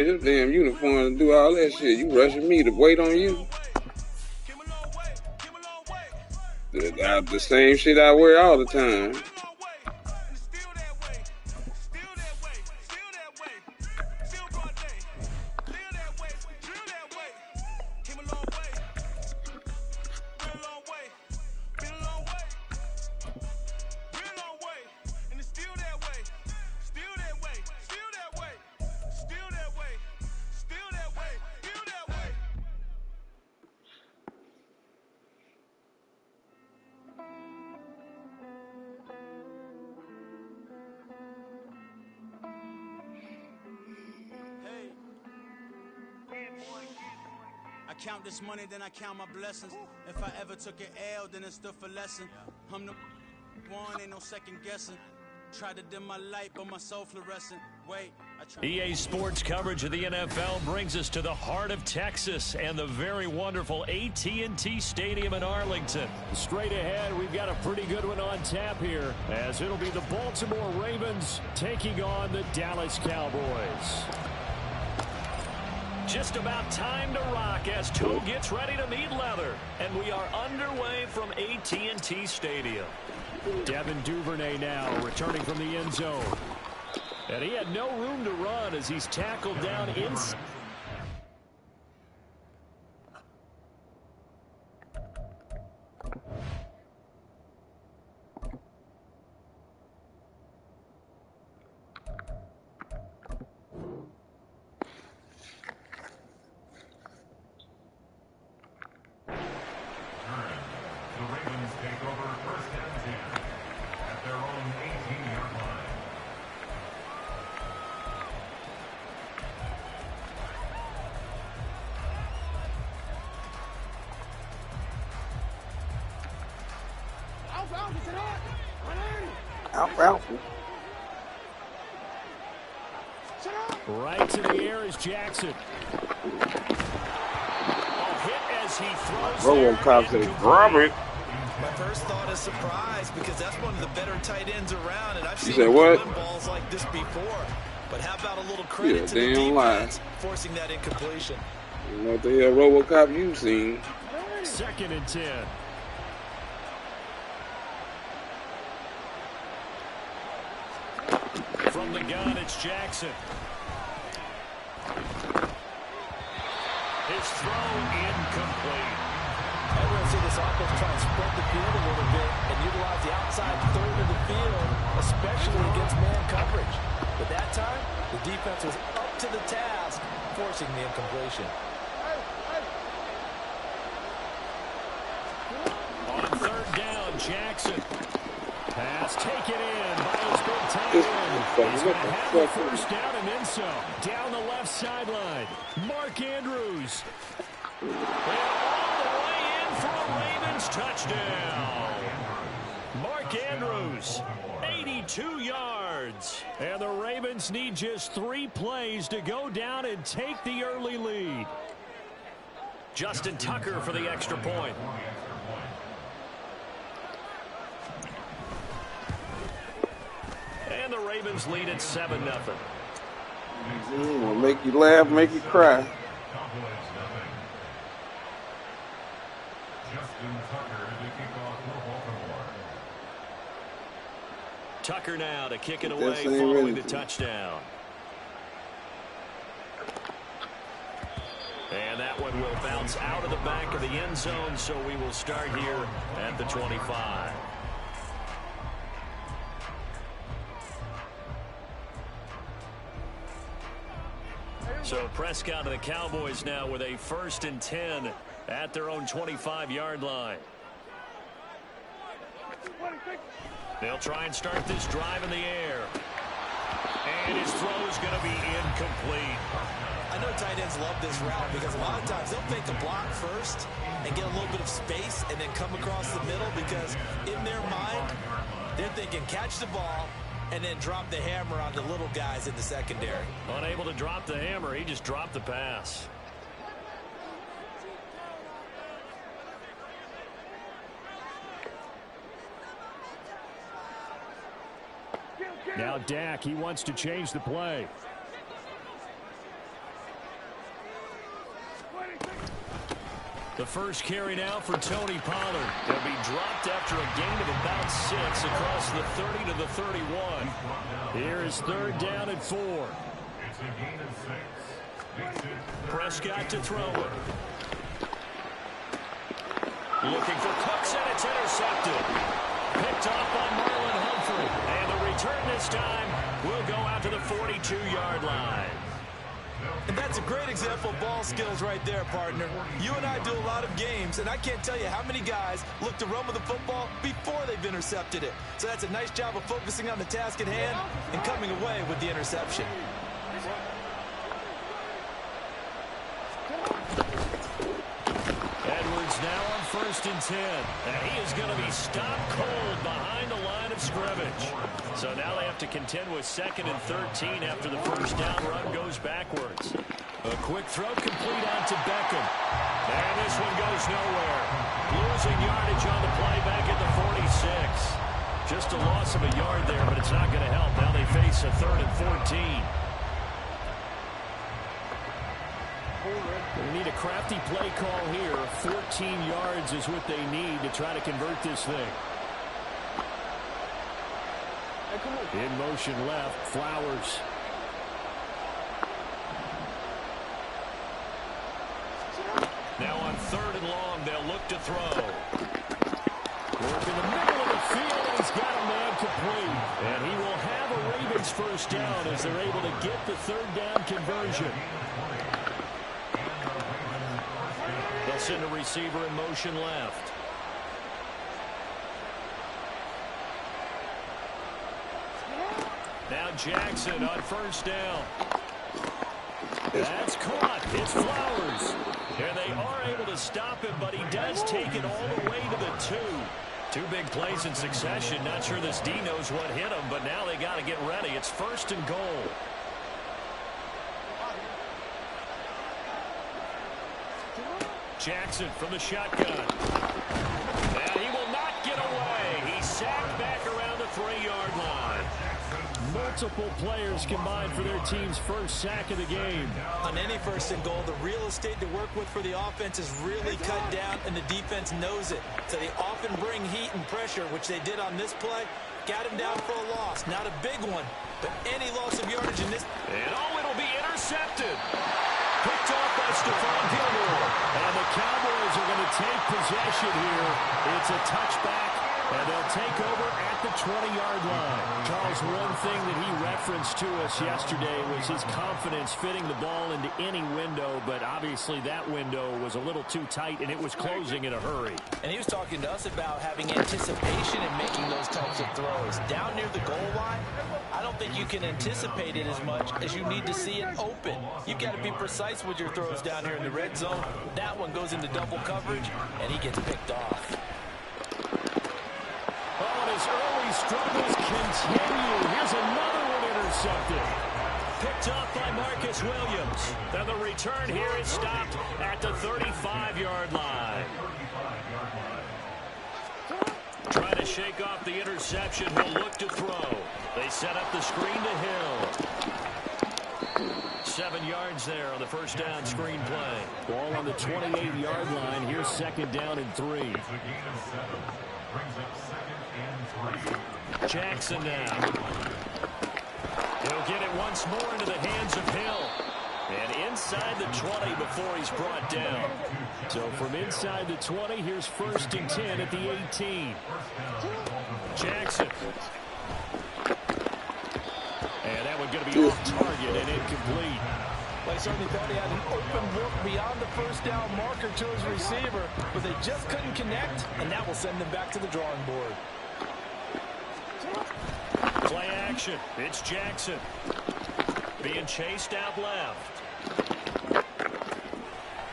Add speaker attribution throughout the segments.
Speaker 1: This damn uniform to do all that shit. You rushing me to wait on you? The same shit I wear all the time.
Speaker 2: I count this money, then I count my blessings. If I ever took an L, then it stood for lesson. I'm the one, ain't no second guessing. Tried to dim my light, but my soul fluorescent. Wait,
Speaker 3: EA Sports coverage of the NFL brings us to the heart of Texas and the very wonderful AT&T Stadium in Arlington.
Speaker 4: Straight ahead, we've got a pretty good one on tap here, as it'll be the Baltimore Ravens taking on the Dallas Cowboys.
Speaker 3: Just about time to rock as toe gets ready to meet leather. And we are underway from AT&T Stadium.
Speaker 4: Devin Duvernay now returning from the end zone. And he had no room to run as he's tackled down inside. Right to the air is Jackson. A hit as he throws.
Speaker 1: RoboCop said, "Grab it."
Speaker 5: My first thought is surprise because that's one of the better tight ends around, and I've seen balls like this before. But how about a little credit to the defense forcing that incompletion?
Speaker 1: You know what the hell RoboCop you seen?
Speaker 4: 2nd and 10.
Speaker 3: From the gun, it's Jackson. His throw incomplete.
Speaker 5: I'm going to see this offense try and spread the field a little bit and utilize the outside third of the field, especially against man coverage. But that time, the defense was up to the task, forcing the incompletion.
Speaker 4: On 3rd down, Jackson. Pass taken in by his big tight end. He's going to have the 1st down and then some. Down the left sideline, Mark Andrews.
Speaker 3: And all the way in for a Ravens touchdown. Mark Andrews, 82 yards.
Speaker 4: And the Ravens need just 3 plays to go down and take the early lead.
Speaker 3: Justin Tucker for the extra point. And the Ravens lead at 7-0.
Speaker 1: Will make you laugh, make you cry.
Speaker 3: Tucker now to kick it away following the touchdown. And that one will bounce out of the back of the end zone, so we will start here at the 25. So Prescott and the Cowboys now with a 1st and 10 at their own 25-yard line. They'll try and start this drive in the air. And his throw is going to be incomplete.
Speaker 5: I know tight ends love this route because a lot of times they'll fake a block first and get a little bit of space and then come across the middle because in their mind, they're thinking catch the ball and then drop the hammer on the little guys in the secondary.
Speaker 3: Unable to drop the hammer, he just dropped the pass.
Speaker 4: Now Dak, he wants to change the play.
Speaker 3: The first carry now for Tony Pollard. He'll be dropped after a gain of about 6 across the 30 to the 31. Here is 3rd down and 4. Prescott to throw it. Looking for Cooks, and it's intercepted. Picked off by Marlon Humphrey. And the return this time will go out to the 42-yard line.
Speaker 5: And that's a great example of ball skills right there, partner. You and I do a lot of games, and I can't tell you how many guys look to run with the football before they've intercepted it. So that's a nice job of focusing on the task at hand and coming away with the interception.
Speaker 3: Edwards now on 1st and 10. And he is going to be stopped cold behind the line of scrimmage. So now they have to contend with 2nd and 13 after the first down run goes backwards. A quick throw complete out to Beckham. And this one goes nowhere. Losing yardage on the play back at the 46. Just a loss of a yard there, but it's not going to help. Now they face a 3rd and 14. They need a crafty play call here. 14 yards is what they need to try to convert this thing. In motion left, Flowers. Now on 3rd and long, they'll look to throw. Work in the middle of the field, and he's got a man complete. And he will have a Ravens first down as they're able to get the 3rd down conversion. They'll send a receiver in motion left. Now Jackson on 1st down. That's caught. It's Flowers. And they are able to stop him, but he does take it all the way to the 2. 2 big plays in succession. Not sure this D knows what hit him, but now they got to get ready. It's 1st and goal. Jackson from the shotgun. And he will not get away. He's sacked back around the 3-yard line. Multiple players combined for their team's first sack of the game.
Speaker 5: On any 1st and goal, the real estate to work with for the offense is really cut down, and the defense knows it. So they often bring heat and pressure, which they did on this play. Got him down for a loss. Not a big one, but any loss of yardage in this.
Speaker 3: And it'll be intercepted. Picked off by Stephon Gilmore. And the Cowboys are going to take possession here. It's a touchback, and they'll take over at the 20-yard line. Charles, one thing that he referenced to us yesterday was his confidence fitting the ball into any window, but obviously that window was a little too tight, and it was closing in a hurry.
Speaker 5: And he was talking to us about having anticipation in making those types of throws. Down near the goal line, I don't think you can anticipate it as much as you need to see it open. You've got to be precise with your throws down here in the red zone. That one goes into double coverage, and he gets picked off.
Speaker 3: Oh, and his early struggles continue. Here's another one intercepted. Picked off by Marcus Williams. And the return here is stopped at the 35-yard line. Trying to shake off the interception. He'll look to throw. They set up the screen to Hill. 7 yards there on the first down screen play. Ball on the 28-yard line. Here's 2nd down and 3. Jackson now. He'll get it once more into the hands of Hill. And inside the 20 before he's brought down. So from inside the 20, here's 1st and 10 at the 18. Jackson. And that one going to be off target and incomplete.
Speaker 5: Well, he certainly thought he had an open look beyond the first down marker to his receiver, but they just couldn't connect, and that will send them back to the drawing board.
Speaker 3: Play action. It's Jackson. Being chased out left.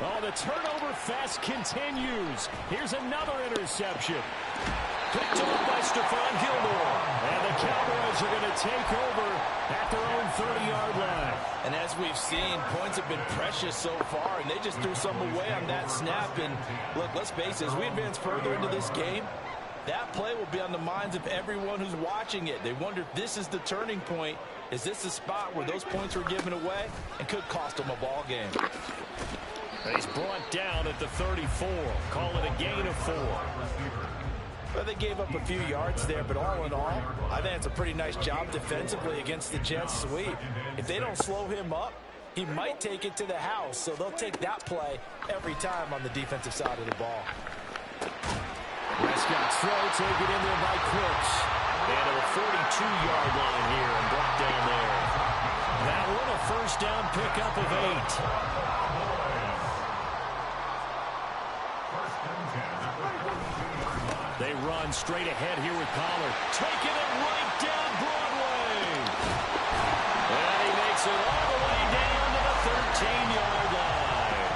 Speaker 3: Oh, the turnover fest continues. Here's another interception. Picked off by Stephon Gilmore. And the Cowboys are going to take over at their own 30-yard line.
Speaker 5: And as we've seen, points have been precious so far, and they just threw some away on that snap. And look, let's face it, as we advance further into this game, that play will be on the minds of everyone who's watching it. They wonder if this is the turning point. Is this the spot where those points were given away and could cost them a ball game?
Speaker 3: He's brought down at the 34. Call it a gain of 4.
Speaker 5: Well, they gave up a few yards there, but all in all, I think it's a pretty nice job defensively against the Jets sweep. If they don't slow him up, he might take it to the house, so they'll take that play every time on the defensive side of the ball.
Speaker 3: Prescott's throw taken in there by Cooks. And to the 42-yard line here and brought down there. That one a first down pickup of 8. They run straight ahead here with Pollard. Taking it right down Broadway. And he makes it all the way down to the 13-yard line.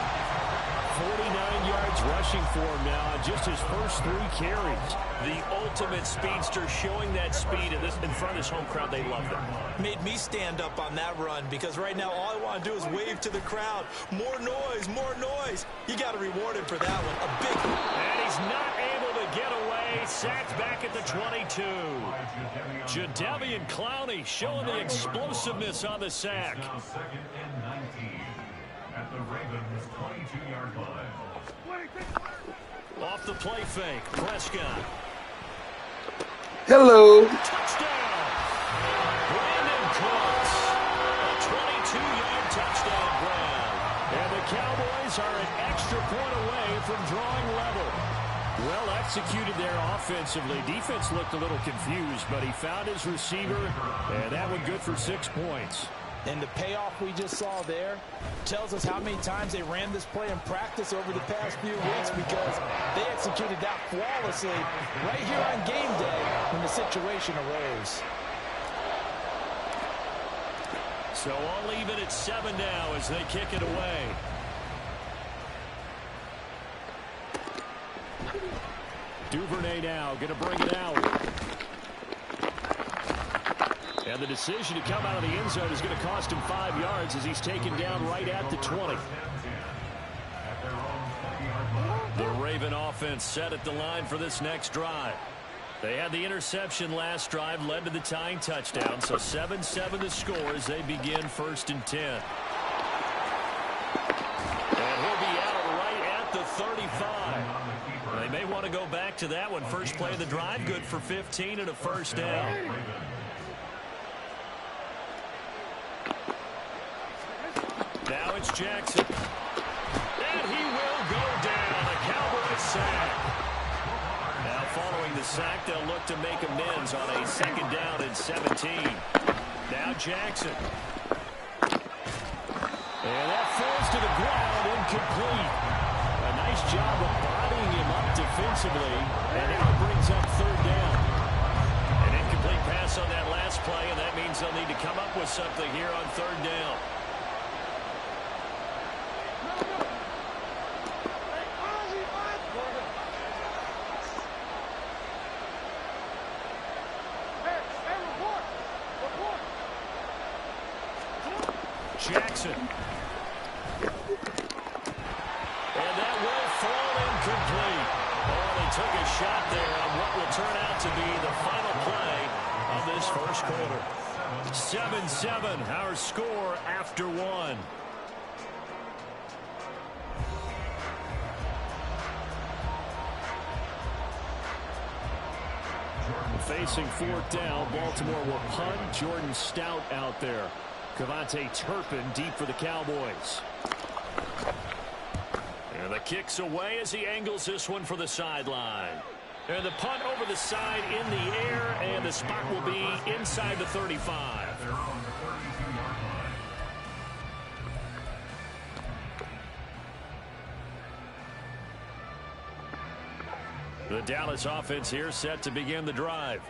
Speaker 3: 49 yards rushing for him now on just his first 3 carries. The ultimate speedster, showing that speed in front of this home crowd. They love them.
Speaker 5: Made me stand up on that run because right now all I want to do is wave to the crowd. More noise, more noise. You got to reward him for that one. A big...
Speaker 3: And he's not able to get away. Sacked back at the 22. Jadeveon Clowney showing the explosiveness on the sack.
Speaker 4: At the Ravens 22-yard line.
Speaker 3: Off the play fake, Prescott.
Speaker 1: Hello.
Speaker 3: Touchdown. Brandon Cooks. A 22-yard touchdown grab. And the Cowboys are an extra point away from drawing level. Well executed there offensively. Defense looked a little confused, but he found his receiver, and that one good for 6 points.
Speaker 5: And the payoff we just saw there tells us how many times they ran this play in practice over the past few weeks, because they executed that flawlessly right here on game day when the situation arose.
Speaker 3: So I'll leave it at 7 now as they kick it away. Duvernay now going to bring it out. And the decision to come out of the end zone is going to cost him 5 yards as he's taken down right at the 20. The Raven offense set at the line for this next drive. They had the interception last drive, led to the tying touchdown, so 7-7 the score as they begin 1st and 10. And he'll be out right at the 35. They may want to go back to that one. First play of the drive, good for 15 and a first down. Now it's Jackson. And he will go down. A Cowboys sack. Now following the sack, they'll look to make amends on a 2nd down and 17. Now Jackson. And that falls to the ground, incomplete. A nice job of bodying him up defensively. And now it brings up 3rd down. An incomplete pass on that last play, and that means they'll need to come up with something here on 3rd down. Jackson. And that will fall incomplete. Oh, they took a shot there on what will turn out to be the final play of this first quarter. 7-7, our score after 1. Facing 4th down, Baltimore will punt. Jordan Stout out there. Cavante Turpin deep for the Cowboys. And the kick's away as he angles this one for the sideline. And the punt over the side in the air, and the spot will be inside the 35. The Dallas offense here set to begin the drive.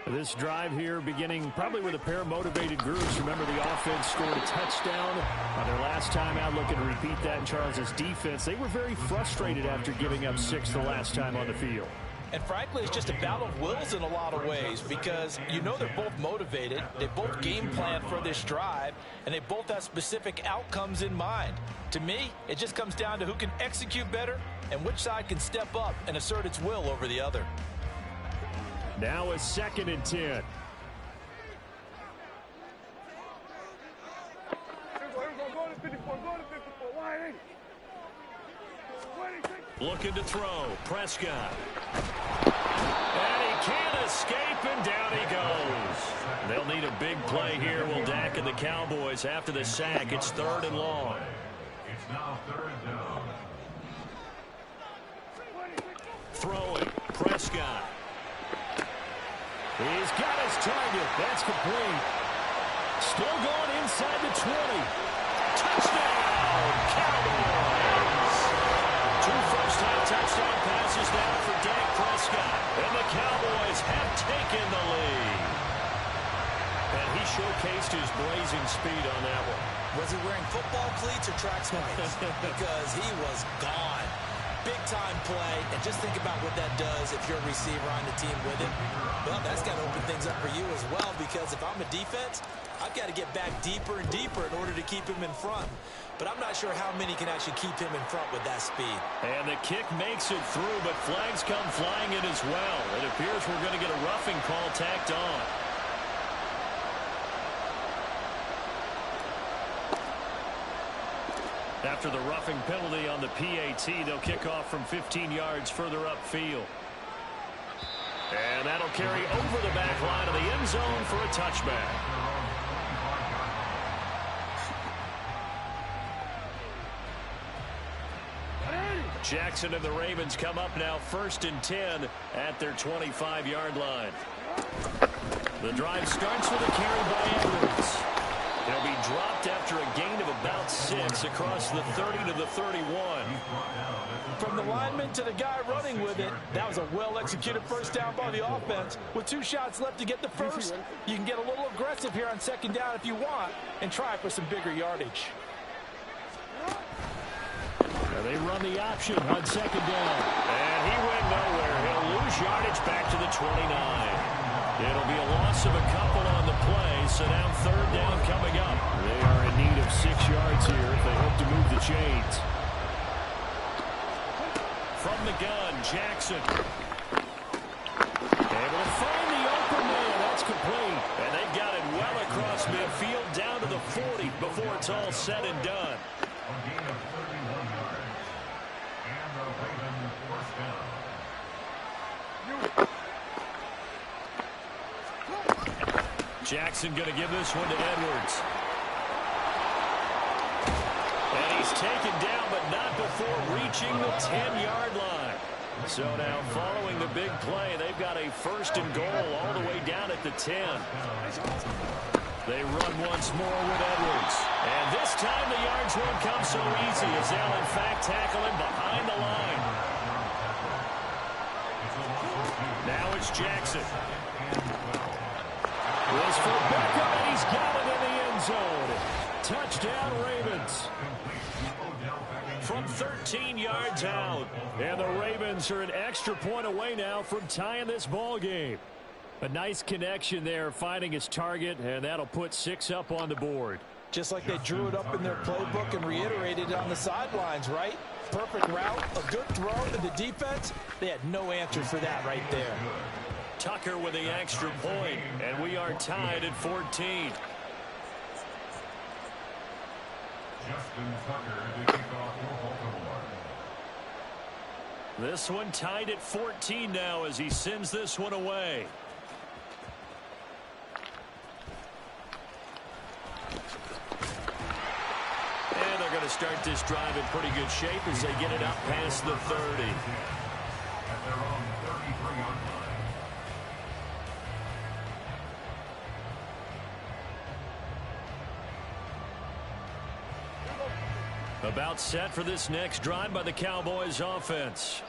Speaker 3: This drive here beginning probably with a pair of motivated groups. Remember, the offense scored a touchdown on their last time out. Looking to repeat that in Charles's defense. They were very frustrated after giving up 6 the last time on the field.
Speaker 5: And frankly, it's just a battle of wills in a lot of ways, because you know they're both motivated. They both game plan for this drive, and they both have specific outcomes in mind. To me, it just comes down to who can execute better and which side can step up and assert its will over the other.
Speaker 3: Now a 2nd and 10. Looking to throw. Prescott. And he can't escape, and down he goes. They'll need a big play here. Will Dak and the Cowboys after the sack. It's 3rd and long.
Speaker 4: It's now 3rd down.
Speaker 3: Throwing. Prescott. He's got his target. That's complete. Still going inside the 20. Touchdown, Cowboys. 2 first-time touchdown passes now for Dak Prescott. And the Cowboys have taken the lead. And he showcased his blazing speed on that one.
Speaker 5: Was he wearing football cleats or track spikes? Because he was gone. Big-time play. And just think about what that does if you're a receiver on the team with it. Well, that's got to open things up for you as well, because if I'm a defense, I've got to get back deeper and deeper in order to keep him in front. But I'm not sure how many can actually keep him in front with that speed.
Speaker 3: And the kick makes it through, but flags come flying in as well. It appears we're going to get a roughing call tacked on. After the roughing penalty on the PAT, they'll kick off from 15 yards further upfield. And that'll carry over the back line of the end zone for a touchback. Jackson and the Ravens come up now 1st and 10 at their 25-yard line. The drive starts with a carry by Edwards. He'll be dropped after a gain of about 6 across the 30 to the 31.
Speaker 6: From the lineman to the guy running with it, that was a well-executed first down by the offense. With 2 shots left to get the first, you can get a little aggressive here on 2nd down if you want and try for some bigger yardage.
Speaker 3: Now they run the option on 2nd down. And he went nowhere. He'll lose yardage back to the 29. It'll be a loss of a couple on the play, so now 3rd down coming up. They are in need of 6 yards here if they hope to move the chains. From the gun, Jackson. Able to find the open man. That's complete. And they've got it well across midfield down to the 40 before it's all said and done.
Speaker 4: A gain of 31 yards. And the Ravens first down.
Speaker 3: Jackson going to give this one to Edwards. And he's taken down, but not before reaching the 10-yard line. So now following the big play, they've got a 1st and goal all the way down at the 10. They run once more with Edwards. And this time the yards won't come so easy as they'll in fact tackle him behind the line. Now it's Jackson. This for Beckham, and he's got it in the end zone. Touchdown, Ravens. From 13 yards out. And the Ravens are an extra point away now from tying this ball game. A nice connection there, finding his target, and that'll put 6 up on the board.
Speaker 6: Just like they drew it up in their playbook and reiterated it on the sidelines, right? Perfect route, a good throw to the defense. They had no answer for that right there.
Speaker 3: Tucker with the extra point, and we are tied at 14.
Speaker 4: Justin Tucker to kick off for Baltimore.
Speaker 3: This one tied at 14 now as he sends this one away. And they're going to start this drive in pretty good shape as they get it up past the 30.
Speaker 4: At their own 33-yard line.
Speaker 3: About set for this next drive by the Cowboys offense.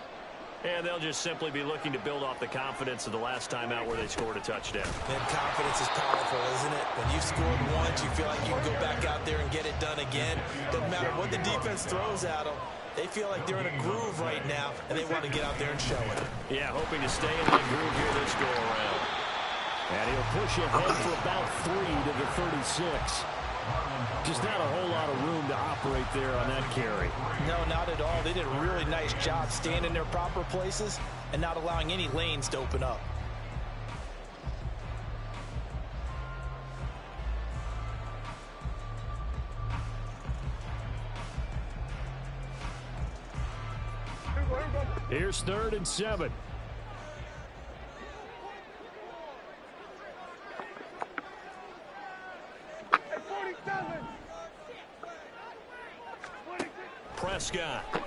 Speaker 3: And they'll just simply be looking to build off the confidence of the last time out where they scored a touchdown.
Speaker 5: Man, confidence is powerful, isn't it? When you've scored once, you feel like you can go back out there and get it done again. Doesn't matter what the defense throws at them. They feel like they're in a groove right now, and they want to get out there and show it.
Speaker 3: Yeah, hoping to stay in that groove here this go around.
Speaker 4: And he'll push ahead for about 3 to the 36.
Speaker 6: Just not a whole lot of room to operate there on that carry. No, not at all. They did a really nice job staying in their proper places and not allowing any lanes to open up.
Speaker 4: Here's 3rd and 7. Prescott. And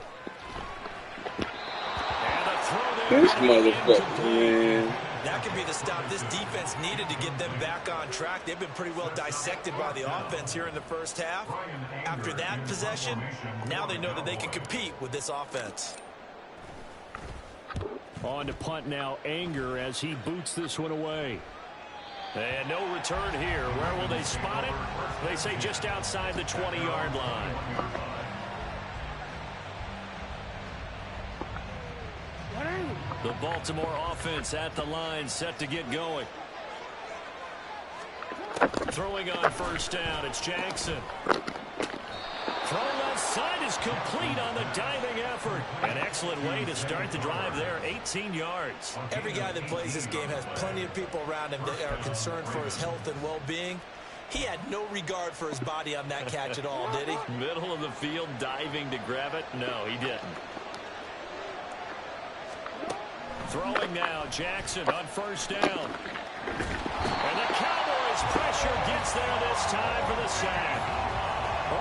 Speaker 4: a throw there.
Speaker 1: This motherfucker, man.
Speaker 5: That could be the stop this defense needed to get them back on track. They've been pretty well dissected by the offense here in the first half. After that possession, now they know that they can compete with this offense.
Speaker 4: On to punt now, Anger, as he boots this one away.
Speaker 3: And no return here. Where will they spot it? They say just outside the 20-yard line. The Baltimore offense at the line, set to get going. Throwing on first down, it's Jackson. Throw left side is complete on the diving effort. An excellent way to start the drive there, 18 yards.
Speaker 5: Every guy that plays this game has plenty of people around him that are concerned for his health and well-being. He had no regard for his body on that catch at all, did he?
Speaker 3: Middle of the field, diving to grab it? No, he didn't. Throwing now, Jackson on first down. And the Cowboys pressure gets there this time for the sack.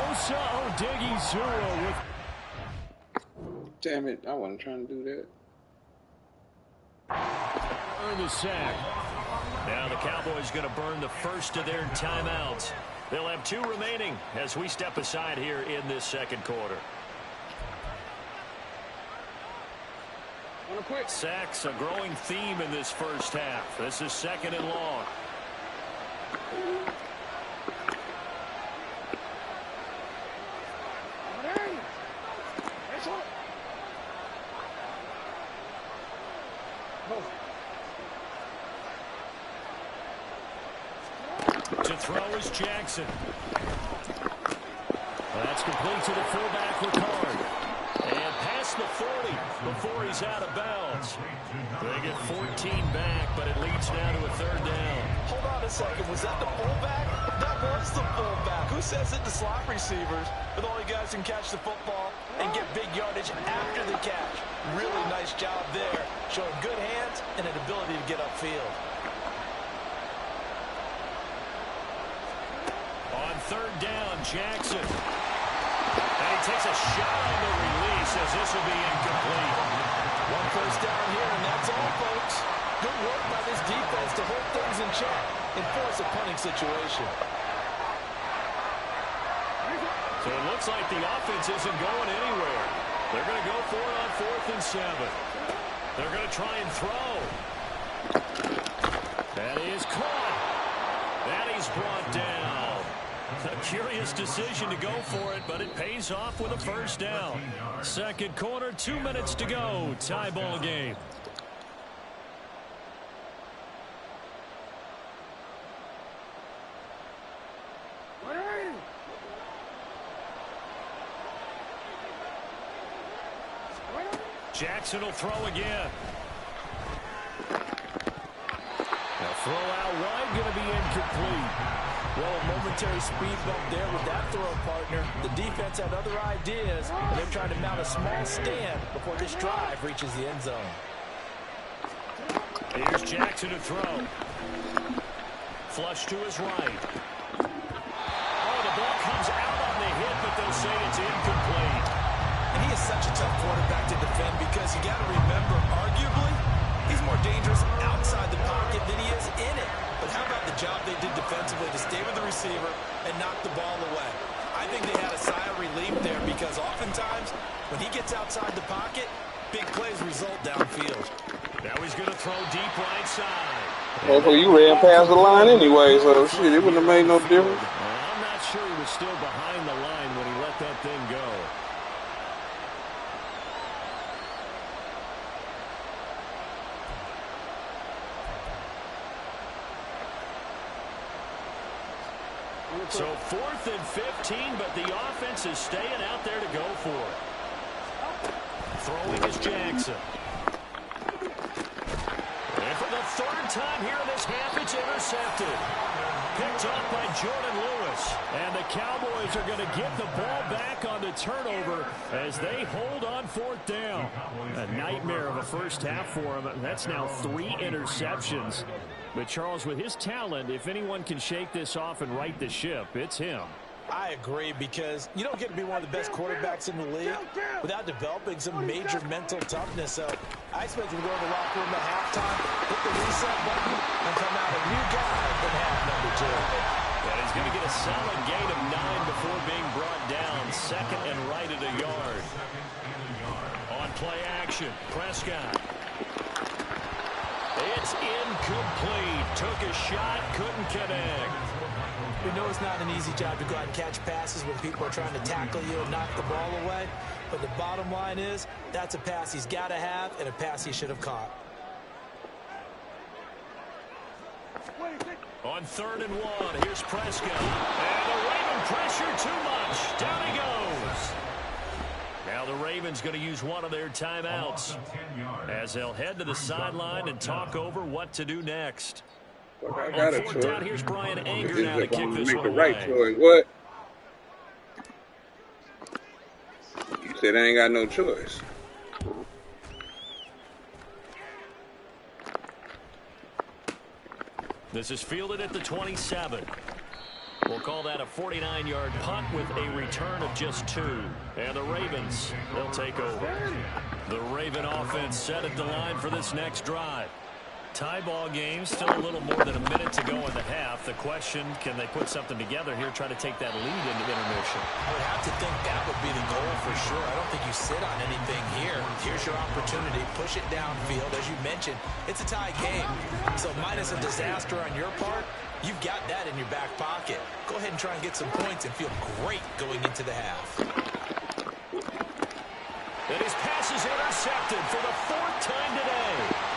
Speaker 4: Osa Odighizuwa with...
Speaker 1: Damn it, I wasn't trying to do that.
Speaker 4: Earn the sack.
Speaker 3: Now the Cowboys going to burn the first of their timeouts. They'll have 2 remaining as we step aside here in this second quarter. Sacks, a growing theme in this first half. This is 2nd and long. To throw is Jackson. That's complete to the fullback, Ricard. And past the 40 before he's out of bounds. They get 14 back, but it leads now to a 3rd down.
Speaker 6: Hold on a second. Was that the fullback? That was the fullback. Who says it to slot receivers? But only guys can catch the football and get big yardage after the catch. Really nice job there. Showing good hands and an ability to get upfield.
Speaker 3: On 3rd down, Jackson. And he takes a shot on the release as this will be incomplete.
Speaker 6: 1 first down here, and that's all, folks. Good work by this defense to hold things in check and force a punting situation.
Speaker 3: So it looks like the offense isn't going anywhere. They're going to go for it on 4th and 7. They're going to try and throw. That is caught. That is brought down. A curious decision to go for it, but it pays off with a first down. Second quarter, 2 minutes to go. Tie ball game. Jackson will throw again.
Speaker 6: Now throw out wide, going to be incomplete. Well, a momentary speed bump there with that throw partner. The defense had other ideas, and they're trying to mount a small stand before this drive reaches the end zone.
Speaker 3: Here's Jackson to throw. Flush to his right. Oh, the ball comes out on the hit, but they'll say it's incomplete.
Speaker 5: And he is such a tough quarterback to defend because you got to remember, arguably, he's more dangerous outside the pocket than he is in it. But how about the job they did defensively to stay with the receiver and knock the ball away? I think they had a sigh of relief there because oftentimes when he gets outside the pocket, big plays result downfield.
Speaker 3: Now he's going to throw deep right side.
Speaker 1: Well, you ran past the line anyway, so shit, it wouldn't have made no difference.
Speaker 3: I'm not sure he was still behind the line when he let that thing go. So 4th and 15, but the offense is staying out there to go for it. Throwing is Jackson. And for the 3rd time here in this half, it's intercepted. picked off by Jordan Lewis. And the Cowboys are going to get the ball back on the turnover as they hold on fourth down. A nightmare of a first half for him. That's now 3 interceptions. But Charles, with his talent, if anyone can shake this off and right the ship, it's him.
Speaker 6: I agree, because you don't get to be one of the best quarterbacks in the league without developing some major mental toughness. So I expect him to go to the locker room at halftime, hit the reset button, and come out a new guy in half number 2.
Speaker 3: And he's going to get a solid gain of 9 before being brought down. Second and right at a yard. On play action, Prescott. It's incomplete. Took a shot, couldn't connect.
Speaker 6: We know it's not an easy job to go out and catch passes when people are trying to tackle you and knock the ball away. But the bottom line is, that's a pass he's got to have and a pass he should have caught.
Speaker 3: On 3rd and 1, here's Prescott. And the Raven pressure too much. Down he goes. Now the Ravens going to use one of their timeouts as they'll head to the sideline and talk over what to do next.
Speaker 1: I got
Speaker 3: On
Speaker 1: a
Speaker 3: 4th down, here's Brian Anger now to
Speaker 1: choice.
Speaker 3: kick this
Speaker 1: Make
Speaker 3: one
Speaker 1: the right
Speaker 3: away.
Speaker 1: choice. What? You said I ain't got no choice.
Speaker 3: This is fielded at the 27. We'll call that a 49-yard punt with a return of just 2. And the Ravens, they'll take over. The Raven offense set at the line for this next drive. Tie ball game, still a little more than a minute to go in the half. The question, can they put something together here, try to take that lead into intermission?
Speaker 5: I would have to think that would be the goal for sure. I don't think you sit on anything here. Here's your opportunity. Push it downfield. As you mentioned, it's a tie game. So minus a disaster on your part, you've got that in your back pocket. Go ahead and try and get some points and feel great going into the half.
Speaker 3: And his pass is intercepted for the 4th time today.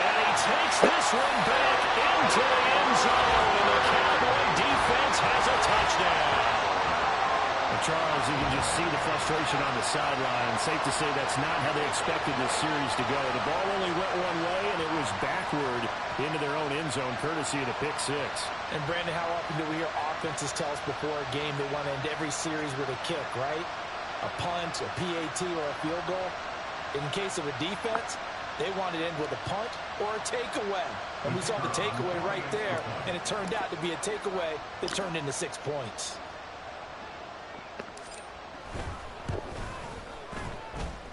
Speaker 3: And he takes this one back into the end zone. And the Cowboy defense has a touchdown.
Speaker 4: Well, Charles, you can just see the frustration on the sideline. Safe to say that's not how they expected this series to go. The ball only went one way, and it was backward into their own end zone, courtesy of the pick 6.
Speaker 6: And, Brandon, how often do we hear offenses tell us before a game they want to end every series with a kick, right? A punt, a PAT, or a field goal. In case of a defense, they want it to end with a punt or a takeaway. And we saw the takeaway right there, and it turned out to be a takeaway that turned into 6 points.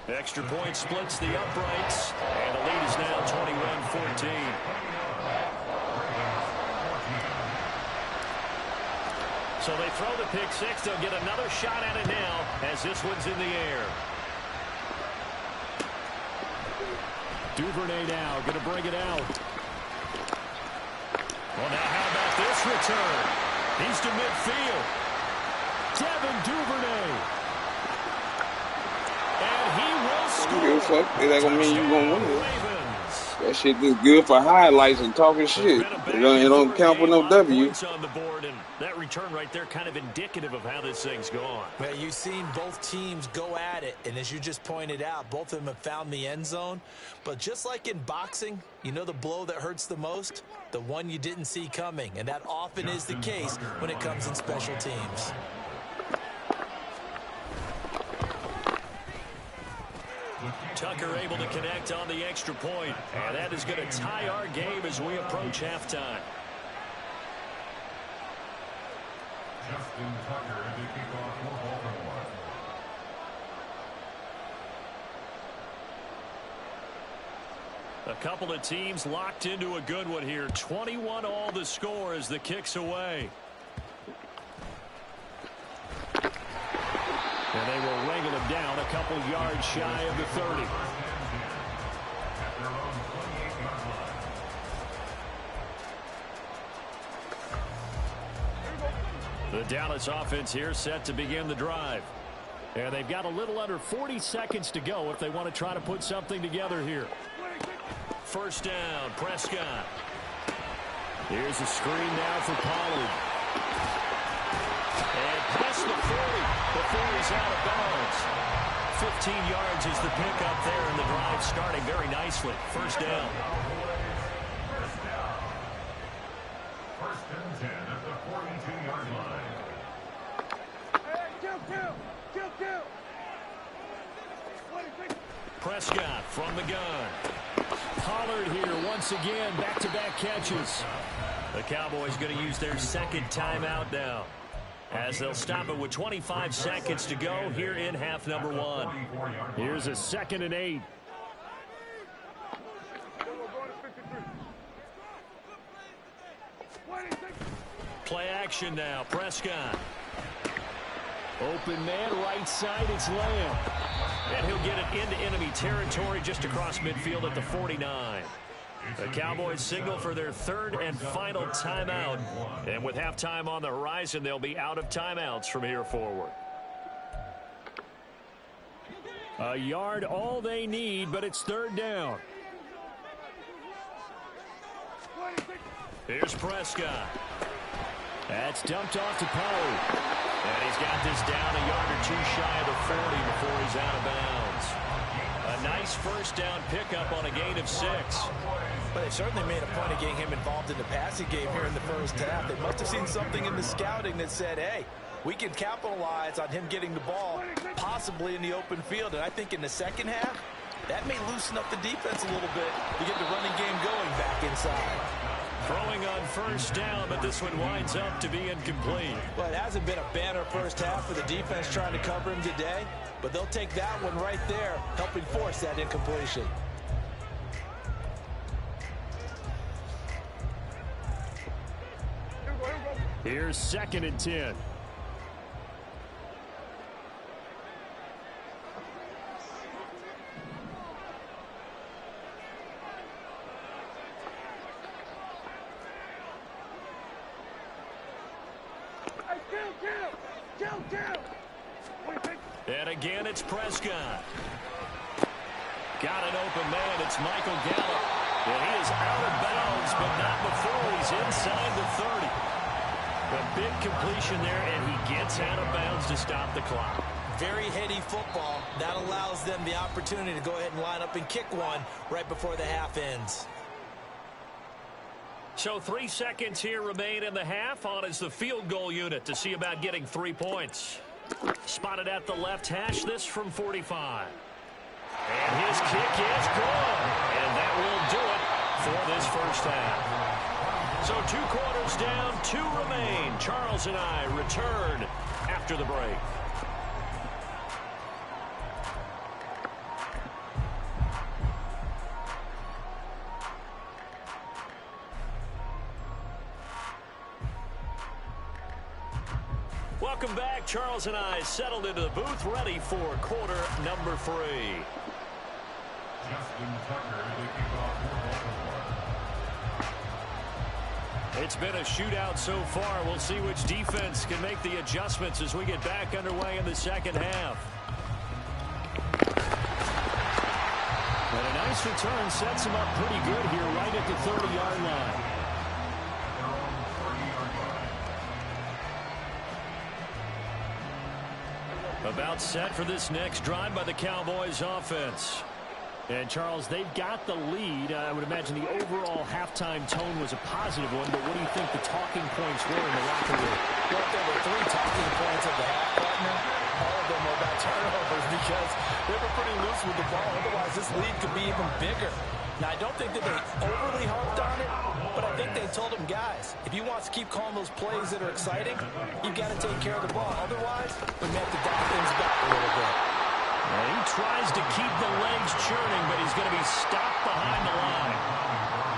Speaker 3: Extra point splits the uprights, and the lead is now 21-14. So they throw the pick 6. They'll get another shot at it now as this one's in the air.
Speaker 4: Duvernay now going to bring it out.
Speaker 3: Well, now how about this return? He's to midfield.
Speaker 4: Devin Duvernay.
Speaker 3: And he will score.
Speaker 1: Give a fuck. It ain't gonna mean you gonna win.
Speaker 3: Ravens.
Speaker 1: That shit just good for highlights and talking shit. It don't count for no W.
Speaker 3: Points on the board, and that return right there kind of indicative of how this thing's gone.
Speaker 5: Well, you've seen both teams go at it, and as you just pointed out, both of them have found the end zone. But just like in boxing, you know the blow that hurts the most? The one you didn't see coming, and that often is the case when it comes in special teams.
Speaker 3: Tucker able to connect on the extra point, and that is going to tie our game as we approach halftime.
Speaker 7: Justin Tucker to kick off for Baltimore.
Speaker 3: A couple of teams locked into a good one here. 21 all the score as the kick's away.
Speaker 4: And they will wrangle him down a couple yards shy of the 30.
Speaker 3: The Dallas offense here set to begin the drive.
Speaker 4: And they've got a little under 40 seconds to go if they want to try to put something together here.
Speaker 3: First down, Prescott.
Speaker 4: Here's a screen now for Pollard.
Speaker 3: And past the 40 before he's out of bounds. 15 yards is the pickup there, and the drive starting very nicely. First down.
Speaker 7: 42-yard line.
Speaker 3: Prescott from the gun. Pollard here once again, back-to-back catches. The Cowboys going to use their second timeout now, as they'll stop it with 25 seconds to go here in half number 1.
Speaker 4: Here's a 2nd and 8.
Speaker 3: Play action now. Prescott.
Speaker 4: Open man, right side, it's Lamb.
Speaker 3: And he'll get it into enemy territory just across midfield at the 49. The Cowboys signal for their third and final timeout. And with halftime on the horizon, they'll be out of timeouts from here forward.
Speaker 4: A yard all they need, but it's 3rd down.
Speaker 3: Here's Prescott.
Speaker 4: That's dumped off to Pollard.
Speaker 3: And he's got this down a yard or 2 shy of the 40 before he's out of bounds. A nice first down pickup on a gain of 6.
Speaker 6: But they certainly made a point of getting him involved in the passing game here in the first half. They must have seen something in the scouting that said, hey, we can capitalize on him getting the ball, possibly in the open field. And I think in the second half, that may loosen up the defense a little bit to get the running game going back inside.
Speaker 3: Throwing on first down, but this one winds up to be incomplete.
Speaker 6: Well, it hasn't been a banner first half for the defense trying to cover him today, but they'll take that one right there, helping force that incompletion.
Speaker 4: Here's 2nd and 10.
Speaker 3: And again, it's Prescott. Got an open man. It's Michael Gallup. And he is out of bounds, but not before he's inside the 30. A big completion there, and he gets out of bounds to stop the clock.
Speaker 5: Very heady football. That allows them the opportunity to go ahead and line up and kick one right before the half ends.
Speaker 3: So 3 seconds here remain in the half. On is the field goal unit to see about getting 3 points. Spotted at the left hash, this from 45. And his kick is good. And that will do it for this first half. So 2 quarters down, 2 remain. Charles and I return after the break. Welcome back. Charles and I settled into the booth, ready for quarter number 3.
Speaker 7: Justin Tucker, the kickoff for Baltimore.
Speaker 3: It's been a shootout so far. We'll see which defense can make the adjustments as we get back underway in the second half.
Speaker 4: And a nice return sets him up pretty good here right at the 30-yard line.
Speaker 3: About set for this next drive by the Cowboys offense.
Speaker 4: And, Charles, they've got the lead. I would imagine the overall halftime tone was a positive one, but what do you think the talking points were in the locker room?
Speaker 6: Well, if there were 3 talking points of the half, partner, all of them were about turnovers because they were pretty loose with the ball. Otherwise, this lead could be even bigger. Now, I don't think that they overly harped on it, but I think they told them, guys, if you want to keep calling those plays that are exciting, you've got to take care of the ball. Otherwise, we may have to dial things back a little bit.
Speaker 3: And he tries to keep the legs churning, but he's going to be stopped behind the line.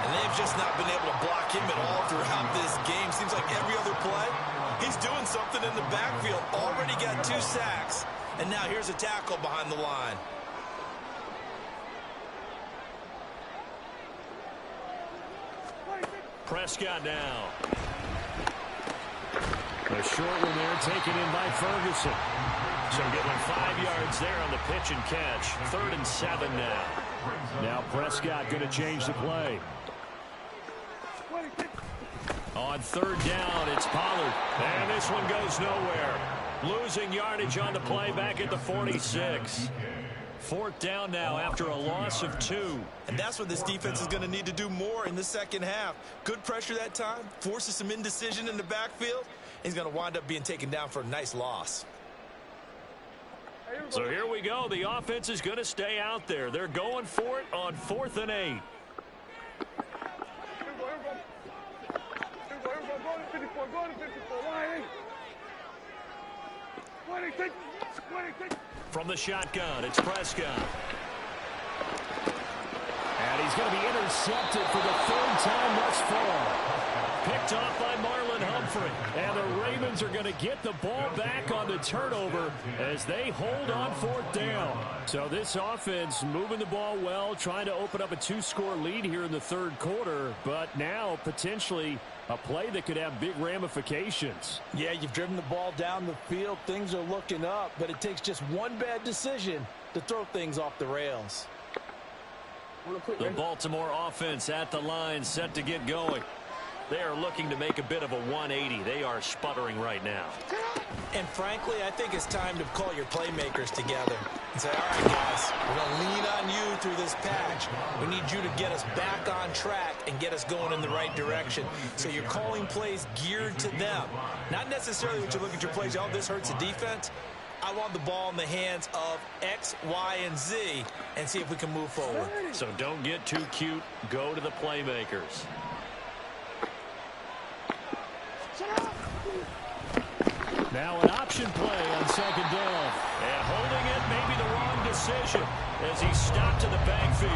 Speaker 5: And they've just not been able to block him at all throughout this game. Seems like every other play, he's doing something in the backfield. Already got 2 sacks, and now here's a tackle behind the line.
Speaker 3: Prescott now.
Speaker 4: A short one there taken in by Ferguson.
Speaker 3: So getting 5 yards there on the pitch and catch. 3rd and 7 now.
Speaker 4: Now Prescott going to change the play.
Speaker 3: On 3rd down, it's Pollard. And this one goes nowhere. Losing yardage on the play back at the 46. 4th down now after a loss of 2.
Speaker 5: And that's what this defense is going to need to do more in the second half. Good pressure that time, forces some indecision in the backfield, He's going to wind up being taken down for a nice loss.
Speaker 3: So here we go. The offense is going to stay out there. They're going for it on 4th and 8. From the shotgun, it's Prescott.
Speaker 4: And he's going to be intercepted for the 3rd time thus far.
Speaker 3: Picked off by Marlon Humphrey. And the Ravens are going to get the ball back on the turnover as they hold on 4th down. So this offense moving the ball well, trying to open up a 2-score lead here in the 3rd quarter. But now potentially a play that could have big ramifications.
Speaker 6: Yeah, you've driven the ball down the field. Things are looking up, but it takes just one bad decision to throw things off the rails.
Speaker 3: The Baltimore offense at the line, set to get going. They are looking to make a bit of a 180. They are sputtering right now.
Speaker 5: And frankly, I think it's time to call your playmakers together and say, all right, guys, we're going to lean on you through this patch. We need you to get us back on track and get us going in the right direction. So you're calling plays geared to them. Not necessarily what you look at your plays, oh, this hurts the defense. I want the ball in the hands of X, Y, and Z and see if we can move forward.
Speaker 3: So don't get too cute. Go to the playmakers.
Speaker 4: Now an option play on 2nd down.
Speaker 3: And holding it may be the wrong decision as he stopped in the backfield.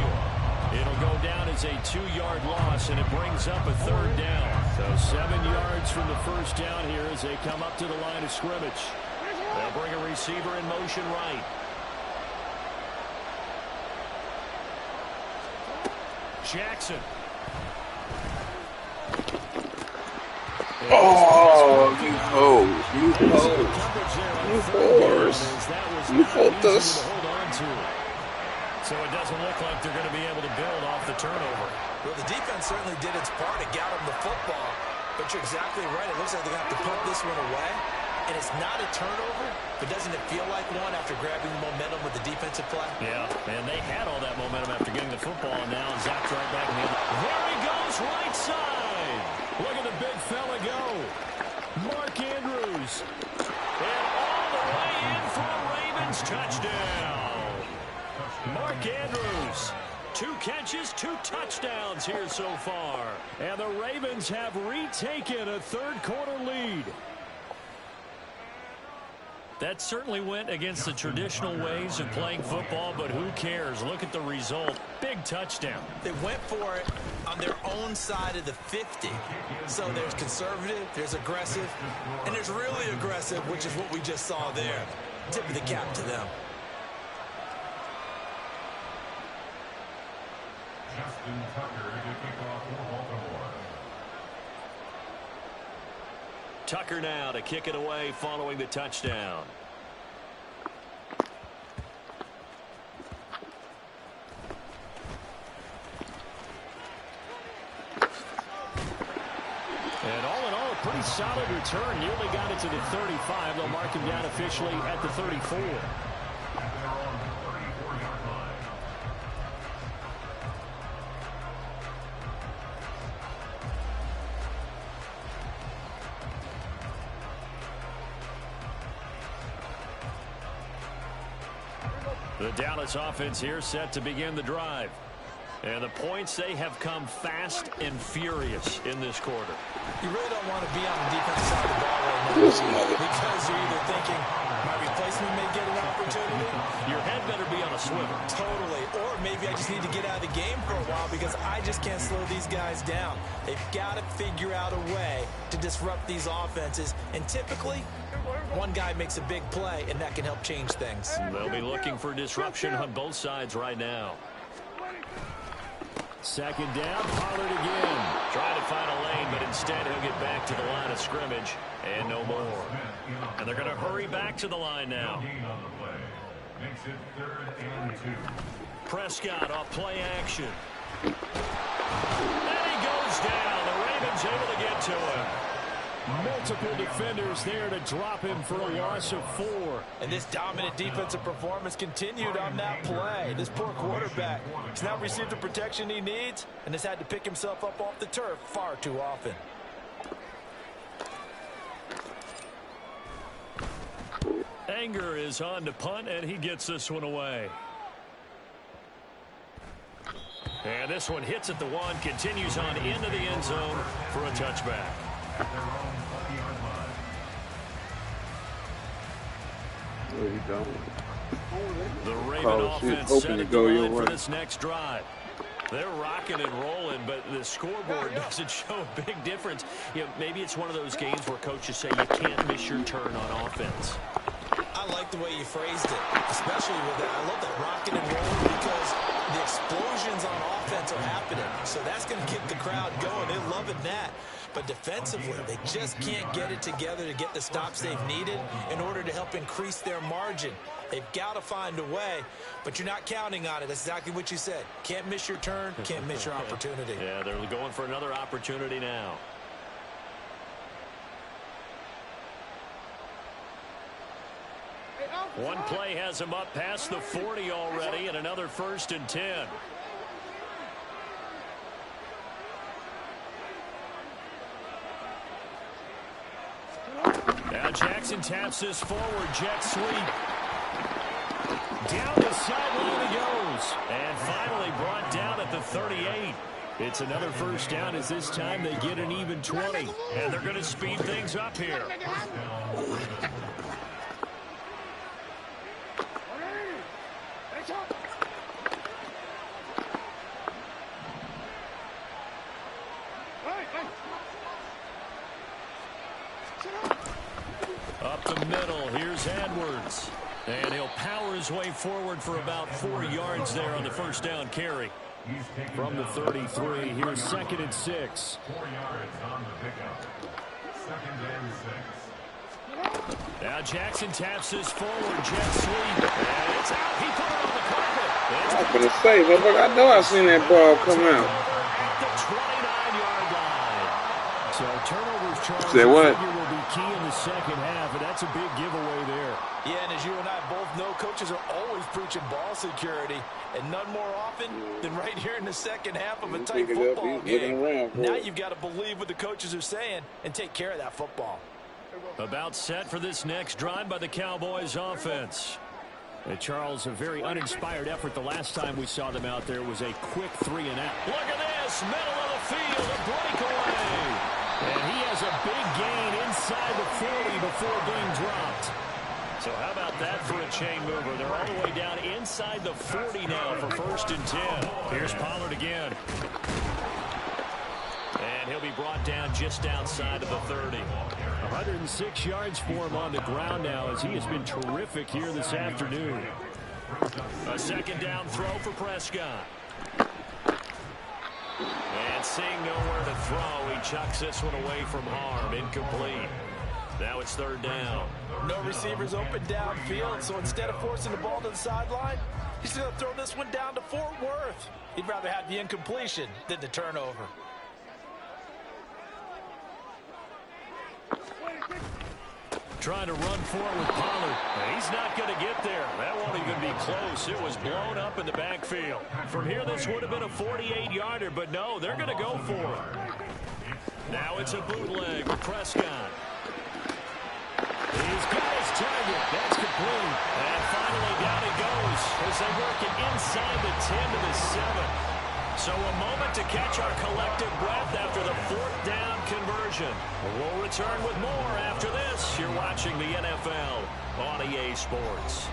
Speaker 3: It'll go down as a 2-yard loss, and it brings up a 3rd down.
Speaker 4: So 7 yards from the 1st down here as they come up to the line of scrimmage.
Speaker 3: They'll bring a receiver in motion right. Jackson.
Speaker 1: Oh, you hoes. You hoes. You whores. You helped us.
Speaker 3: So it doesn't look like they're going to be able to build off the turnover.
Speaker 5: Well, the defense certainly did its part to get them the football. But you're exactly right. It looks like they're going to have to put this one away. And it's not a turnover, but doesn't it feel like one after grabbing the momentum with the defensive play?
Speaker 3: Yeah, and they had all that momentum after getting the football, and now zapped right back in the other. There he goes, right side.
Speaker 4: Look at the big fella go. Mark Andrews.
Speaker 3: And all the way in for a Ravens touchdown. Mark Andrews. 2 catches, 2 touchdowns here so far.
Speaker 4: And the Ravens have retaken a 3rd quarter lead.
Speaker 3: That certainly went against the traditional ways of playing football, but who cares? Look at the result. Big touchdown.
Speaker 5: They went for it on their own side of the 50. So there's conservative, there's aggressive, and there's really aggressive, which is what we just saw there. Tip of the cap to them.
Speaker 7: Justin Tucker to kick off for Baltimore.
Speaker 3: Tucker now to kick it away following the touchdown.
Speaker 4: And all in all, a pretty solid return. Nearly got it to the 35. They'll mark him down officially at the 34.
Speaker 3: The Dallas offense here set to begin the drive. And the points, they have come fast and furious in this quarter.
Speaker 5: You really don't want to be on the defensive side of the ball right now because you're either thinking my replacement may get an opportunity.
Speaker 3: Your head better be on a swivel.
Speaker 5: Totally. Or maybe I just need to get out of the game for a while because I just can't slow these guys down. They've got to figure out a way to disrupt these offenses. And typically, one guy makes a big play, and that can help change things.
Speaker 3: They'll be looking for disruption on both sides right now.
Speaker 4: 2nd down, Pollard again.
Speaker 3: Trying to find a lane, but instead he'll get back to the line of scrimmage and no more. And they're going to hurry back to the line now.
Speaker 7: Makes it 3rd and 2.
Speaker 3: Prescott off play action. And he goes down. The Ravens able to get to him.
Speaker 4: Multiple defenders there to drop him for a loss of 4.
Speaker 6: And this dominant defensive performance continued on that play. This poor quarterback has not received the protection he needs and has had to pick himself up off the turf far too often.
Speaker 3: Anger is on to punt, and he gets this one away. And this one hits at the 1, continues on into the end zone for a touchback.
Speaker 1: There you go.
Speaker 3: The Raven offense set at the line for this next drive. They're rocking and rolling, but the scoreboard doesn't show a big difference. You know, maybe it's one of those games where coaches say you can't miss your turn on offense.
Speaker 5: I like the way you phrased it, especially with that. I love that rocking and rolling because the explosions on offense are happening. So that's going to keep the crowd going. They're loving that. But defensively, they just can't get it together to get the stops they've needed in order to help increase their margin. They've got to find a way, but you're not counting on it. That's exactly what you said. Can't miss your turn, can't miss your opportunity.
Speaker 3: Yeah, they're going for another opportunity now. One play has him up past the 40 already, and another 1st and 10. Now Jackson taps this forward, jet sweep. Down the sideline he goes. And finally brought down at the 38. It's another 1st down as this time they get an even 20. And they're going to speed things up here. Up the middle, here's Edwards. And he'll power his way forward for about 4 yards there on the 1st down carry. From the 33, here's 2nd and 6.
Speaker 7: 4 yards on the pickup. 2nd and 6.
Speaker 3: Now Jackson taps this forward, jet sweep. And it's out. He put it on the carpet.
Speaker 1: I was going to say, but look, I know I seen that ball come out.
Speaker 3: At the 29-yard line.
Speaker 4: So turnovers, Charles,
Speaker 1: say what?
Speaker 4: will be key in the second half, and that's a big giveaway there.
Speaker 6: Yeah, and as you and I both know, coaches are always preaching ball security, and none more often than right here in the second half of a tight football game. Now you've got to believe what the coaches are saying and take care of that football.
Speaker 3: About set for this next drive by the Cowboys offense.
Speaker 4: Charles, a very uninspired effort the last time we saw them out there was a quick 3-and-out.
Speaker 3: Look at this, middle of the field, a breakaway. And he has a big gain inside the 40 before being dropped. So how about that for a chain mover? They're all the way down inside the 40 now for 1st and 10. Here's Pollard again. And he'll be brought down just outside of the 30.
Speaker 4: 106 yards for him on the ground now as he has been terrific here this afternoon.
Speaker 3: A 2nd down throw for Prescott. And seeing nowhere to throw, he chucks this one away from harm. Incomplete. Now it's 3rd down.
Speaker 6: No receivers open downfield, so instead of forcing the ball to the sideline, he's going to throw this one down to Fort Worth. He'd rather have the incompletion than the turnover.
Speaker 3: Trying to run forward with Pollard. He's not going to get there. That won't even be close. It was blown up in the backfield. From here, this would have been a 48-yarder, but no, they're going to go for it. Now it's a bootleg with Prescott. He's got his target. That's complete. And finally, down he goes as they work it inside the 10 to the 7. So a moment to catch our collective breath after the 4th down conversion. We'll return with more after this. You're watching the NFL on EA Sports.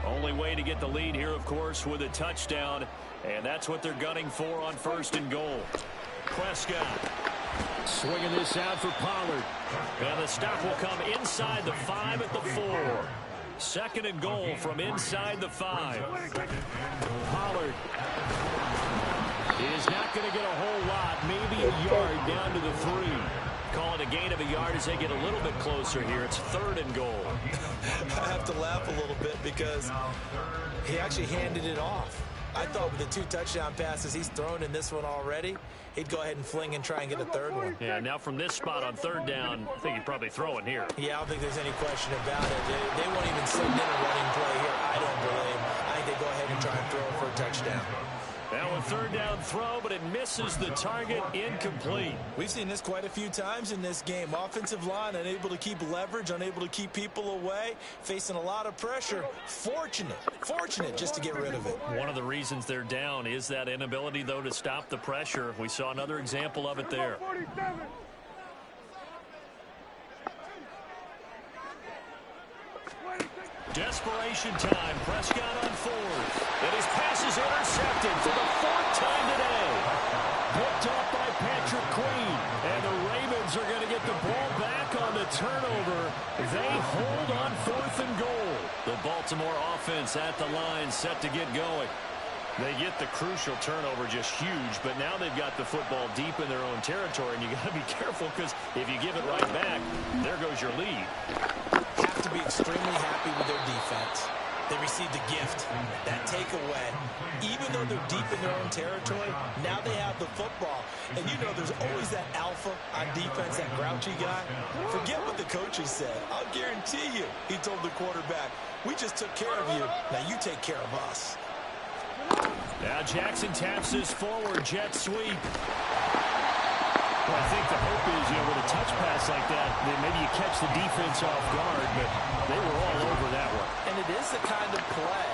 Speaker 3: Only way to get the lead here, of course, with a touchdown. And that's what they're gunning for on 1st and goal. Prescott
Speaker 4: swinging this out for Pollard.
Speaker 3: And the stop will come inside the 5 at the 4. 2nd and goal from inside the 5.
Speaker 4: Pollard is not going to get a whole lot. Maybe a yard down to the 3.
Speaker 3: Call it a gain of a yard as they get a little bit closer here. It's 3rd and goal.
Speaker 5: I have to laugh a little bit because he actually handed it off. I thought with the 2 touchdown passes he's thrown in this one already, he'd go ahead and fling and try and get a 3rd one.
Speaker 3: Yeah, now from this spot on 3rd down, I think he'd probably throw it here.
Speaker 5: Yeah, I don't think there's any question about it. They won't even send in a running
Speaker 3: throw, but it misses the target, incomplete.
Speaker 6: We've seen this quite a few times in this game. Offensive line unable to keep leverage, unable to keep people away, facing a lot of pressure. Fortunate just to get rid of it.
Speaker 3: One of the reasons they're down is that inability, though, to stop the pressure. We saw another example of it there. Desperation time. Prescott on fourth. And his pass is intercepted for the fourth time today. Picked off by Patrick Queen. And the Ravens are going to get the ball back on the turnover. They hold on fourth and goal. The Baltimore offense at the line, set to get going. They get the crucial turnover, just huge, but now they've got the football deep in their own territory, and you got to be careful because if you give it right back, there goes your lead.
Speaker 6: Have to be extremely happy with their defense. They received a gift, that takeaway. Even though they're deep in their own territory, now they have the football. And you know there's always that alpha on defense, that grouchy guy. Forget what the coaches said. I'll guarantee you, he told the quarterback, we just took care of you. Now you take care of us.
Speaker 3: Now Jackson taps his forward jet sweep. Well, I think the hope is, with a touch pass like that, that maybe you catch the defense off guard, but they were all over that one.
Speaker 6: And it is the kind of play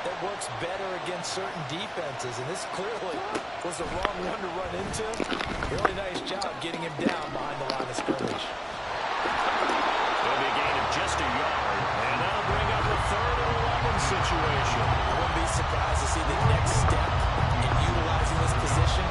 Speaker 6: that works better against certain defenses, and this clearly was the wrong one to run into. Really nice job getting him down behind the line of scrimmage.
Speaker 3: It'll be a gain of just a yard, and that'll bring up a 3rd and 11 situation.
Speaker 6: I wouldn't be surprised to see the next step in utilizing this position.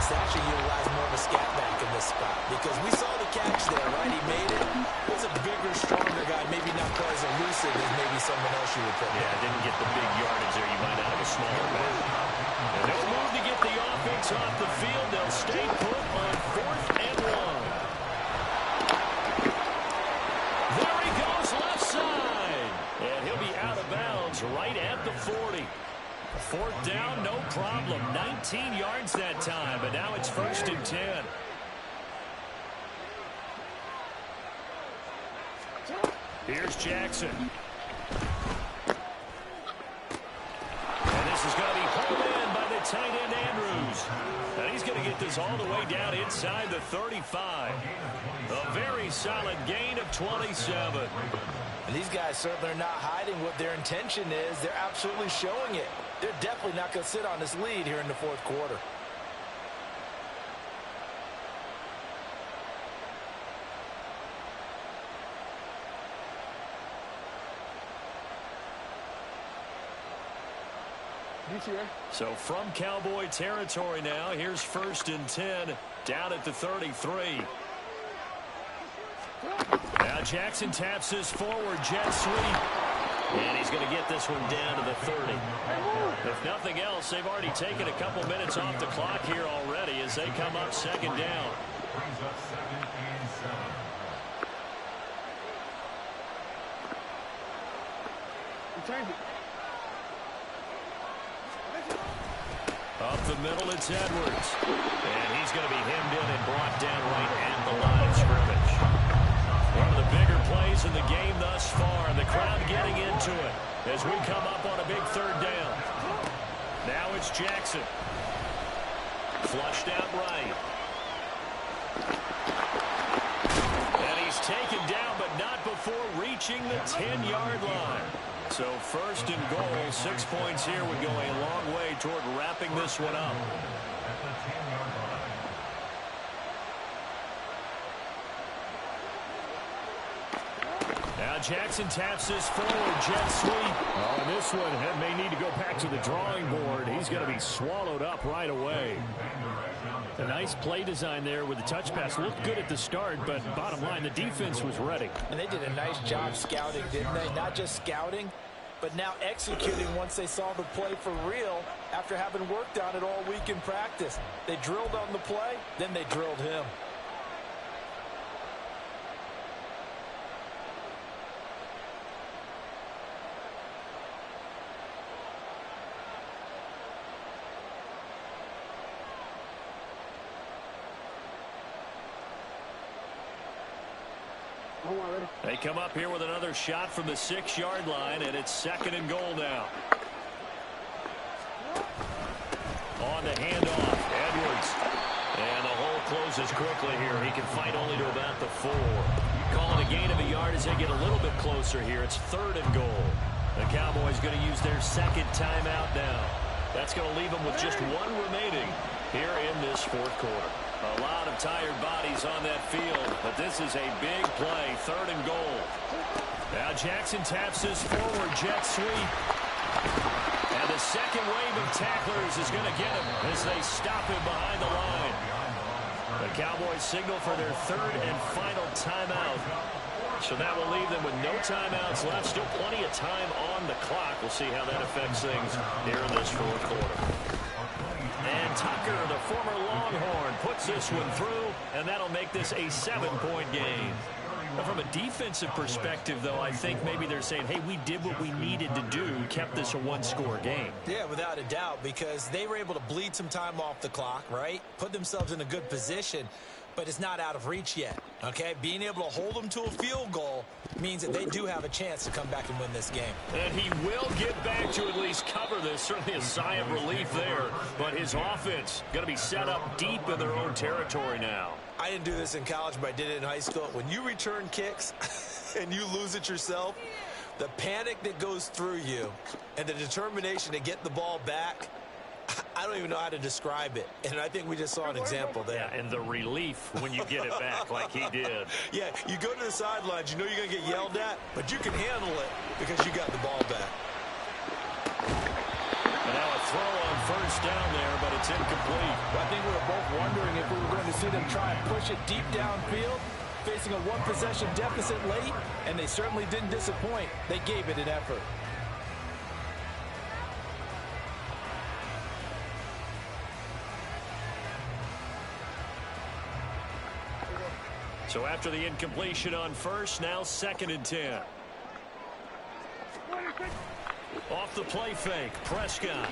Speaker 6: It's actually utilize more of a scat back in this spot, because we saw the catch there, right? He made it. He was a bigger, stronger guy, maybe not quite as elusive as maybe someone else you would put.
Speaker 3: Yeah, didn't get the big yardage there. You might have a smaller back. And they'll move to get the offense off the field. They'll stay put on 4th and 1. There he goes, left side. And he'll be out of bounds right at the 40. 4th down, no problem. 19 yards that time, but now it's 1st and 10. Here's Jackson. And this is going to be pulled in by the tight end Andrews. And he's going to get this all the way down inside the 35. A very solid gain of 27.
Speaker 6: And these guys certainly are not hiding what their intention is. They're absolutely showing it. They're definitely not going to sit on this lead here in the 4th quarter.
Speaker 3: So from Cowboy territory now, here's 1st and 10 down at the 33. Now Jackson taps his forward jet sweep. And he's going to get this one down to the 30. If nothing else, they've already taken a couple minutes off the clock here already as they come up 2nd down. Up the middle, it's Edwards. And he's going to be hemmed in and brought down right at the line of scrimmage. One of the bigger plays in the game thus far, and the crowd getting into it as we come up on a big 3rd down. Now it's Jackson. Flushed out right. And he's taken down, but not before reaching the 10-yard line. So 1st and goal, 6 points here would go a long way toward wrapping this one up. Now Jackson taps his forward jet sweep.
Speaker 4: Oh, and this one may need to go back to the drawing board. He's going to be swallowed up right away. A nice play design there with the touch pass. Looked good at the start, but bottom line, the defense was ready.
Speaker 6: And they did a nice job scouting, didn't they? Not just scouting, but now executing once they saw the play for real after having worked on it all week in practice. They drilled on the play, then they drilled him.
Speaker 3: They come up here with another shot from the 6-yard line, and it's 2nd and goal now. On the handoff, Edwards. And the hole closes quickly here. He can fight only to about the 4. Calling a gain of a yard as they get a little bit closer here. It's 3rd and goal. The Cowboys going to use their second timeout now. That's going to leave them with just 1 remaining here in this 4th quarter. A lot of tired bodies on that field, but this is a big play. 3rd and goal. Now Jackson taps his forward jet sweep. And the second wave of tacklers is going to get him as they stop him behind the line. The Cowboys signal for their 3rd and final timeout. So that will leave them with no timeouts left. Still plenty of time on the clock. We'll see how that affects things here in this 4th quarter. And Tucker, the former Longhorn, puts this one through, and that'll make this a 7-point game. Now, from a defensive perspective, though, I think maybe they're saying, hey, we did what we needed to do, kept this a 1-score game.
Speaker 5: Yeah, without a doubt, because they were able to bleed some time off the clock, right? Put themselves in a good position, but it's not out of reach yet, okay? Being able to hold them to a field goal means that they do have a chance to come back and win this game.
Speaker 3: And he will get back to at least cover this. Certainly a sigh of relief there, but his offense going to be set up deep in their own territory now.
Speaker 5: I didn't do this in college, but I did it in high school. When you return kicks and you lose it yourself, the panic that goes through you and the determination to get the ball back, I don't even know how to describe it. And I think we just saw an example there.
Speaker 3: Yeah, and the relief when you get it back like he did.
Speaker 5: Yeah, you go to the sidelines, you know you're going to get yelled at, but you can handle it because you got the ball back.
Speaker 3: And now a throw on 1st down there, but it's incomplete.
Speaker 6: I think we were both wondering if we were going to see them try and push it deep downfield, facing a 1-possession deficit late, and they certainly didn't disappoint. They gave it an effort.
Speaker 3: So after the incompletion on 1st, now 2nd and 10. Off the play fake, Prescott.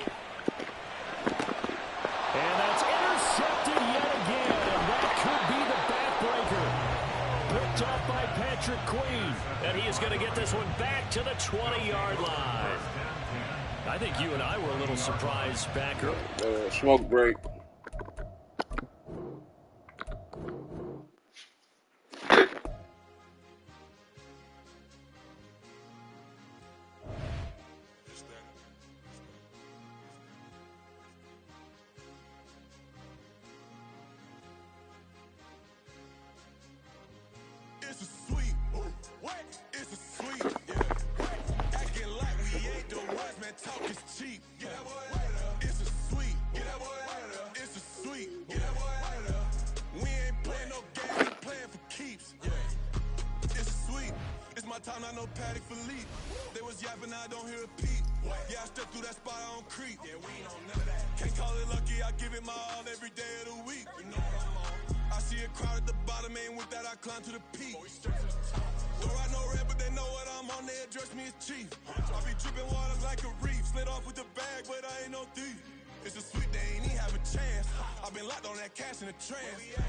Speaker 3: And that's intercepted yet again, and that could be the backbreaker. Picked off by Patrick Queen, and he is going to get this one back to the 20-yard line. I think you and I were a little surprised back early.
Speaker 1: Smoke break.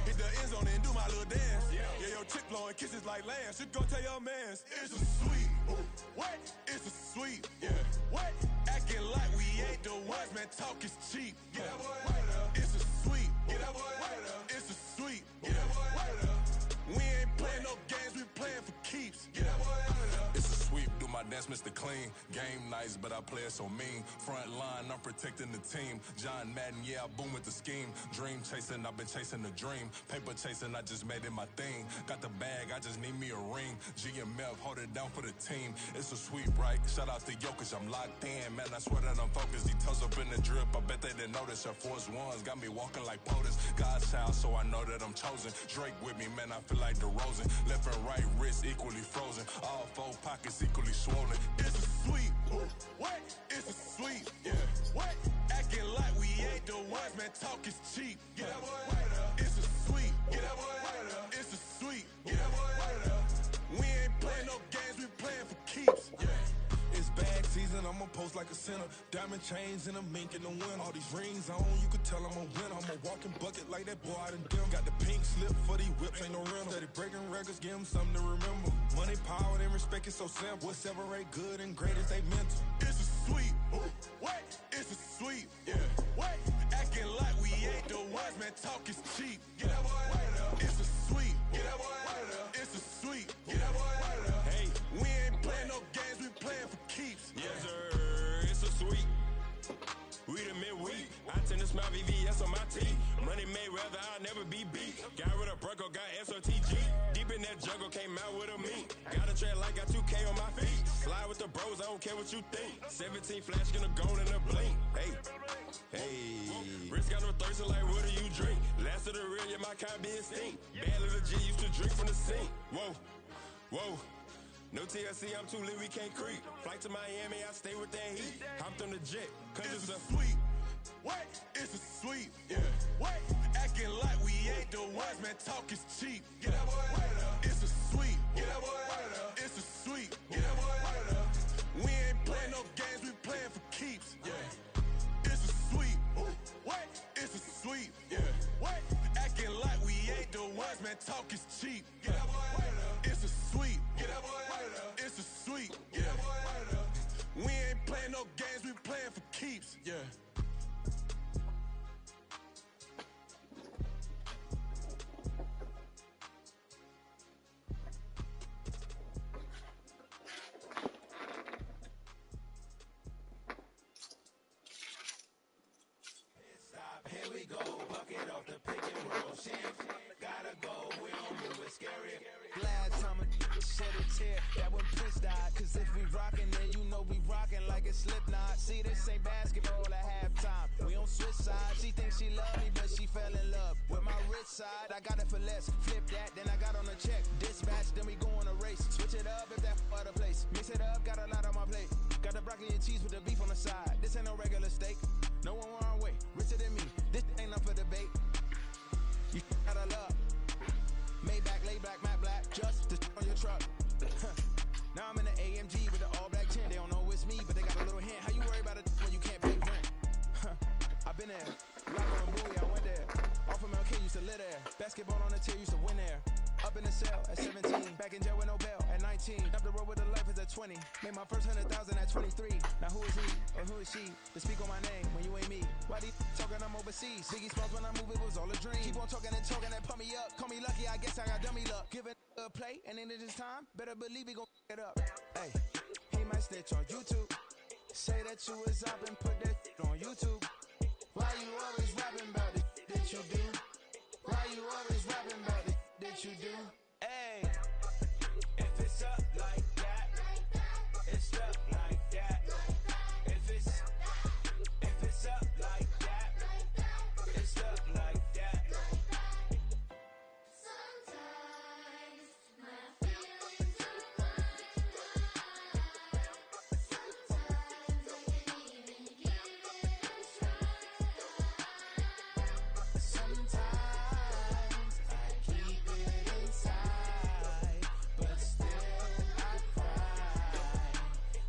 Speaker 8: Hit the end zone and do my little dance. Yeah, your chick blowing kisses like Lance. You go tell your mans. It's a sweet. What? It's a sweet. Yeah. What? Acting like we ain't the ones, man. Talk is cheap. Get that boy out of there. It's a sweet. Get that boy out of there. It's a sweet. Get that boy out of there. We ain't playing no games. We playing for keeps. Get that boy out of there.
Speaker 9: It's a sweep. Do my dance, Mr. Clean. Game nice, but I play it so mean. Front line, I'm protecting the team. John Madden, yeah, I boom with the scheme. Dream chasing, I've been chasing the dream. Paper chasing, I just made it my thing. Got the bag, I just need me a ring. GMF, hold it down for the team. It's a sweep, right? Shout out to Jokic, I'm locked in. Man, I swear that I'm focused. He toes up in the drip, I bet they didn't notice. Air Force Ones got me walking like POTUS. God's child, so I know that I'm chosen. Drake with me, man, I feel like DeRozan. Left and right wrist equally frozen. All 4 pockets equally swollen.
Speaker 8: It's a sweet. What? It's a sweet. Yeah. What? Acting like we ain't the ones, man. Talk is cheap. Get that boy out of there. It's a sweet. Get that boy out of there. It's a sweet. Get that boy out of there. We ain't playing no games. We playing for keeps. Yeah.
Speaker 9: It's bag season, I'ma post like a sinner. Diamond chains and a mink in the wind. All these rings on, you could tell I'm a winner. I'm a walking bucket like that boy out in dim. Got the pink slip for these whips, ain't no rental. Steady breaking records, give them something to remember. Money, power, and respect is so simple. What separate good and great is they mental.
Speaker 8: It's a sweet. What? It's a sweet. Yeah. What? Acting talk is cheap. Get that boy out of there. It's a sweep. Get that boy out of there. It's a sweep. Get that boy out of there. Hey, we ain't playing no games, we playing for keeps.
Speaker 10: Yes, sir, it's a sweep. We the midweek. I tend to smile VVS on my teeth. Money made rather I'll never be beat. Got rid of Bronco, got SOTG. Deep in that jungle, came out with a meat. Got a tread like got 2K on my feet. Slide with the bros, I don't care what you think. 17 flash, gonna go in a blink. Hey, hey. Wrist got no thirsting like what do you drink? Last of the real, yeah, my kind be extinct. Bad little G used to drink from the sink. Whoa, whoa. No TLC, I'm too lit, we can't creep. Flight to Miami, I stay with that heat. Hopped on the jet, cause it's a
Speaker 8: sweep. What? It's a sweep. Yeah. What? Acting like we ain't the ones, man. Talk is cheap. Get that boy out of there. It's a sweep. Get that boy out of there. It's a sweep. Get that boy out of there. We ain't playing no games, we playing for keeps. Yeah. It's a sweep. What? It's a sweep. Yeah. What? Acting like we ain't the ones, man. Talk is cheap. Get that boy out of there. It's a sweep. Get that boy out of there. It's a sweep. Get that boy out of there. We ain't playing no games, we playing for keeps. Yeah.
Speaker 2: Here we go, bucket off the pick and roll. Champ, gotta go, we don't move it scary. Glad time a shed a tear, that when Prince died. Cause if we rockin', then you know we rockin' like a Slipknot. See, this ain't basketball at halftime. We on switch sides. She thinks she love me, but she fell in love with my rich side. I got it for less. Flip that, then I got on a check. Dispatch, then we go on a race. Switch it up if that other place. Mix it up, got a lot on my plate. Got the broccoli and cheese with the beef on the side. This ain't no regular steak. No one wrong way, richer than me. This ain't up for debate. You gotta love. Maybach, lay black, matte black, just to on your truck. Now I'm in the AMG with the all black tint. They don't know it's me, but they got a little hint. How you worry about it when you can't pay rent? I've been there. Locker and Bowie, I went there. Off of MLK, used to live there. Basketball on the tier, used to win there. Up in the cell at 17. Back in jail with no bail at 19. Up the road with the life is at 20. Made my first 100,000 at 23. Now who is he or who is she to speak on my name when you ain't me? Why they talking I'm overseas? Biggie Smalls when I move it was all a dream. Keep on talking and pump me up. Call me lucky, I guess I got dummy luck. Give it a play and then it's time. Better believe we gon' it up. Hey, he might snitch on YouTube. Say that you was up and put that on YouTube. Why you always rapping about it that you do? Why you always rapping about it that you do? Hey, if it's up like that, it's up like that. If it's up like that, it's up like that.
Speaker 11: Sometimes my feelings are running high. Sometimes I can't even give it a try. Sometimes I keep it inside, but still I cry.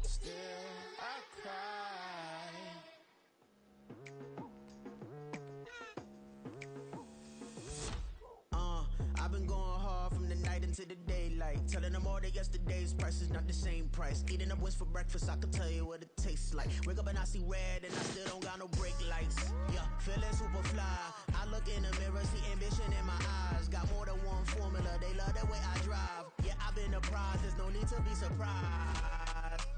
Speaker 11: Still I cry.
Speaker 2: I've been going hard from the night into the daylight. Telling them all that yesterday's price is not the same price. Eating up wings for breakfast, I can tell you what it tastes like. Wake up and I see red and I still don't got no brake lights. Yeah, feeling super fly. I look in the mirror, see ambition in my eyes. Got more than one formula, they love the way I drive. Yeah, I've been apprised, there's no need to be surprised.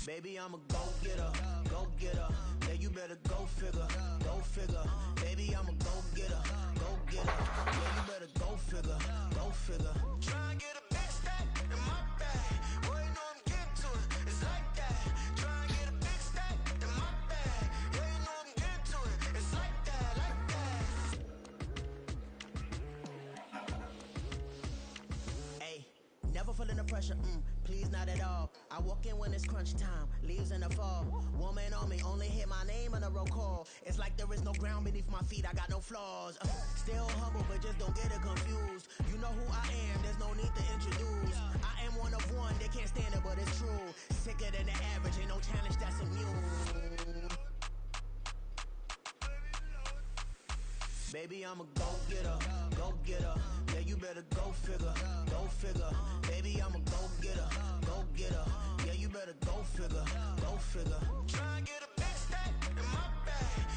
Speaker 2: Baby, I'm a go-getter, go-getter. Yeah, you better go figure, go figure. Baby, I'm a go-getter, go-getter. Yeah, you better go figure, go figure. Try and get a big stack in my bag. Boy, you know I'm getting to it, it's like that. Try and get a big stack in my bag. Yeah, you know I'm getting to it, it's like that, like that. Hey, never feeling the pressure, please not at all. I walk in when it's crunch time, leaves in the fall. Woman on me, only hit my name on a roll call. It's like there is no ground beneath my feet, I got no flaws. Still humble, but just don't get it confused. You know who I am, there's no need to introduce. I am one of one, they can't stand it, but it's true. Sicker than the average, ain't no challenge that's immune. Baby, I'm a go-getter, go-getter. Yeah, you better go figure, go figure. Baby, I'm a go-getter, go-getter. Yeah, you better go figure, go figure. Try and get a big stack in my bag.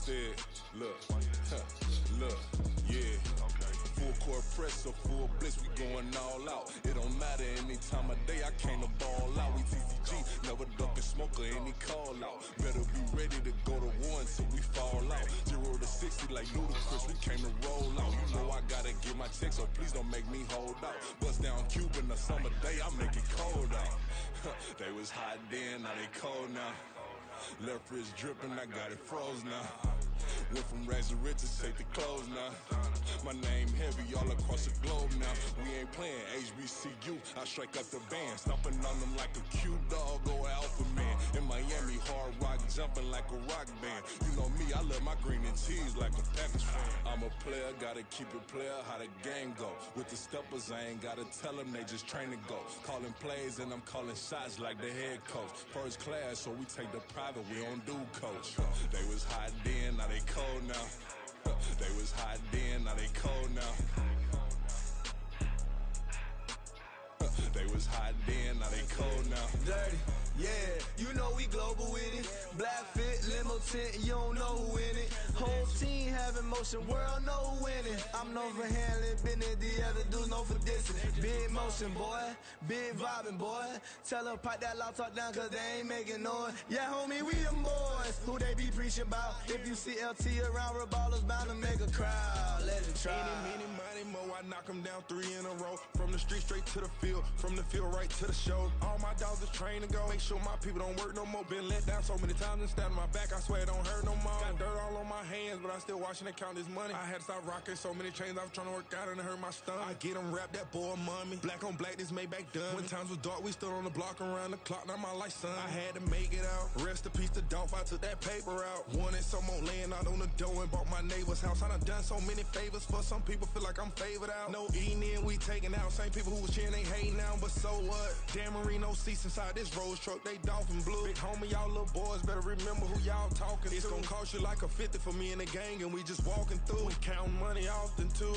Speaker 9: instead. Look, look, yeah. Full court press or full blitz, we going all out. It don't matter any time of day, I came to ball out. We TCG, never duckin' smoker, any call out. Better be ready to go to war until we fall out. 0 to 60 like Ludacris, we came to roll out. You know I gotta get my check, so please don't make me hold out. Bust down Cuban a summer day, I make it cold out. They was hot then, now they cold now. Left wrist dripping, I got it froze now. Went from rags to riches, take the clothes now. My name heavy all across the globe now. We ain't playing HBCU, I strike up the band. Stomping on them like a cute dog or alpha man. In Miami, hard rock jumping like a rock band. You know me, I love my green and cheese like a Packers fan. I'm a player, gotta keep it player, how the game go. With the steppers, I ain't gotta tell them, they just train to go. Calling plays and I'm calling shots like the head coach. First class, so we take the private, we don't do coach. They was hot then, now they cold now. They was hot then, now they cold now. They was hot then, now they cold now.
Speaker 2: Dirty, yeah, you know we global with it. Black fit, limo tint, you don't know who in it. Whole team having motion, world know who winning. I'm known for handling business, the other dudes known for dissing. Big motion, boy, big vibing, boy. Tell her pipe that loud talk down, cause they ain't making noise. Yeah, homie, we them boys, who they be preaching about. If you see LT around, Reballer's bound to make a crowd. Let it try.
Speaker 10: Any, money, mo, I knock them down 3 in a row. From the street straight to the field, from the field right to the show. All my dogs is trained to go. Make sure my people don't work no more. Been let down so many times and stabbed my back, I swear it don't hurt no more. Got dirt all on my hands, but I still watching and count this money. I had to stop rocking so many chains, I was trying to work out and it hurt my stomach. I get them rap, that boy mommy. Black on black, this Maybach done. When times was dark, we stood on the block around the clock, now my life son. I had to make it out. Rest in peace to Dolph, I took that paper out. Wanted some more laying out on the dough and bought my neighbor's house. I done so many favors for some people, feel like I'm favored out. No eating in, we taking out. Same people who was cheering, they hating now, but so what? Dan Marino seats inside this Rolls truck, they dolphin blue. Big homie, y'all little boys better remember who y'all talking to. It's gonna cost you like a 50 for me and the gang, and we just walking through. We counting money often too.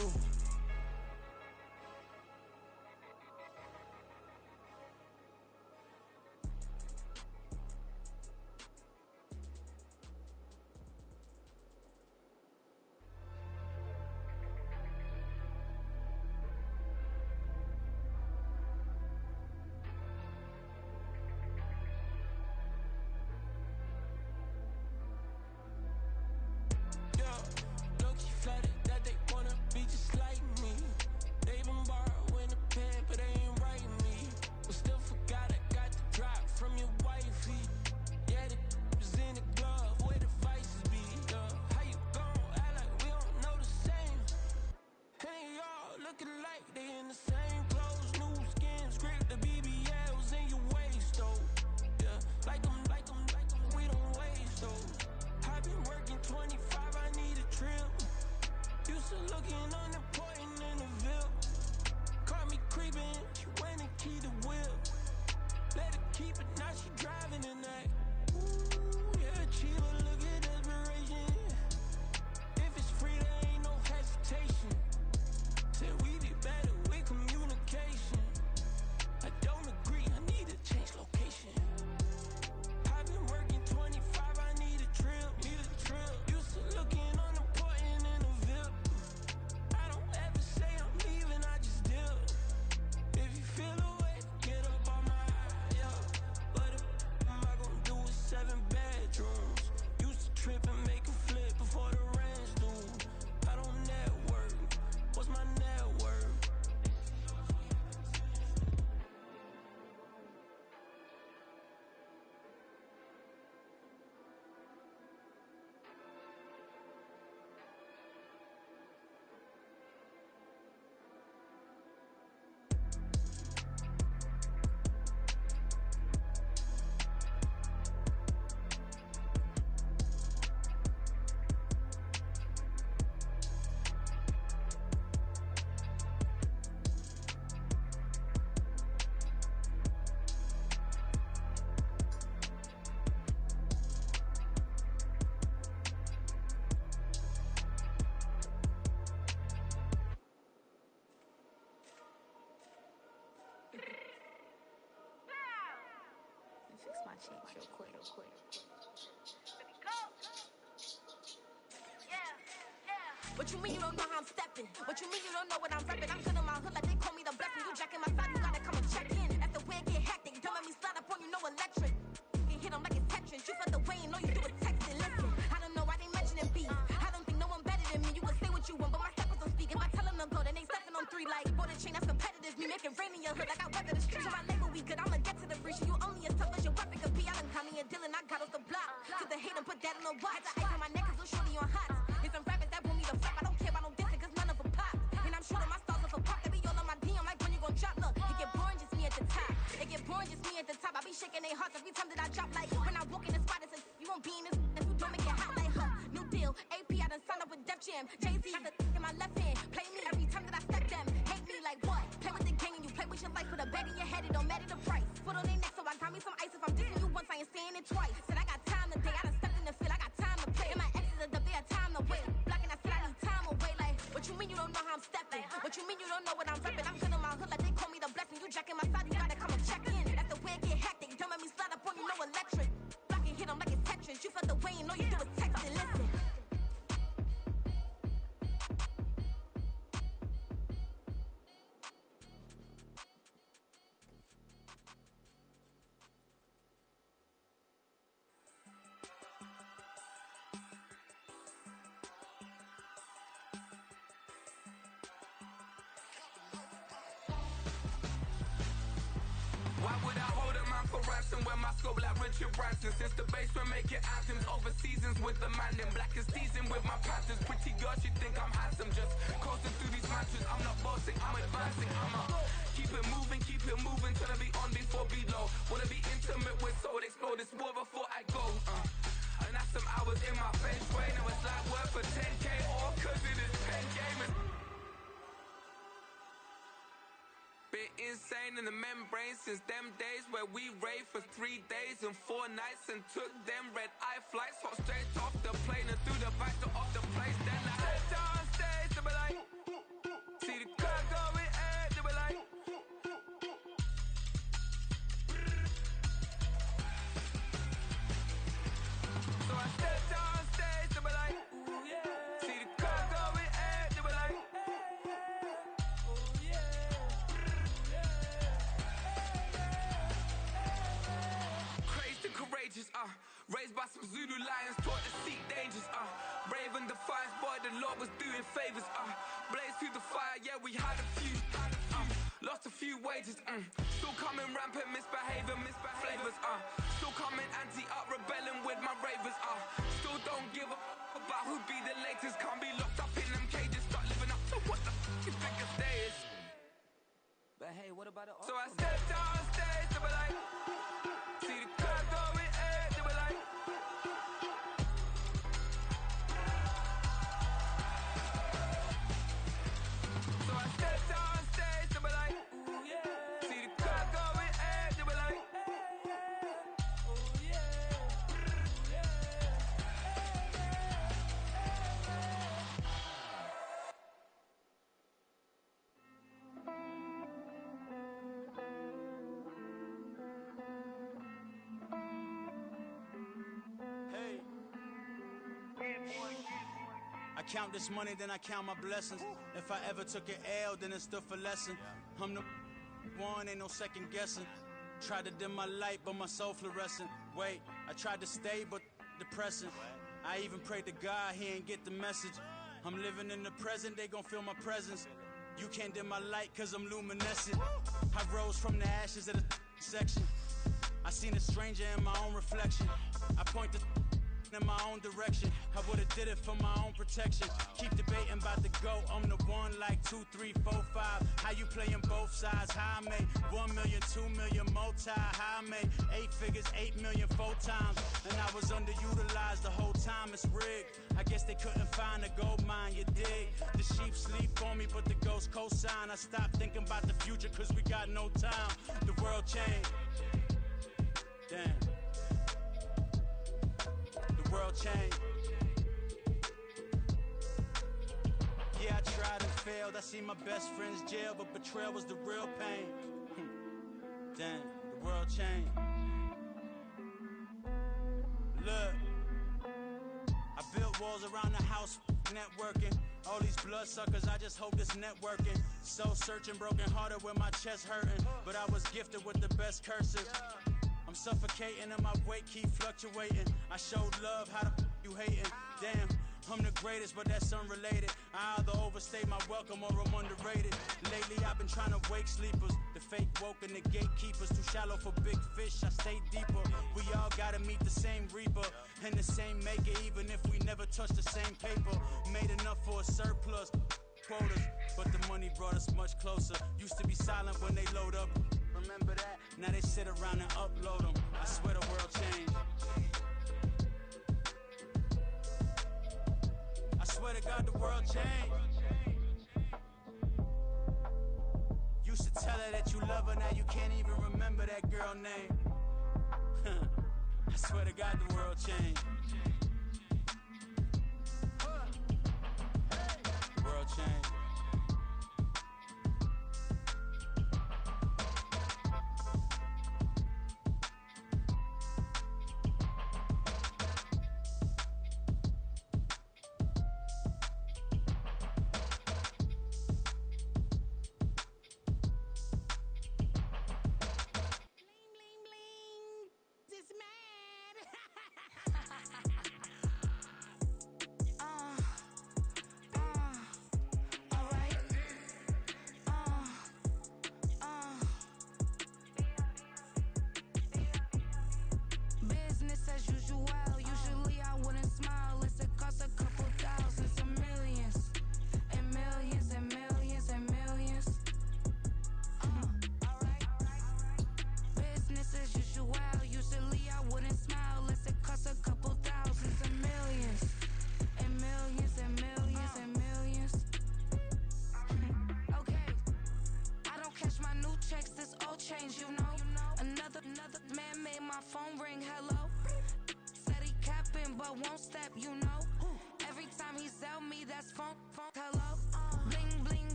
Speaker 12: Fix my cheeks real quick. What you mean you don't know how I'm stepping? What you mean you don't know what I'm repping? I'm good in my hood like they call me the blessing. You jacking my side, you gotta come and check in. That's the way it get hectic. Don't let me slide up on you, no electric. Can hit them like it's Tetris. You felt the way and all you do is text it. Listen, I don't know why they mentioning beef. I don't think no one better than me. You can say what you want, but my steppers don't speak. If I tell them to go, then they stepping on 3 like bought a chain that's competitive. Me making rain in your hood like I weather the streets. On my label we good, I'ma get to the breach. You only as tough as your weapon could be. I done got me a deal and I got off the block. Cause the hate and put that on the watch. Had the ice on my neck cause little shorty on hot. There's some rappers that want me to flop. I don't care about no dissing cause none of them pop. And I'm shooting my stars off a pop. They be all on my DM like when you gon' drop. Look, it get boring just me at the top. It get boring just me at the top. I be shaking their hearts every time that I drop. Like when I walk in the spot, it's a you won't be in this if you don't make it hot like her. New deal, AP, I done signed up with Def Jam. Jay-Z got the in my left hand. Play me every time that I step them. Hate me like what? Play with the gang and you play with your life. Put a bag in your head, it don't matter the price. Foot on their neck, so I got me some ice. If I'm dissing you once, I ain't saying it twice. Said I got time today, I done stepped in the field, I got time to play. And my exes are the bare time to wait. Blocking, I said I need time away. Like, what you mean you don't know how I'm stepping? What you mean you don't know what I'm repping? I'm good in my hood like they call me the blessing. You jacking my side, you gotta come and check in. That's the way it get hectic. Don't let me slide up on you, no electric. Blocking, hit them like it's Tetris. You felt the way and all you do is text and listen.
Speaker 13: Why would I hold a man for ransom when my scope like Richard Branson? Since the basement making anthems over seasons with the man in black is teasing with my patterns. Pretty girl, she think I'm handsome. Just coasting through these matches. I'm not bossing, I'm advancing. I'ma keep it moving till I be on before below. Wanna be intimate with soul, explode this war before I go. And that's some hours in my bench way. Now it's like work for 10K or cause it is 10 gamers. Been insane in the membrane since them days where we raved for 3 days and 4 nights and took them red eye flights, hot straight off the plane and through the back door of the place. Then I head downstairs to be like, see the crowd going air, to be like. So I step downstairs to be like, ooh yeah. See the crowd going air, to be like. Courageous, raised by some Zulu lions, taught to seek dangers, brave and defiant, boy, the Lord was doing favors, blaze through the fire, yeah, we had a few, lost a few wages, still coming rampant, misbehaving, flavors, still coming anti-up, rebelling with my ravers, still don't give a about who'd be the latest, can't be locked up in them cages, start living up to what the you think a day is. But hey, what about the so I step downstairs to be like, see the crowd going air, to be like. So I step downstairs to be like, ooh yeah. See the crowd going air, to be like. Oh yeah.
Speaker 14: I count this money, then I count my blessings. If I ever took an L, then it stood for lesson. I'm the one, ain't no second guessing. Tried to dim my light, but my soul fluorescent. Wait, I tried to stay, but depressing. I even prayed to God, he ain't get the message. I'm living in the present, they gon' feel my presence. You can't dim my light, cause I'm luminescent. I rose from the ashes of the section. I seen a stranger in my own reflection. I point the in my own direction. I would've did it for my own protection. Keep debating about the go. I'm the one like 2, 3, 4, 5. How you playing both sides? How I made 1 million, 2 million, multi. How I made 8 figures, 8 million, 4 times. And I was underutilized the whole time. It's rigged. I guess they couldn't find a gold mine. You dig? The sheep sleep on me, but the ghost cosign. I stopped thinking about the future, cause we got no time. The world changed. Damn. The world changed. Yeah, I tried and failed. I seen my best friends jail, but betrayal was the real pain. Damn, the world changed. Look, I built walls around the house networking. All these bloodsuckers, I just hope this networking. Soul searching, broken hearted with my chest hurting. But I was gifted with the best cursive. I'm suffocating and my weight keep fluctuating. I showed love, how the you hating? Damn, I'm the greatest, but that's unrelated. I either overstay my welcome or I'm underrated. Lately I've been trying to wake sleepers. The fake woke and the gatekeepers. Too shallow for big fish, I stay deeper. We all gotta meet the same reaper and the same maker, even if we never touch the same paper. Made enough for a surplus quotas, but the money brought us much closer. Used to be silent when they load up. Remember that? Now they sit around and upload them. I swear the world changed. I swear to God the world changed. Used to tell her that you love her, now you can't even remember that girl name. I swear to God the world changed. The world changed.
Speaker 12: This man.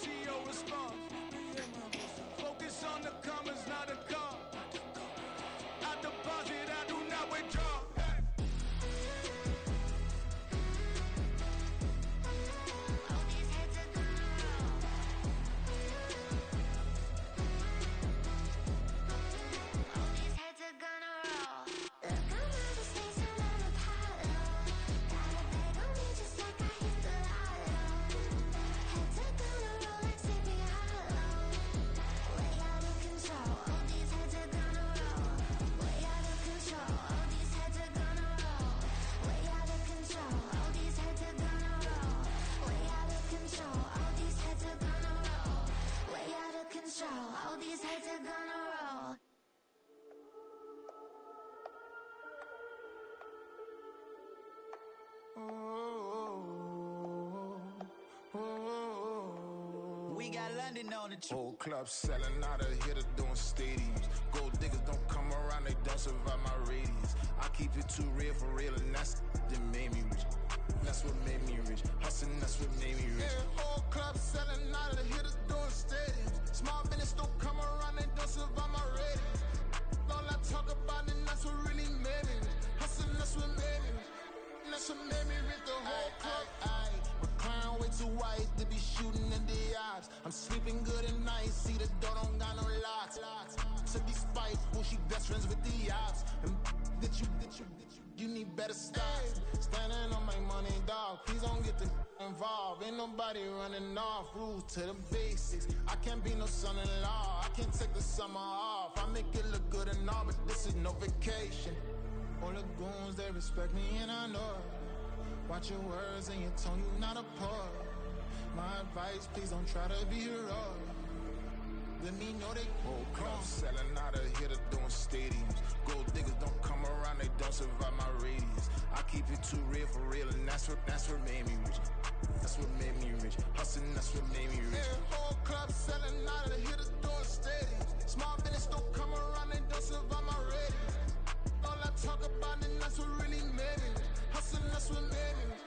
Speaker 2: see your response. Focus on the commas, not the call. I deposit, I do not withdraw.
Speaker 12: All these heads are gonna roll.
Speaker 14: We got London on the trip.
Speaker 9: Whole club selling out of here to doing stadiums. Gold diggers don't come around, they don't survive my radius. I keep it too real for real, and that's that made me rich. That's what made me rich. Hustling, that's what made me rich. Yeah, whole club selling out of here to doing stadiums. Small business don't come around, they don't survive my radius. All I talk about, and that's what really made me rich. Hustling, that's what made me rich. That's what made me rich. The whole club. My crown way too white to be shooting in the eyes. I'm sleeping good at night, see the door don't got no locks. To be spiteful, she best friends with the ops. And that you need better stocks. Standing on my money, dog. Please don't get involved. Ain't nobody running off. Rules to the basics. I can't be no son-in-law. I can't take the summer off. I make it look good and all, but this is no vacation. All the goons, they respect me and I know it. Watch your words and your tone, you not a poet. My advice, please don't try to be heroic. Let me know they whole club selling out of here to doing stadiums. Gold diggers don't come around, they don't survive my radius. I keep it too real for real, and that's what made me rich. That's what made me rich. Hustling, that's what made me rich. Yeah, whole club selling out of here to doing stadiums. Small business don't come around, they don't survive my radius. All I talk about, and that's what really made me rich. Hustling, that's what made me rich.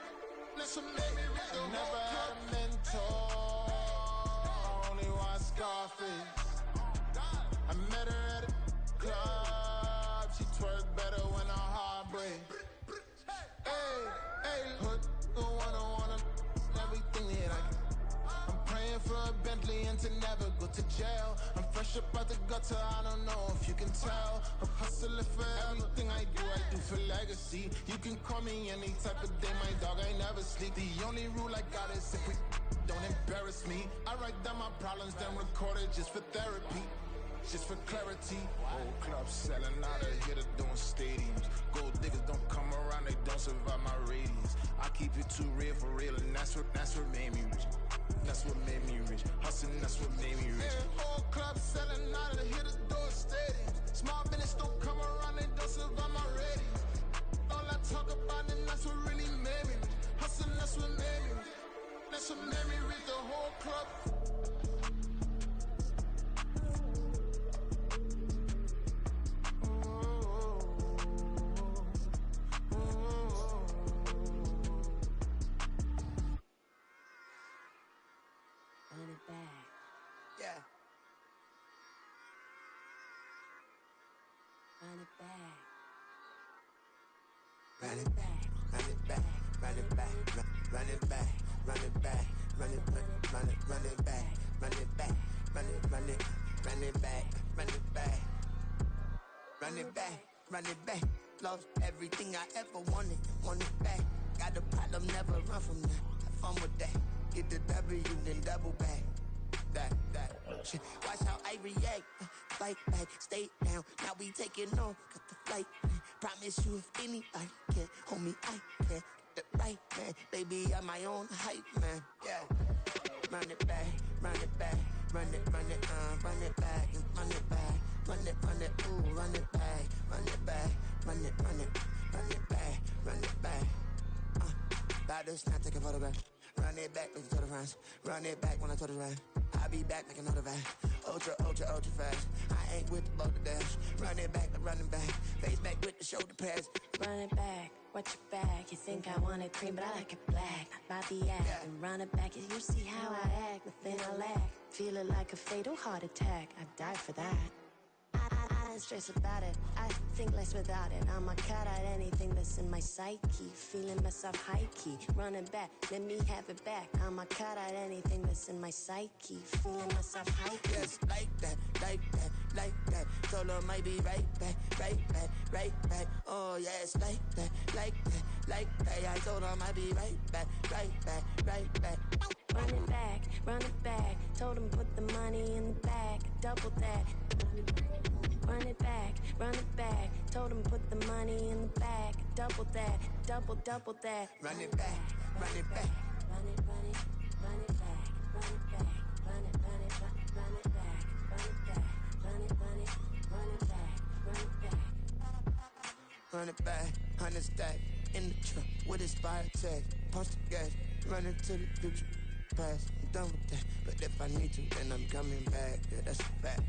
Speaker 9: That's what made me rich. I never had a mentor. Only watch Scarface. I met her at a club. She twerk better when her heart breaks. Hey, hood, wanna everything that I can. I'm praying for a Bentley and to never go to jail. I'm fresh up out the gutter, I don't know if you can tell. I'm hustling for everything I do for legacy. You can call me any type of day, my dog, I never sleep. The only rule I got is if we don't embarrass me. I write down my problems, then record it just for therapy. Just for clarity. Whole club selling out of here to doing stadiums. Gold diggers don't come around, they don't survive my radius. I keep it too real for real, and that's what made me rich. That's what made me rich. Hustling, that's what made me rich. Yeah, whole club selling out of here to doing stadiums. Small business don't come around, they don't survive my radius. All I talk about, and that's what really made me rich. Hustling, that's what made me rich. That's what made me rich. The whole club.
Speaker 11: Run it back, run it back, run it back, run it back, run it back, run it back, run it back, run it back, run it back, run it back, run it back. Lost everything I ever wanted it back. Got a problem, never run from that. Have fun with that. Get the W, then double back. That shit. Watch how I react. Fight back, stay down. Now we taking off, got the flight. Promise you if anybody can hold me, I can. Get the right man, baby, I'm my own hype man. Yeah. Run it back, run it back, run it back, run it back, run it back, ooh, run it back, run it back, run it back, run it back. About this, now take a photograph. Run it back, make it to the runs. Run it back when I told it right. I'll be back, make another ride. Ultra, ultra, ultra fast. I ain't with the boat to dash. Run it back, running back. Face back with the shoulder pads.
Speaker 15: Run it back, watch your back. You think I want it cream, but I like it black. Bobby act and run it back. You see how I act, within I lack. Feel it like a fatal heart attack. I die for that. I don't stress about it. I think less without it. I'ma cut out anything that's in my psyche. Feeling myself high key. Running back, let me have it back. I'ma cut out anything that's in my psyche. Feeling myself high key.
Speaker 11: Yes, like that, like that, like that. Told her might be right back, right back, right back. Oh yes, like that, like that, like that. I told her might be right back, right back, right back.
Speaker 15: Run it back, run it back. Told him put the money in the bag. Double that. Run it back, run it back. Told him put the money in the bag. Double that, double that.
Speaker 11: Run it back, run it back.
Speaker 15: Run it, run it, run it back. Run it back, run it, run it, run it back. Run it back, run it, run it, run it back. Run it back.
Speaker 11: Run it back, 100 stack. In the truck with his fire tag. Punch the gas, run into the future. Past, I'm done with that. But if I need to, then I'm coming back. Yeah, that's a fact.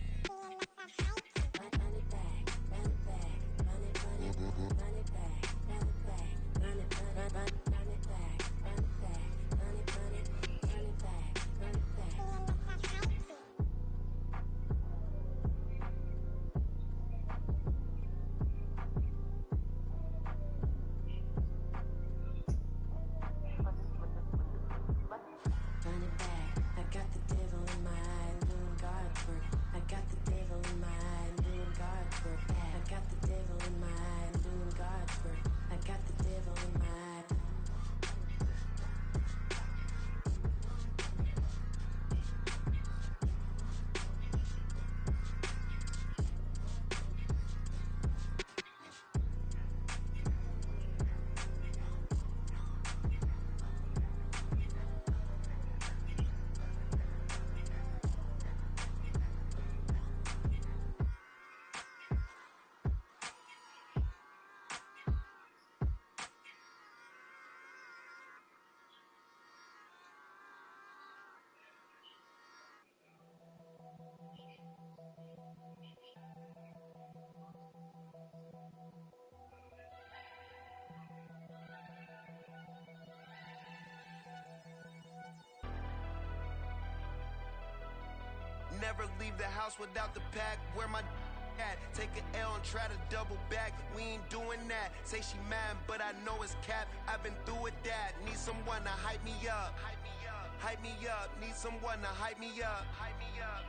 Speaker 16: Never leave the house without the pack. Where my at? Take an L and try to double back. We ain't doing that. Say she mad, but I know it's cap. I've been through with that. Need someone to hype me up. Hype me up. Need someone to hype me up.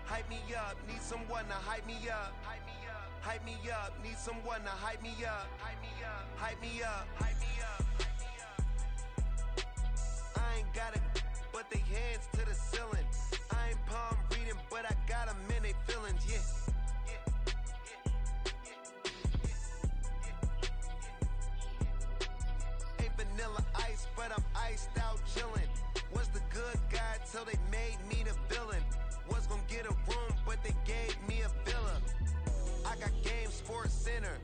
Speaker 16: Hype me up. Need someone to hype me up. Hype me up. Need someone to hype me up. Hype me up. Hype me up. Hype me up. I ain't got it, but they hands to the ceiling. I ain't palm reading, but I got them in they feelings, yeah. Ain't vanilla ice, but I'm iced out chillin'. Was the good guy till they made me the villain. Was gonna get a room, but they gave me a villa. I got game Sports Center.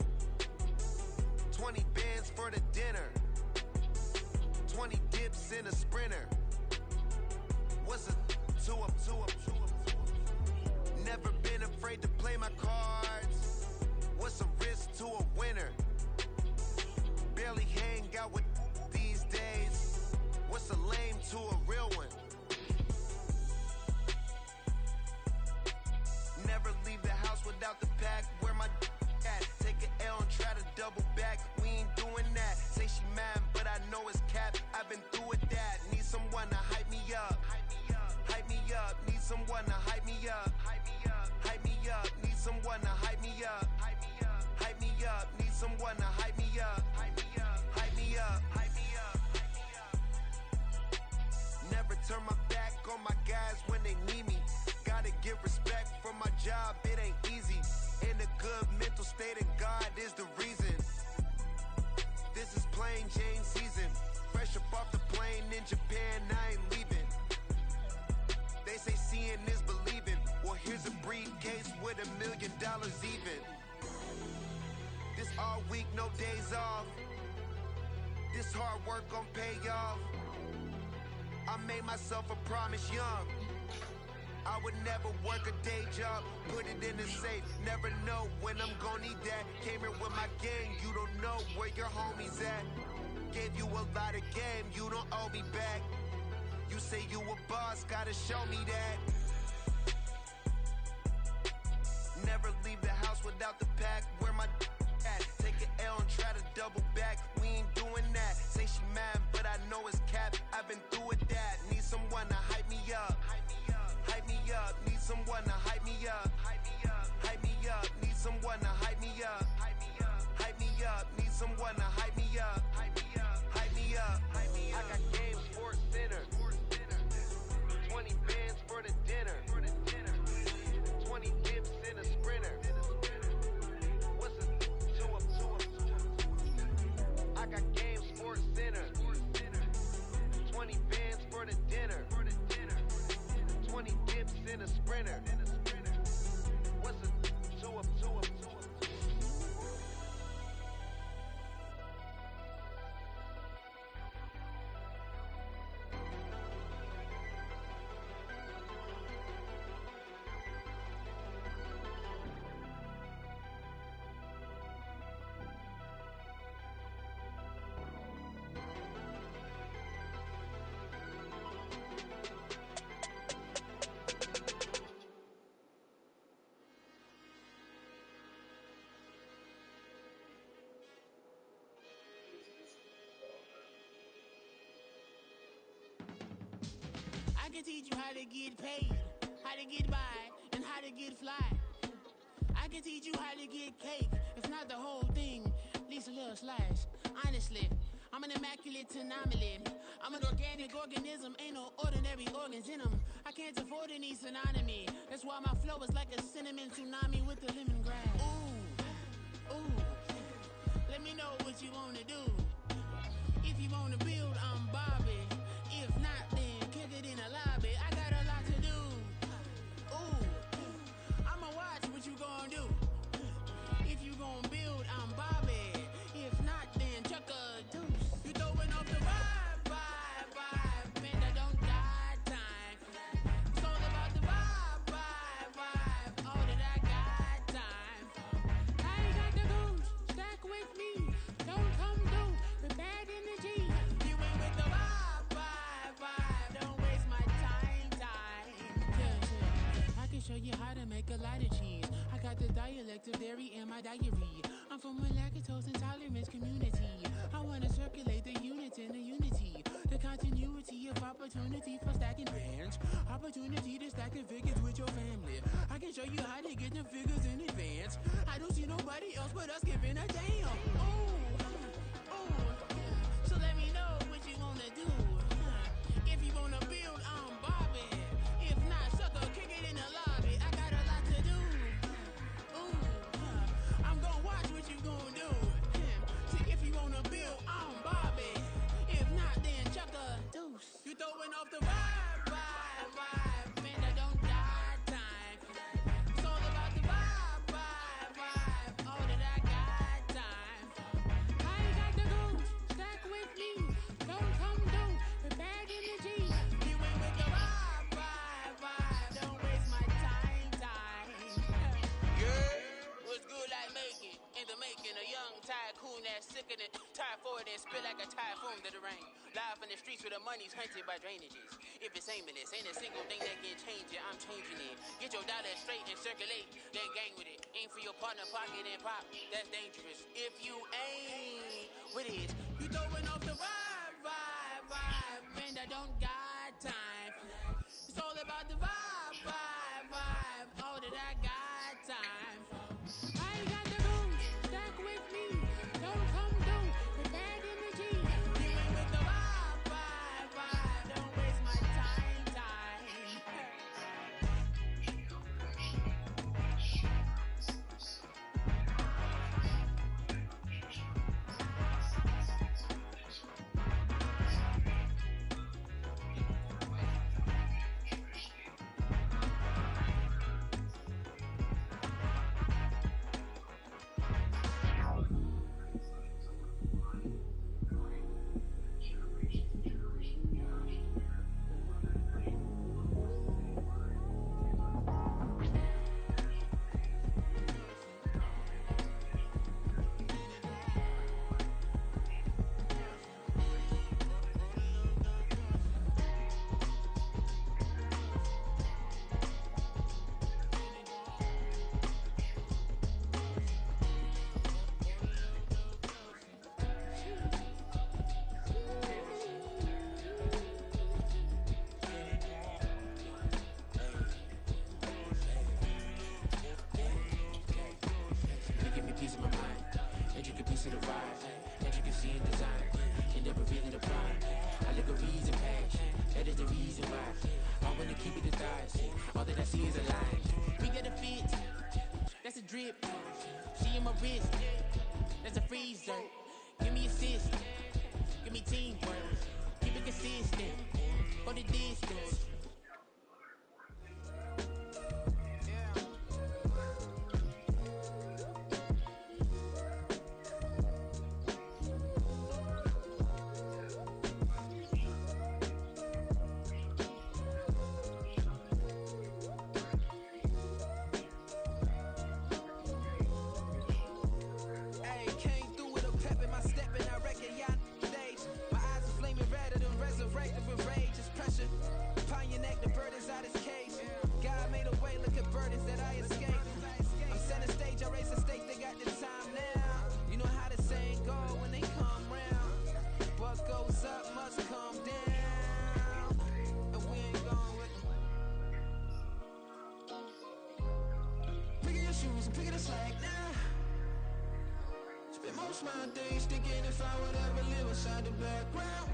Speaker 16: 20 bands for the dinner. 20 dips in a sprinter. What's a two up? Never been afraid to play my cards. What's a risk to a winner? Barely hang out with these days. What's a lame to a real one? Never leave the house without the pack. Where my at? Take an L and try to double back. We ain't doing that. Say she mad, but I know it's cap. I've been through with that. Need someone to hype me up. Hype me up. Need someone to hype me up. Hype me up. Need someone to hype me up. Hype me up. Need someone to hype me up. Hype me up. Hype me up. Hype me up. Never turn my back on my guys when they need me. Gotta give respect for my job. It ain't easy. In a good mental state, and God is the reason. This is plain Jane season. Fresh up off the plane in Japan, I ain't leaving. They say seeing is believing. Well, here's a briefcase with $1 million even. This all week, no days off. This hard work gon' pay off. I made myself a promise young. I would never work a day job, put it in the safe. Never know when I'm gonna need that. Came here with my gang, you don't know where your homies at. Gave you a lot of game, you don't owe me back. You say you a boss, gotta show me that. Never leave the house without the pack. Where my at? Take an L and try to double back. We ain't doing that. Say she mad, but I know it's cap. I've been through with that. Need someone to hype me up. Hype me up. Need someone to hype me up. Hype me up. Need someone to hype me up. Hype me up. Need someone to hype me up. Hype me up. I got game, sports center. 20 bands for the dinner. 20 dips in a sprinter. What's a 2 up? I got game, sports center. 20 bands for the dinner. 20 dips in a sprinter. What's a 2 up?
Speaker 17: I can teach you how to get paid, how to get by, and how to get fly. I can teach you how to get cake, if not the whole thing, at least a little slice. Honestly, I'm an immaculate anomaly. I'm an organic organism, ain't no ordinary organs in them. I can't afford any synonymy. That's why my flow is like a cinnamon tsunami with the lemongrass. Ooh, let me know what you wanna do. If you wanna build, I'm Bobby. If not, then kick it in the lobby. I got a lot to do. Ooh, I'ma watch what you gonna do. If you gonna build, I'm Bobby. If not, then chuck a deuce. You throwing off the vibe. Man, I don't got time. It's all about the vibe. All that I got time. I ain't got the goose. Stack with me. Don't come through with bad energy. You ain't with the vibe. Don't waste my time. Yeah. I can show you how to make a lot of cheese. I got the dialect of dairy in my diary. I'm from a lactose intolerance community. I wanna circulate the units in the unity. The continuity of opportunity for stacking bands. Opportunity to stacking figures with your family. I can show you how to get the figures in advance. I don't see nobody else but us giving a damn. Ooh. So let me know what you wanna do. If you wanna build, I'm Bobby. If not, sucker, kick it in the lobby. I got a lot to do. Ooh, I'm gonna watch what you gonna do. See, if you wanna build, I'm Bobby. If not, then chuck a deuce. You throwing off the vibe. Man, I don't got time. It's all about the vibe. All that I got time. I ain't got the goose. Stack with me. Don't come through with bad energy. You ain't with the vibe. Don't waste my time. Yeah, what's good like making? In the making, a young tycoon that's sicker than tie forward and spit like a typhoon to the rain. Live in the streets where the money's hunted by drainages. If it's aimless, ain't a single thing that can change it. I'm changing it. Get your dollar straight and circulate, then gang with it. Aim for your partner, pocket and pop. That's dangerous. If you ain't with it, you throwing off the vibe. Man, I don't got time. It's all about the vibe. All that I got time. I ain't got the goose. Stack with me. Don't come through with bad energy. You ain't with the vibe. Don't waste my time. drip. She in my wrist. That's a freezer. Give me assist. Give me teamwork. Keep it consistent. Go the distance.
Speaker 2: My days thinking if I would ever live inside the background.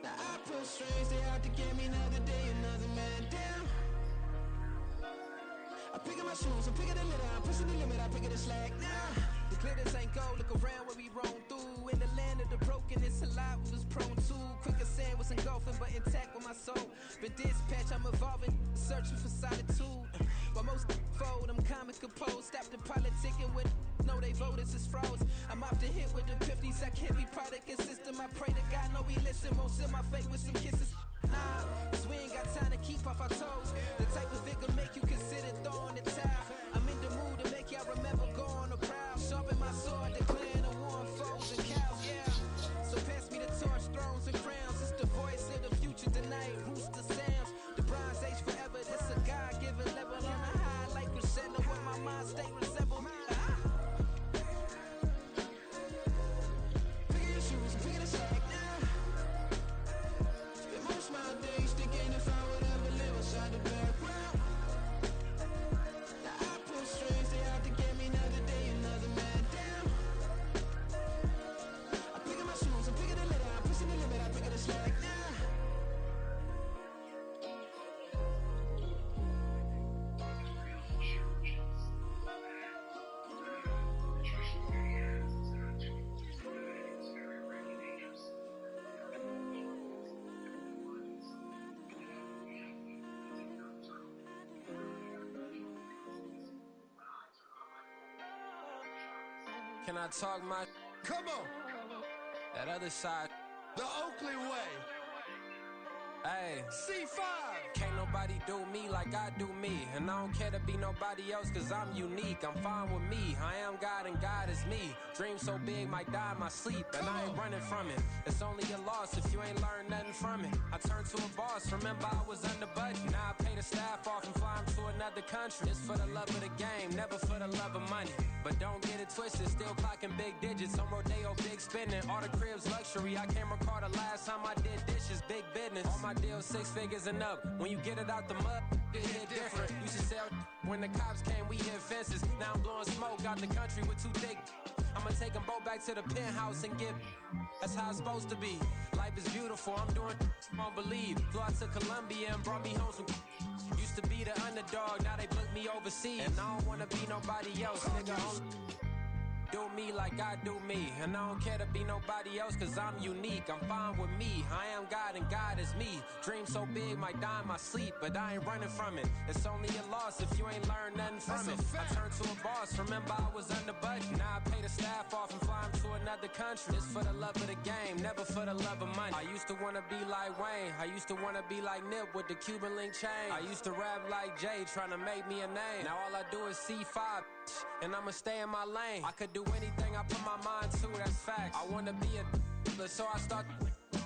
Speaker 2: Now I pull strings, they out to get me another day, another man down. I pick up my shoes, I'm picking the lid, I'm pushing the limit, I pick it a slack now.
Speaker 18: The glitters ain't gold, look around where we roam through. In the land of the broken, it's a lot we was prone to. Quicker sand was engulfing, but intact with my soul. But dispatch, I'm evolving, searching for solitude. While most fold, I'm comic composed. Stop the politicking with no, they voters is frauds. I'm off the hit with the 50s. I can't be product and system. I pray to God, no, he listen. Won't send my fate with some kisses. Nah, cause we ain't got time to keep off our toes. The type of vigor make you consider throwing the towel. I'm in the mood to make y'all remember going the proud. Sharpen my sword, declaring a war on foes and cows, yeah. So pass me the torch, thrones and crowns. It's the voice of the future tonight. Rooster sounds. The Bronze Age forever. This a God-given level on a high like crescendo. Where my mind state resemble.
Speaker 19: Can I talk my?
Speaker 2: Come on.
Speaker 19: That other side.
Speaker 2: The Oakley way.
Speaker 19: Hey.
Speaker 2: C5.
Speaker 19: Can't nobody do me like I do me. And I don't care to be nobody else cause I'm unique. I'm fine with me. I am God and God is me. Dream so big might die in my sleep. And I ain't running from it. It's only a loss if you ain't learned nothing from it. I turned to a boss. Remember I was under budget. Now I pay the staff off and fly them to another country. It's for the love of the game, never for the love of money. But don't get it twisted, still clocking big digits. On Rodeo, big spending. All the cribs luxury. I can't recall the last time I did dishes. Big business. All my deals 6 figures and up. When you get it out the mud, it hit different. Used to sell when the cops came, we hit fences. Now I'm blowing smoke out the country with 2 thick. I'ma take them both back to the penthouse and get. That's how it's supposed to be. Life is beautiful, I'm doing won't believe. Flew out to Colombia and brought me home some. Used to be the underdog, now they book me overseas. And I don't wanna be nobody else, nigga. Do me like I do me. And I don't care to be nobody else cause I'm unique. I'm fine with me. I am God and God is me. Dream so big might die in my sleep. But I ain't running from it. It's only a loss if you ain't learned nothing from it. I turned to a boss. Remember I was under budget. Now I pay the staff off and fly them to another country. It's for the love of the game, never for the love of money. I used to wanna be like Wayne. I used to wanna be like Nip with the Cuban link chain. I used to rap like Jay trying to make me a name. Now all I do is C5 and I'ma stay in my lane. I could do anything I put my mind to, that's fact. I wanna be a so I start.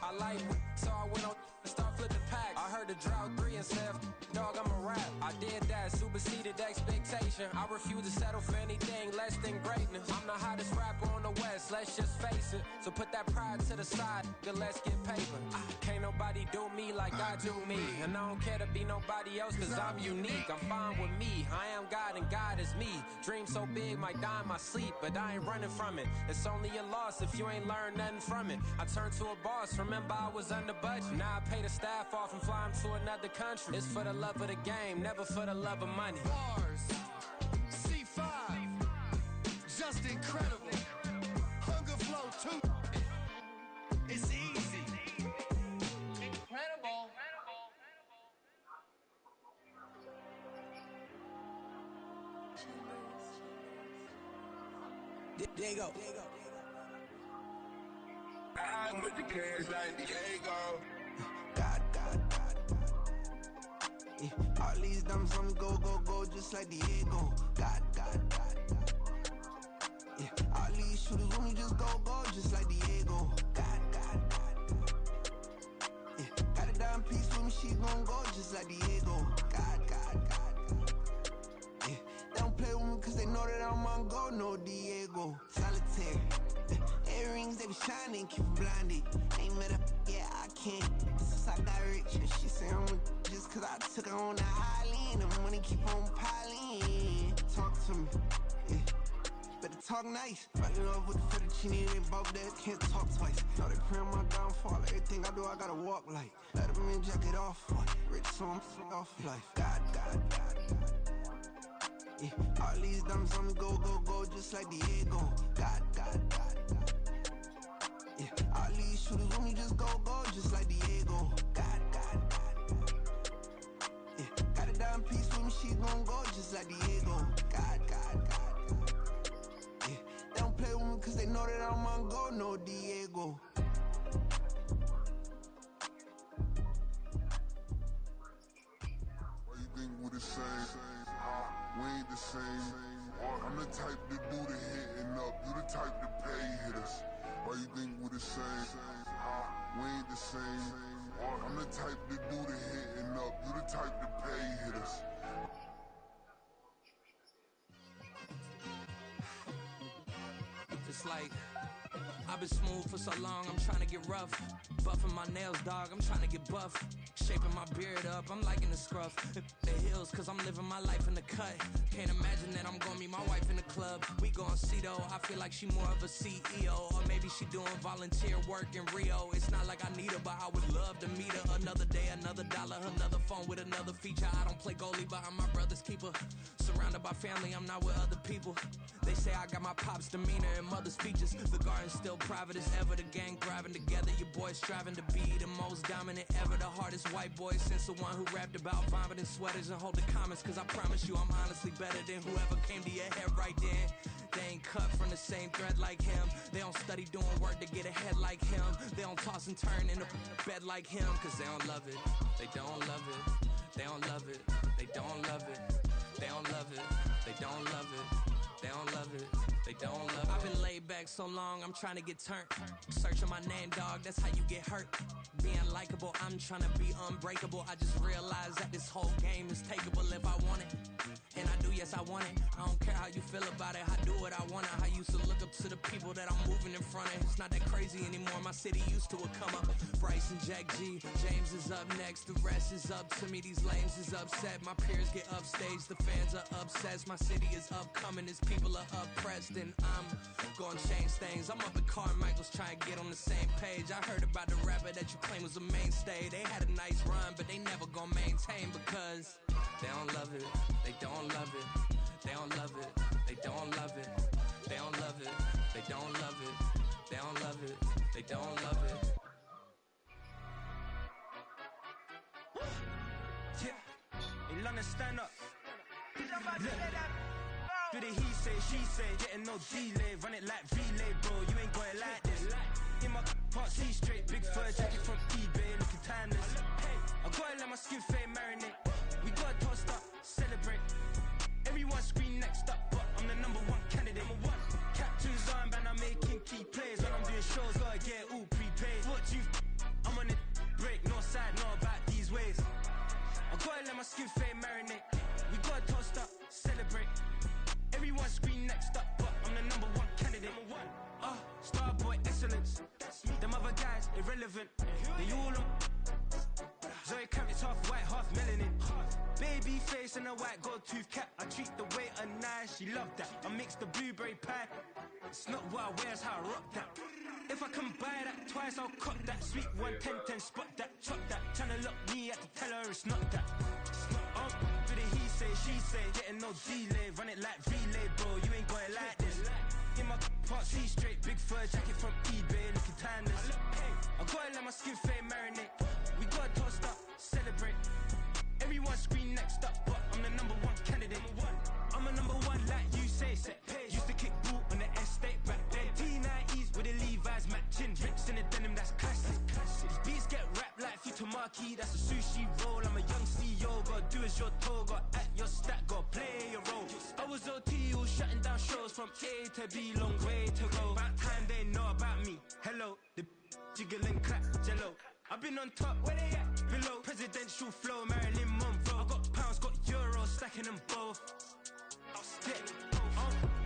Speaker 19: I like so I went on and start flipping packs. I heard the drought 3 and said, dog, I'm a rap. I did that, superseded expectation. I refuse to settle for anything less than greatness. I'm the hottest rapper on the West, let's just face it. So put that pride to the side, then let's get paper. Can't nobody do me like I do me. And I don't care to be nobody else cause I'm unique. I'm fine with me, I am God and God is me. Dream so big might die in my sleep, but I ain't running from it. It's only a loss if you ain't learned nothing from it. I turned to a boss, remember I was under budget. Now I pay the staff off and fly them to another country. It's for the love of the game, never for the love of money.
Speaker 2: Bars. Just incredible. Hunger flow too. It's easy. Incredible.
Speaker 18: There you go.
Speaker 2: I'm with the cash like Diego.
Speaker 16: God. Yeah, all these dumps on me go, just like Diego. God. Yeah, all these shooters on me just go, just like Diego. God. Yeah, got a dime piece with me, she gon' go just like Diego. God. Yeah, they don't play with me cause they know that I'm on go, no Diego. Solitaire. Earrings, they be shining, keep blinded. Ain't met up, yeah, I can't. Since I got rich, and she say I'm just cause I took her on the island. The money keep on piling. Talk to me, yeah. Better talk nice. Fall in love with the fettuccine, they both that can't talk twice. Know they pray on my downfall. Everything I do, I gotta walk like. Let them in, jacket off. Rich, so I'm off life. God. Yeah, all these dumps on me go, just like Diego. God. Yeah, all these shooters on me just go, just like Diego. God. Yeah, got a dime piece with me, she gon' go just like Diego. God. Yeah, they don't play with me cause they know that I'm on go, no Diego.
Speaker 9: Why you think we the same? We ain't the same. I'm the type to do the hitting up. You the type to pay hitters. Why you think we the same? We ain't the same. I'm the type to do the hitting up. You the type to pay hitters.
Speaker 18: It's like I've been smooth for so long, I'm trying to get rough. Buffing my nails, dog, I'm trying to get buff. Shaping my beard up, I'm liking the scruff. The hills, cause I'm living my life in the cut. Can't imagine that I'm gonna meet my wife in the club. We gon' see though, I feel like she more of a CEO. Or maybe she doing volunteer work in Rio. It's not like I need her, but I would love to meet her. Another day, another dollar, another phone with another feature. I don't play goalie, but I'm my brother's keeper. Surrounded by family, I'm not with other people. They say I got my pop's demeanor and mother's features. The garden's still private as ever. The gang thriving together. Your boys striving to be the most dominant ever. The hardest white boy since the one who rapped about vomiting sweaters and holding comments. Cause I promise you I'm honestly better than whoever came to your head right then. They ain't cut from the same thread like him. They don't study doing work to get ahead like him. They don't toss and turn in the bed like him. Cause they don't love it. They don't love it. They don't love it. They don't love it. They don't love it. They don't love it. They don't love it. They don't love it. I've been laid back so long, I'm trying to get turned. Searching my name, dog, that's how you get hurt. Being likable, I'm trying to be unbreakable. I just realized that this whole game is takeable if I want it. And I do, yes, I want it. I don't care how you feel about it. I do what I want it. I used to look up to the people that I'm moving in front of. It's not that crazy anymore. My city used to come up. Bryce and Jack G. James is up next. The rest is up to me. These lames is upset. My peers get upstage. The fans are obsessed. My city is upcoming. These people are oppressed. And I'm gonna change things. I'm up at Carmichael's trying to get on the same page. I heard about the rapper that you claim was a mainstay. They had a nice run, but they never gonna maintain because they don't love it. They don't love it. They don't love it. They don't love it. They don't love it. They don't love it. They don't love it. They don't love it.
Speaker 10: Yeah. In London, stand up. Look. Do the he say, she say, getting no delay. Run it like relay, bro. You ain't got it like this. In my part, see straight. Big fur jacket from eBay, looking timeless. I gotta let my skin fade marinate. We gotta toast up, celebrate. Everyone scream next up, but I'm the number one candidate. Captain's armband, I'm making key plays. When I'm doing shows, gotta get it all prepaid. I'm on it, break, no side, no about these ways. I gotta let my skin fade marinate. We gotta toast up, celebrate. Everyone scream next up, but I'm the number one candidate. Starboy excellence. Them other guys irrelevant. They all on. Zoe Camp, it's half white, half melanin. Baby face and a white gold tooth cap. I treat the waiter nice, she love that. I mix the blueberry pie. It's not what I wear, it's how I rock that. If I can buy that twice, I'll cop that. Sweet 110, spot that, chop that. Tryna lock me at the teller, it's not that. Do the he
Speaker 2: say, she say, getting no delay, run it like relay, bro. You ain't going like this. In my part, see straight, big fur jacket from eBay, looking timeless. I gotta let my skin fade marinate. We gotta toast up, celebrate. Everyone scream next up, but I'm the number one candidate. I'm a number one, like you say, set pace. Used to kick boot on the estate back then. T90s with the Levi's matching. Rips in the denim, that's classic. These beats get wrapped like Futamaki, that's a sushi roll. I'm a young CEO, gotta do as you're told. Gotta act your stat, gotta play your role. I was OT, all shutting down shows from A to B, long way to go. About time they know about me. Hello, the jiggle and clap, jello. I've been on top, where they at? Below, presidential flow, Marilyn Monroe. I got pounds, got euros, stacking them both. I'll stick.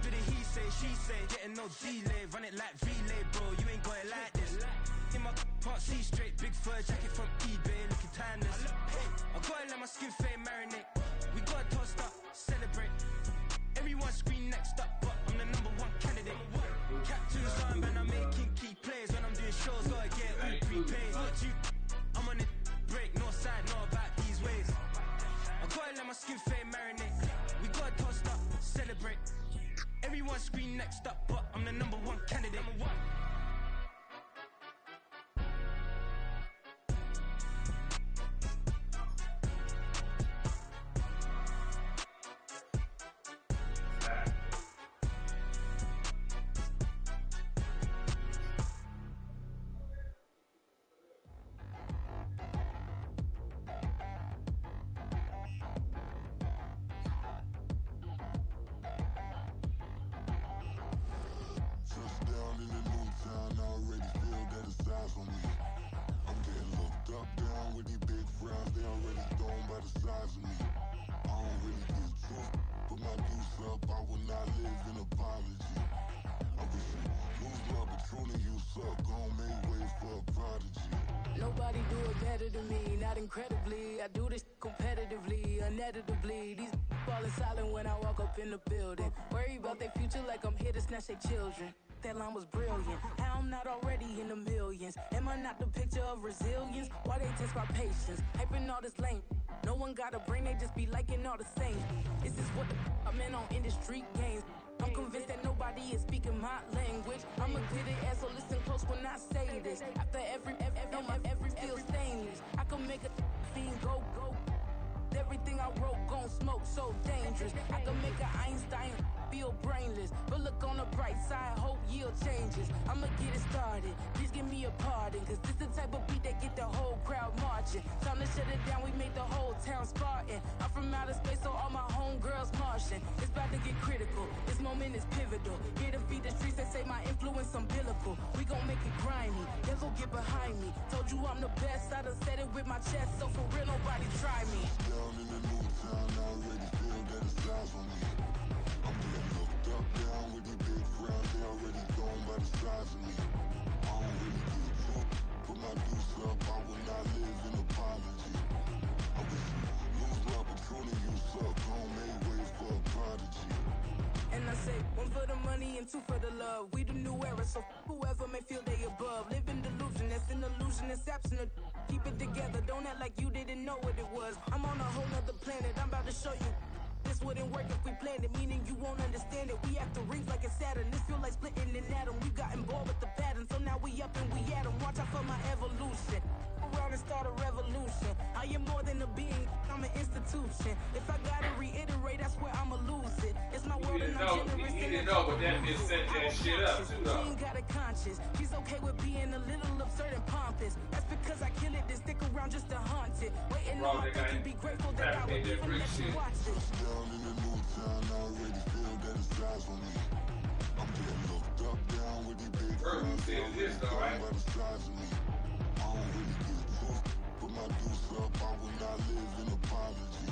Speaker 2: Did it he say, she say, getting no delay, run it like relay, bro. You ain't going like this. In my part, see straight, big fur jacket from eBay, looking timeless. I gotta let my skin fade marinate. We gotta toast up, celebrate. Everyone scream next up, but I'm the number one candidate. Captain's arm, and I'm making key plays. When I'm doing shows, gotta get all prepaid. What you? I'm on it, break, no side, know about these ways. I gotta let my skin fade marinate. We gotta toast up, celebrate. Everyone scream next up, but I'm the number one candidate.
Speaker 9: Touchdown in the new town, I already feel that it's eyes on me. I'm getting looked up, down with these big frowns, they already thrown by the size of me. I don't really give truth, put my deuce up, I will not live in apology. I wish you lose love, but truly you suck, gon' make way for a prodigy.
Speaker 20: Nobody do it better than me, not incredibly. I do this competitively, uneditably. These falling silent when I walk up in the building. Worry about their future like I'm here to snatch their children. That line was brilliant. How I'm not already in the millions? Am I not the picture of resilience? Why they test my patience? Hyping all this lame. No one got a brain, they just be liking all the same. This is what I'm in on industry games. I'm convinced that nobody is speaking my language. I'ma get it as so listen close when I say this. After every feel stainless. I can make a fiend go. Everything I wrote gon' smoke, so dangerous. I can make an Einstein feel brainless. But look on the bright side, hope yield changes. I'ma get it started, please give me a pardon. Cause this the type of beat that get the whole crowd marching. Time to shut it down, we make the whole town Spartan. I'm from outer space, so all my homegirls Martian. It's about to get critical, this moment is pivotal. Here to feed the streets that say my influence umbilical. We gon' make it grimy, never get behind me. Told you I'm the best, I done said it with my chest. So for real, nobody try me.
Speaker 9: Down in the new town, I already feel that it's eyes on me. I'm getting looked up, down with these big frowns, they already thrown by the size of me. I don't really give truth, put my deuce up, I will not live in apology. I wish you lose love, but truly you suck, gon' make way for a prodigy.
Speaker 20: And I say, one for the money and two for the love. We the new era, so whoever may feel they above. Live in delusion, that's an illusion, that's absent. Keep it together, don't act like you didn't know what it was. I'm on a whole nother planet, I'm about to show you. This wouldn't work if we planned it, meaning you won't understand it. We act the rings like it's Saturn, this feel like splitting an atom. We got involved with the pattern, so now we up and we at 'em. Watch out for my evolution. Around and start a revolution. I am more than a being, I'm an institution. If I gotta reiterate, that's where I'ma lose it. It's my world and I'm generous.
Speaker 1: He didn't know, but that bitch set that shit up too, though.
Speaker 20: She ain't got a conscience. She's okay with being a little absurd and pompous. That's because I kill it, then stick around just to haunt it. Waiting on my thing, be grateful that I would even let you watch this.
Speaker 9: Down in the new town, I already feel that it's eyes on me. I'm getting looked up, down with these big frowns, they already thrown by the size of me. I don't really give truth, put my deuce up, I will not live in apology.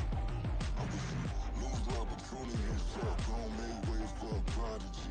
Speaker 9: I wish you lose love, but truly you suck, gon' make way for a prodigy.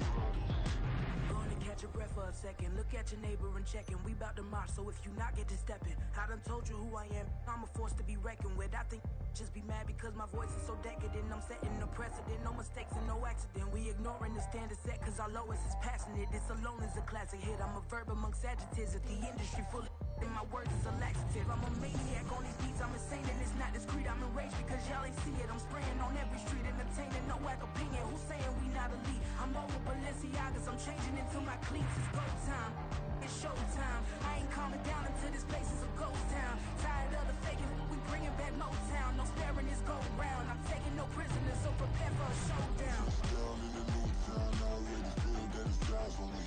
Speaker 20: Going to catch your breath for a second. Look at your neighbor and check in. We bout to march, so if you not get to stepping. I done told you who I am. I'm a force to be reckoned with. I think just be mad because my voice is so decadent. I'm setting the precedent. No mistakes and no accident. We ignoring the standard set cause our lowest is passionate. This alone is a classic hit. I'm a verb amongst adjectives at the industry full of And my words is a laxative. I'm a maniac on these beats. I'm insane and it's not discreet. I'm enraged because y'all ain't see it. I'm spraying on every street, entertaining, no whack opinion. Who's saying we not elite? I'm over Balenciagas. I'm changing into my cleats. It's go time. It's showtime. I ain't calming down until this place is a ghost town. Tired of the faking, we bringing back Motown. No sparing this go round. I'm taking no prisoners, so prepare for a showdown.
Speaker 21: Down in the new town, I already feel that it's eyes on me.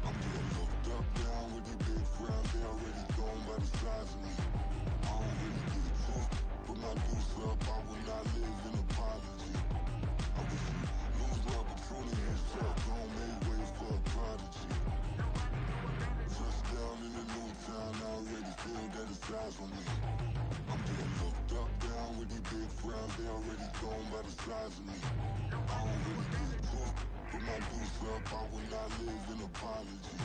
Speaker 21: I'm getting looked up, down with these big crowds. They already gone by the size of me. I don't really get a talk. Put my deuce up, I will not live in apology. I wish you lose the opportunity and shot. Don't make way for a prodigy. Touchdown in the new town, I already feel that it's eyes on me. I'm getting looked up, down with these big frowns. They already gone by the size of me. I don't really get a talk. Put my deuce up, I will not live in apology.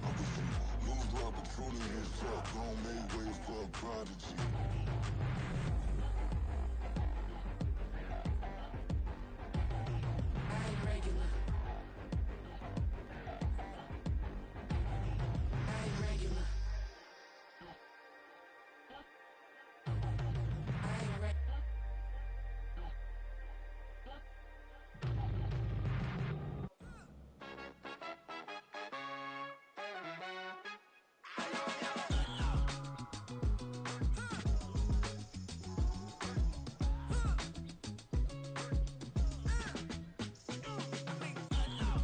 Speaker 21: I wish you lose the opportunity and shot. Don't make way for a prodigy.
Speaker 20: I ain't regular. I ain't regular. I ain't regular.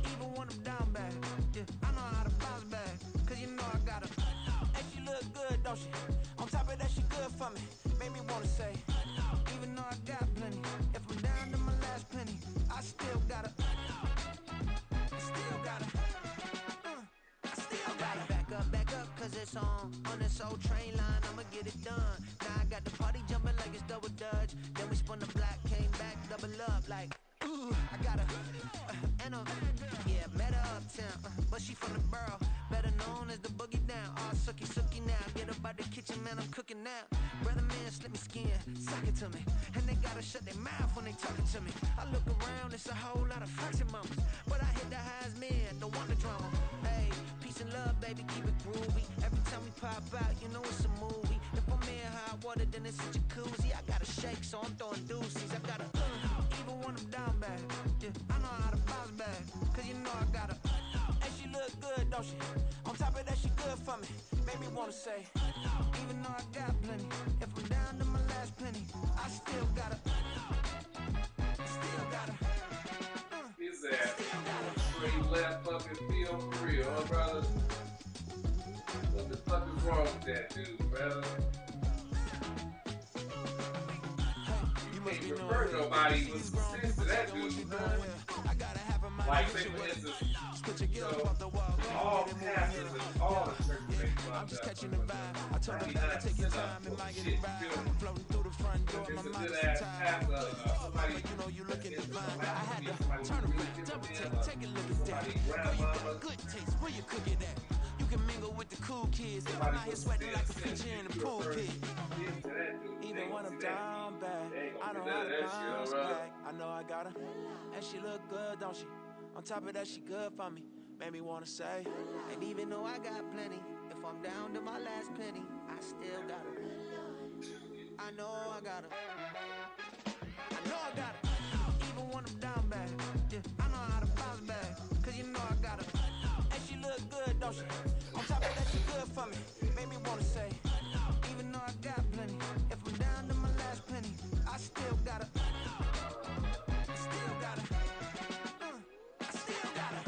Speaker 18: Even when I'm down bad, yeah, I know how to bounce back. Cause you know I got her. And she look good, don't she? On top of that, she good for me. Made me wanna say, even though I got plenty, if I'm down to my last penny, I still got her. I still got her. I still got her. Back up, cause it's on this old train line, I'ma get it done. Now I got the party jumping like it's double dutch. Then we spun the block, came back, double up like, ooh, I got her. And yeah, met her uptown, but she from the borough, better known as the boogie down. All sucky now, get up out the kitchen, man, I'm cooking now. Brother man, slip me skin, suck it to me. And they gotta shut their mouth when they talking to me. I look around, it's a whole lot of flirting mamas, but I hit the highs, man, don't want the drama. Hey, peace and love, baby, keep it groovy. Every time we pop out, you know it's a movie. If I'm in hot water, then it's a jacuzzi. I gotta shake, so I'm throwing deuces. I gotta, even when I'm down bad, yeah, I know how to bounce back. Cause you know I got her. And she look good, don't she? On top of that, she good for me. Made me wanna say, even though I got plenty, if I'm down to my last penny, I still got her. Still got her.
Speaker 1: His ass straight left fucking field for real, huh, brother? What the fuck is wrong with that dude, brother? You can't refer nobody with some sense to that dude, man. Like, say for instance, so all passes and all the circles they fucked up. 99% of bullshit, you feel me? It's a good ass pass, somebody, you looking divine. I had to turn around, take a look at that. Girl, you got good taste, where you cook it at? You can mingle with the cool kids. I'm out here sweating like a preacher in the pulpit. Even when I'm down bad, I know how to bounce back. I know I got her, and she look good, don't she? On top of that, she good for me. Made me wanna say, and even though I got plenty, if I'm down to my last penny, I still got her. I know I got her. I know I got her. Even when I'm down bad, yeah, I know how to bounce back. Cause you know I got her. And she look good, don't she? On top of that, she good for me. Made me wanna say, even though I got plenty, if I'm down to my last penny, I still got her. Still got her. I still got her.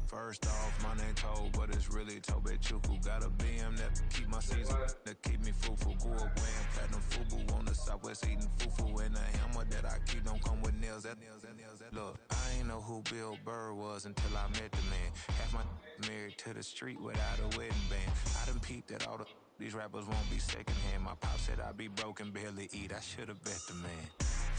Speaker 22: First off, my name Toad, but it's really Tobe Chuku. Got a BM that keep my season, that keep me fruitful. Grew up wearing platinum FUBU on the southwest eating fufu. And the hammer that I keep don't come with nails. Look, I ain't know who Bill Burr was until I met the man. Half my married to the street without a wedding band. I done peeped that all these rappers won't be secondhand. My pop said I'd be broken, barely eat. I should've bet the man.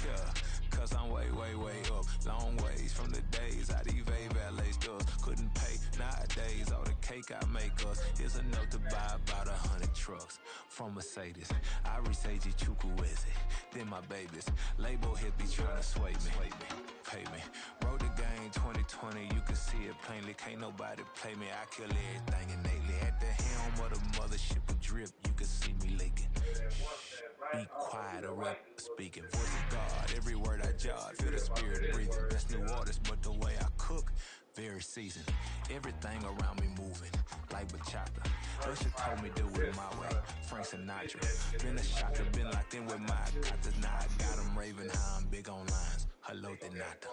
Speaker 22: Yeah, cause I'm way, way, way up. Long ways from the days I evade valet stores. Couldn't pay nowadays, all the cake I make us is enough to buy about 100 trucks. From Mercedes, I Seiji Chukwueze, then my babies. Label hit be trying to sway me, pay me. Wrote the game 2020, you can see it plainly. Can't nobody play me, I kill everything innately. At the helm of the mothership of drip, you can see me leaking. Be quiet, a rep speaking. Voice of God, every word I jot. Feel the spirit breathing. Best new artist, but the way I cook, very seasoned. Everything around me moving, like bachata. Usher told me do it my way. Frank Sinatra. Been a shocker, been locked in with my coppers. Now I got them raving how I'm big on lines. Hello, they not.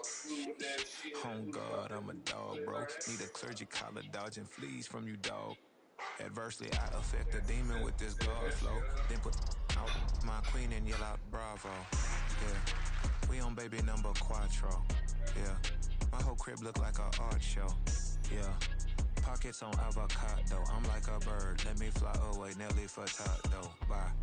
Speaker 22: Home God, I'm a dog, bro. Need a clergy collar, dodging fleas from you, dog. Adversely, I affect a demon with this God flow. Then put out my queen and yell out bravo. Yeah, we on baby number quattro. Yeah, my whole crib look like a art show. Yeah, pockets on avocado. I'm like a bird. Let me fly away, Nelly Furtado. Bye.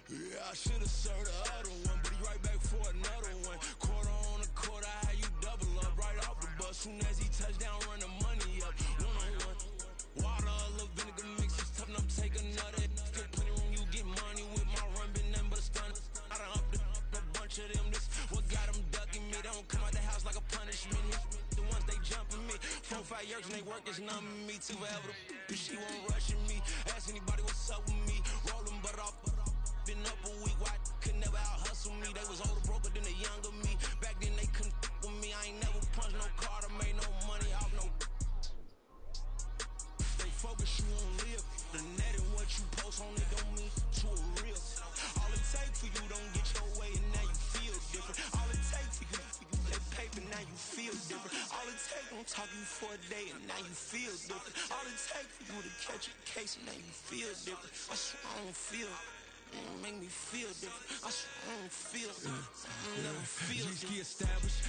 Speaker 8: Yeah, I should've served the other one, but he right back for another one. Quarter on a quarter, how you double up right off the bus. Soon as he touch down, run the money up. One-on-one. Water, a little vinegar mix, it's tough enough to take another. Still plenty room, you get money with my run, been nothing but a stun. I done up a bunch of them, this what got them ducking me. They don't come out the house like a punishment. The ones they jumping me. 4-5 years and they work is numbing me. Too forever, she won't rushing me. Ask anybody what's up with me. Rolling butt off. Been up a week, why could never out hustle me? They was older, broker than the younger me. Back then they couldn't with me. I ain't never punched no card or made no money off no. They focus, you on live. The net and what you post on it don't mean to a real. All it take for you don't get your way and now you feel different. All it take for you that paper, now you feel different. All it take don't talk you for a day and now you feel different. All it take for you to catch a case and now you feel different. I swear I don't feel. Make me feel different. I swear I don't feel. Never feel different. Established.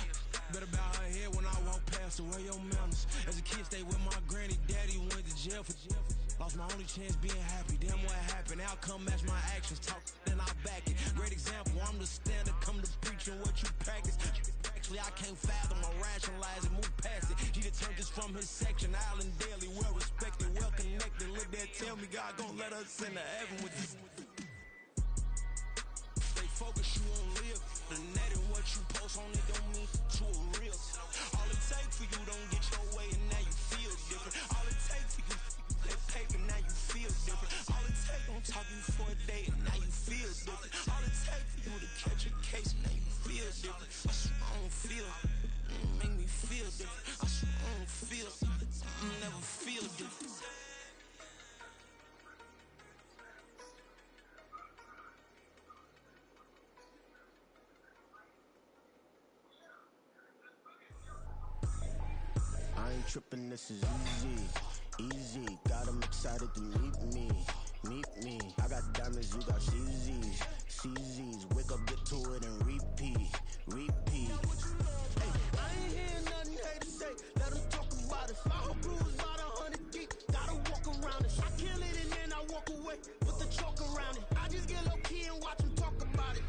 Speaker 8: Better bow her head when I walk past her. Where your manners? As a kid, stayed with my granny. Daddy went to jail for jail. Lost my only chance being happy. Damn, what happened? Outcome match my actions. Talk, then I back it. Great example. I'm the standard. Come to preaching what you practice. Actually, I can't fathom or rationalize and move past it. He determined this from his section. Island Daily, well respected, well connected. Look there, tell me God gon' let us into heaven with this. Focus, you on live. The net and what you post on it don't mean to a real. All it take for you don't get your way and now you feel different. All it take for you that paper, now you feel different. All it take don't talk you for a day and now you feel different. All it take for you to catch a case and now you feel different. I swear I don't feel. Make me feel different. I swear I don't feel. Never feel different.
Speaker 4: I ain't tripping, this is easy, easy. Got them excited to meet me. I got diamonds, you got CZs. Wake up, get to it, and repeat. Hey, I ain't hearing nothing hate to say. Let them talk about it. My whole crew is about 100 deep. Gotta walk around it. I kill it and then I walk away with the chalk around it. I just get low key and watch them talk about it.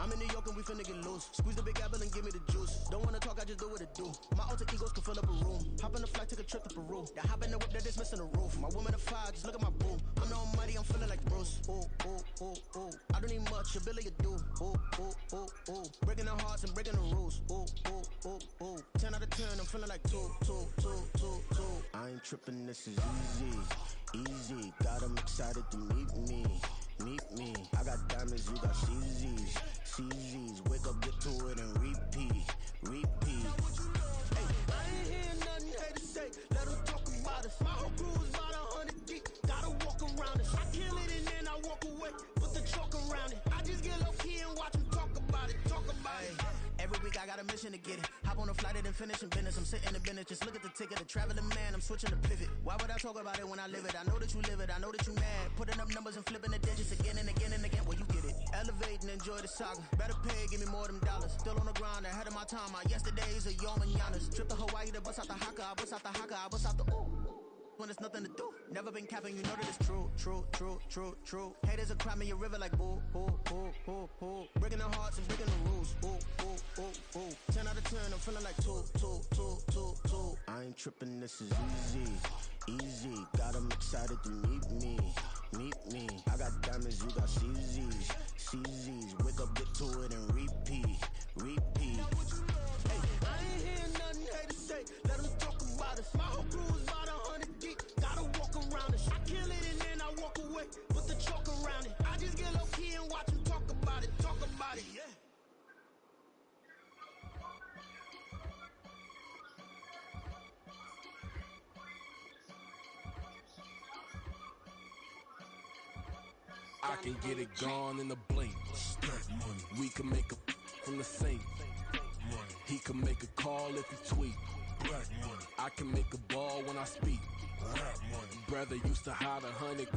Speaker 4: I'm in New York and we finna get loose. Squeeze the big apple and give me the juice. Don't wanna talk, I just do what it do. My alter egos can fill up a room. Hop on the flight, take a trip to Peru. That hop in the whip that is missing the roof. My woman a fire, just look at my boo. I'm no money, I'm feeling like Bruce. Ooh. I don't need much, ability to do. Ooh. Breaking the hearts and breaking the rules. Ooh. 10 out of 10, I'm feeling like 2. I ain't tripping, this is easy. Got them excited to meet me. I got diamonds, you got CZs. Wake up, get to it, and repeat. Hey, I ain't hearing nothing hate to say. Let them talk about it. My whole crew is about 100 deep. Gotta walk around it. I kill it and then I walk away with the chalk around it. I just get low key and watch them talk about it. Every week I got a mission to get it. Hop on a flight and then finish in business. I'm sitting in business, just look at the ticket. A traveling man, I'm switching to pivot. Why would I talk about it when I live it? I know that you live it, I know that you mad. Putting up numbers and flipping the digits again and again. Well, you get it. Elevate and enjoy the saga. Better pay, give me more than dollars. Still on the grind, ahead of my time. My yesterdays are yo mananas. Trip to Hawaii to bust out the haka. I bust out the ooh. when there's nothing to do. Never been capping, you know that it's true, true, true, true, true. Haters are climbing your river like boo, boo, boo, boo, boo. Breaking their hearts and breaking the rules. Ooh, ooh, ooh, ooh. 10 out of 10, I'm feeling like two. I ain't tripping, this is easy, easy. Got 'em excited to meet me. I got diamonds, you got CZs. Wake up, get to it and repeat. Hey, I ain't hearing nothing haters say. Let them talk about us. My whole crew is about 100 deep. Gotta walk around it. I kill it and then I walk away. Put the chalk around it. I just get low key and watch them talk about it. Yeah.
Speaker 9: I can get it gone in a blink. We can make a from the sink. He can make a call if he tweet. I can make a ball when I speak. Brother used to hide 100.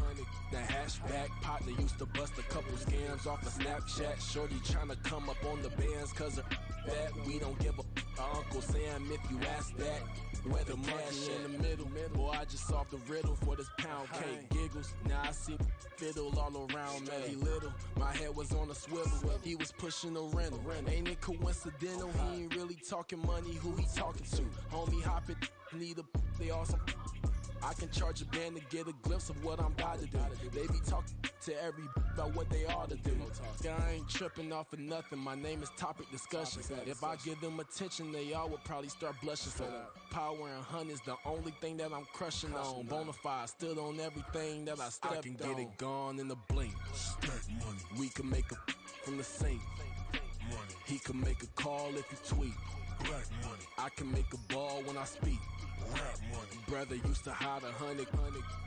Speaker 9: The hatchback partner used to bust a couple scams off of Snapchat. Shorty tryna come up on the bands cause of that. We don't give a Uncle Sam if you ask that. Where the cash in the middle. Boy, I just solved the riddle for this pound cake. Giggles, now I see fiddle all around me. Little, my head was on a swivel. He was pushing a rental. Ain't it coincidental? He ain't really talking money. Who he talking to? Homie hopping, need a they awesome. I can charge a band to get a glimpse of what I'm about to do. They be talking to every about what they ought to do. I ain't tripping off of nothing. My name is Topic Discussion. If I give them attention, they all would probably start blushing. So power and hunt is the only thing that I'm crushing on. Bonafide stood on everything that I stepped on. I can get it gone in a blink. We can make a from the sink. He can make a call if he tweet. I can make a ball when I speak. Brother used to hide 100.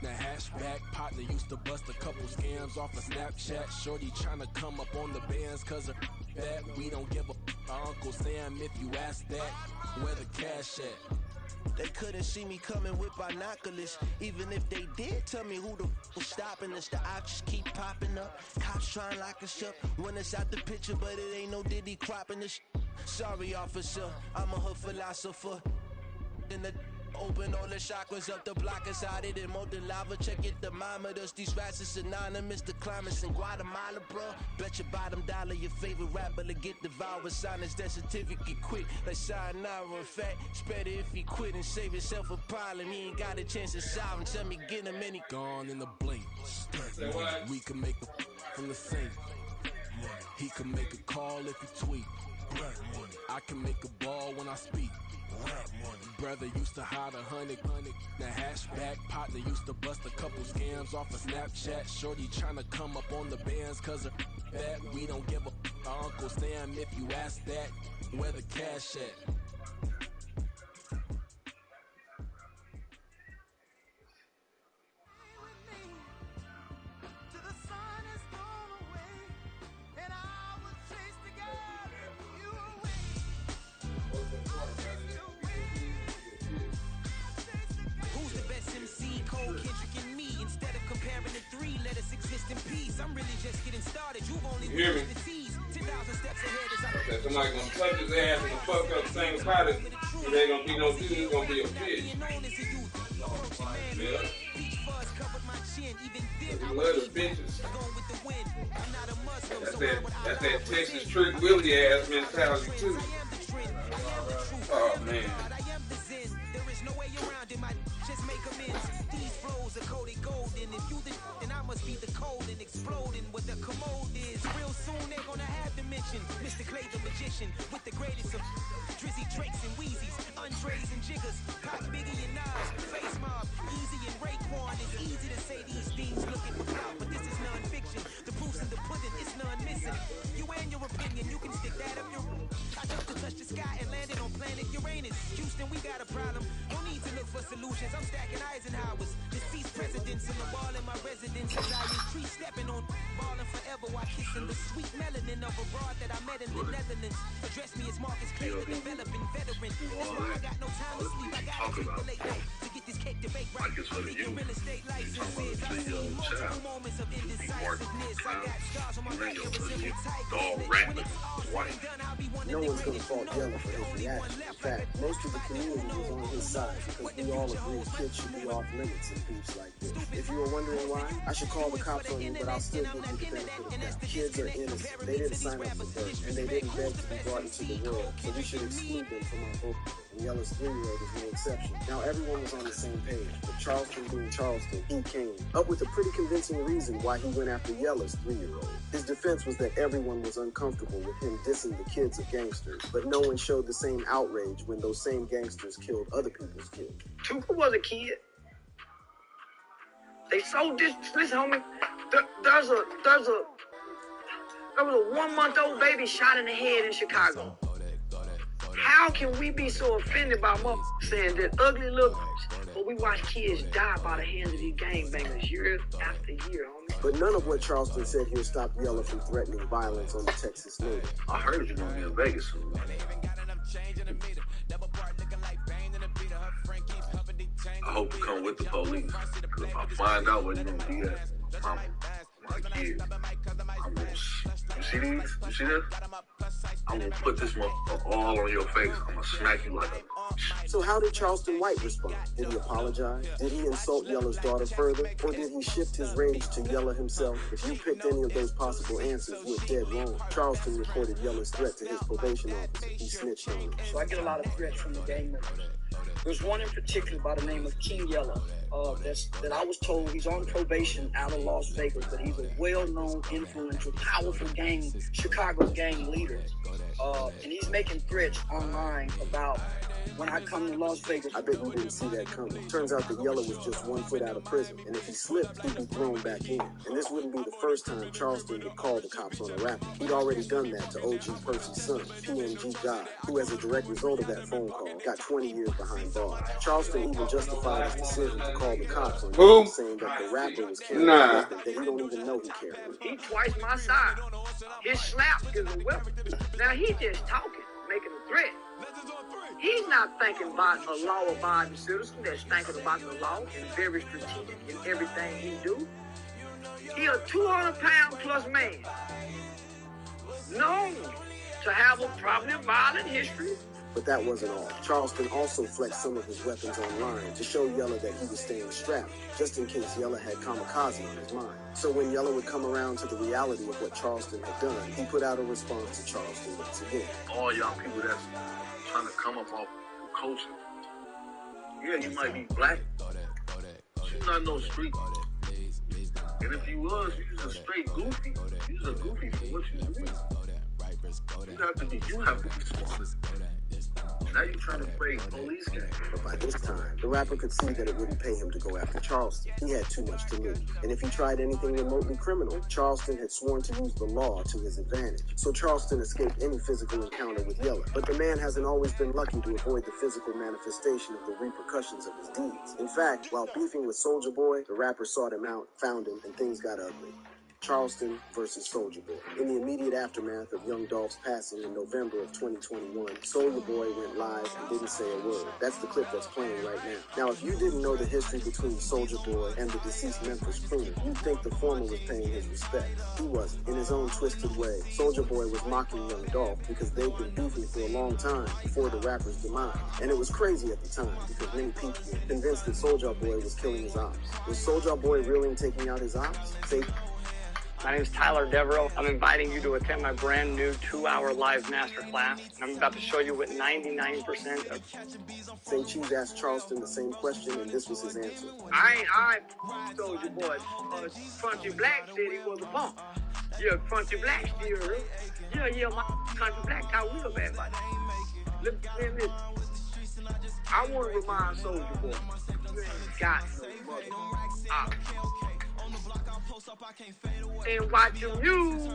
Speaker 9: The hatchback partner used to bust a couple scams off of Snapchat. Shorty tryna come up on the bands cause of that. We don't give a Uncle Sam if you ask that. Where the cash at?
Speaker 5: They couldn't see me coming with binoculars. Even if they did, tell me who the was stopping us. The options keep popping up. Cops trying to lock us up. When it's out the picture, but it ain't no Diddy cropping this. Sorry, officer, I'm a hood philosopher. In the open all the chakras up the block inside it and molten lava. Check it, thermometers. These rats is synonymous. The climates in Guatemala, bro. Bet your bottom dollar your favorite rapper to get devoured. Sign his death certificate quick. Like sayonara. In fact, it's better if he quit and save himself a problem. He ain't got a chance to solve him. Tell me, get him any
Speaker 9: gone in the blink. We can make a from the sink. He can make a call if he tweet. I can make a ball when I speak. Brother used to hide 100. The hatchback partner used to bust a couple scams off of Snapchat. Shorty tryna come up on the bands cause of that. We don't give a Uncle Sam if you ask that. Where the cash at?
Speaker 2: I'm really just getting started. You've only witnessed the tease. 10,000 steps ahead as I
Speaker 7: okay, somebody gonna touch his ass and fuck up the same spot. It ain't gonna be no dude, it's gonna be a fish. Yeah. You love the bitches. That's that Texas Trick Willie ass mentality too. Oh man.
Speaker 2: There is no way around it, just make amends. These flows are coated golden. If you the then I must be the cold and exploding what the commode is. Real soon they're gonna have to mention Mr. Clay the magician with the greatest of Drizzy Drakes and Wheezies, Andres and Jiggers, Pop Biggie and Nas, Face Mob, Easy and Raekwon. It's easy to say these things looking for clout, but this is non-fiction. The proof's in the pudding, it's none missing. You and your opinion, you can stick that up your. I jumped to touch the sky and landed on planet Uranus. Houston, we got a problem. No need to look for solutions. I'm stacking Eisenhowers, deceased presidents in the wall in my residence as I increase stepping on balling forever while kissing the sweet melanin of a broad that I met in the Netherlands. Address me as Marcus Clay, the developing veteran. That's why I got no time to sleep. I gotta keep the late night to get this cake
Speaker 3: I guess for the youth, you're talking about a 3-year-old child. He worked counts, ring your pussy, dog rapping, white.
Speaker 6: No one's going to fault Yella for his reaction. In fact, most of the community was on his side because we all agree kids should be off limits in beefs like this. If you were wondering why, I should call the cops on you, but I'll still give you the benefit of the doubt. Kids are innocent. They didn't sign up for birth, and they didn't beg to be brought into the world, so we should exclude them from our vote. And Yella's 3-year-old is no exception. Now, everyone was on the same page, but Charleston being Charleston, he came up with a pretty convincing reason why he went after Yella's 3-year-old. His defense was that everyone was uncomfortable with him dissing the kids of gangsters, but no one showed the same outrage when those same gangsters killed other people's kids.
Speaker 23: Tuka was a kid. They sold this. Listen, homie. There was a 1-month-old baby shot in the head in Chicago. How can we be so offended by motherfuckers saying that ugly little, but we watch kids die by the hands of these gangbangers year after year, homie?
Speaker 6: But none of what Charleston said here stopped Yella from threatening violence on the Texas native.
Speaker 3: I heard you're gonna be in Vegas soon. I hope you come with the police. Because if I find out where you're gonna be at, I'm my kid. You see these? You see this? I'm gonna put this motherfucker all on your face. I'm gonna smack you like a...
Speaker 6: So how did Charleston White respond? Did he apologize? Did he insult Yella's daughter further? Or did he shift his rage to Yella himself? If you picked any of those possible answers, you're dead wrong. Charleston reported Yella's threat to his probation officer. He snitched on him.
Speaker 23: So I get a lot of threats from the gang members. There's one in particular by the name of King Yella that I was told he's on probation out of Las Vegas, but he's a well-known, influential, powerful Chicago gang leader. And he's making threats online about when I come to Las Vegas.
Speaker 6: I bet you didn't see that coming. Turns out that Yella was just 1 foot out of prison, and if he slipped, he'd be thrown back in. And this wouldn't be the first time Charleston would call the cops on a rapper. He'd already done that to OG Percy's son, PNG God, who as a direct result of that phone call, got 20 years behind bars. Charleston even justified his decision to call the cops on him, saying that the rapper was carrying a weapon that he don't even know he carried.
Speaker 23: He twice my size. His slap is a weapon. Now he just talking, making a threat. He's not thinking about a law-abiding citizen that's thinking about the law and very strategic in everything he do. He a 200-pound plus man, known to have a probably violent history.
Speaker 6: But that wasn't all. Charleston also flexed some of his weapons online to show Yella that he was staying strapped, just in case Yella had kamikaze on his mind. So when Yella would come around to the reality of what Charleston had done, he put out a response to Charleston once again.
Speaker 3: All y'all people that's trying to come up off culture. Yeah, you might be black, but you're not no street. And if you was, you was a straight goofy. You was a goofy for what you do. You have to be smart. Now you're trying to play police game.
Speaker 6: But by this time, the rapper could see that it wouldn't pay him to go after Charleston. He had too much to lose. And if he tried anything remotely criminal, Charleston had sworn to use the law to his advantage. So Charleston escaped any physical encounter with Yella. But the man hasn't always been lucky to avoid the physical manifestation of the repercussions of his deeds. In fact, while beefing with Soulja Boy, the rapper sought him out, found him, and things got ugly. Charleston versus Soulja Boy. In the immediate aftermath of Young Dolph's passing in November of 2021, Soulja Boy went live and didn't say a word. That's the clip that's playing right now. Now, if you didn't know the history between Soulja Boy and the deceased Memphis crooner, you'd think the former was paying his respect. He wasn't. In his own twisted way, Soulja Boy was mocking Young Dolph because they'd been beefing for a long time before the rapper's demise. And it was crazy at the time because many people were convinced that Soulja Boy was killing his ops. Was Soulja Boy really taking out his ops?
Speaker 23: My name is Tyler Devereaux. I'm inviting you to attend my brand new 2-hour live masterclass. I'm about to show you what 99% of...
Speaker 6: Say Cheese asked Charleston the same question, and this was his answer.
Speaker 23: I Soulja Boy. Crunchy Black said he was a punk. Yeah, Crunchy Black still. Yeah, my Crunchy Black got real bad about that. Look at this. I want to remind Soulja Boy, you ain't got no mother. And watch him use.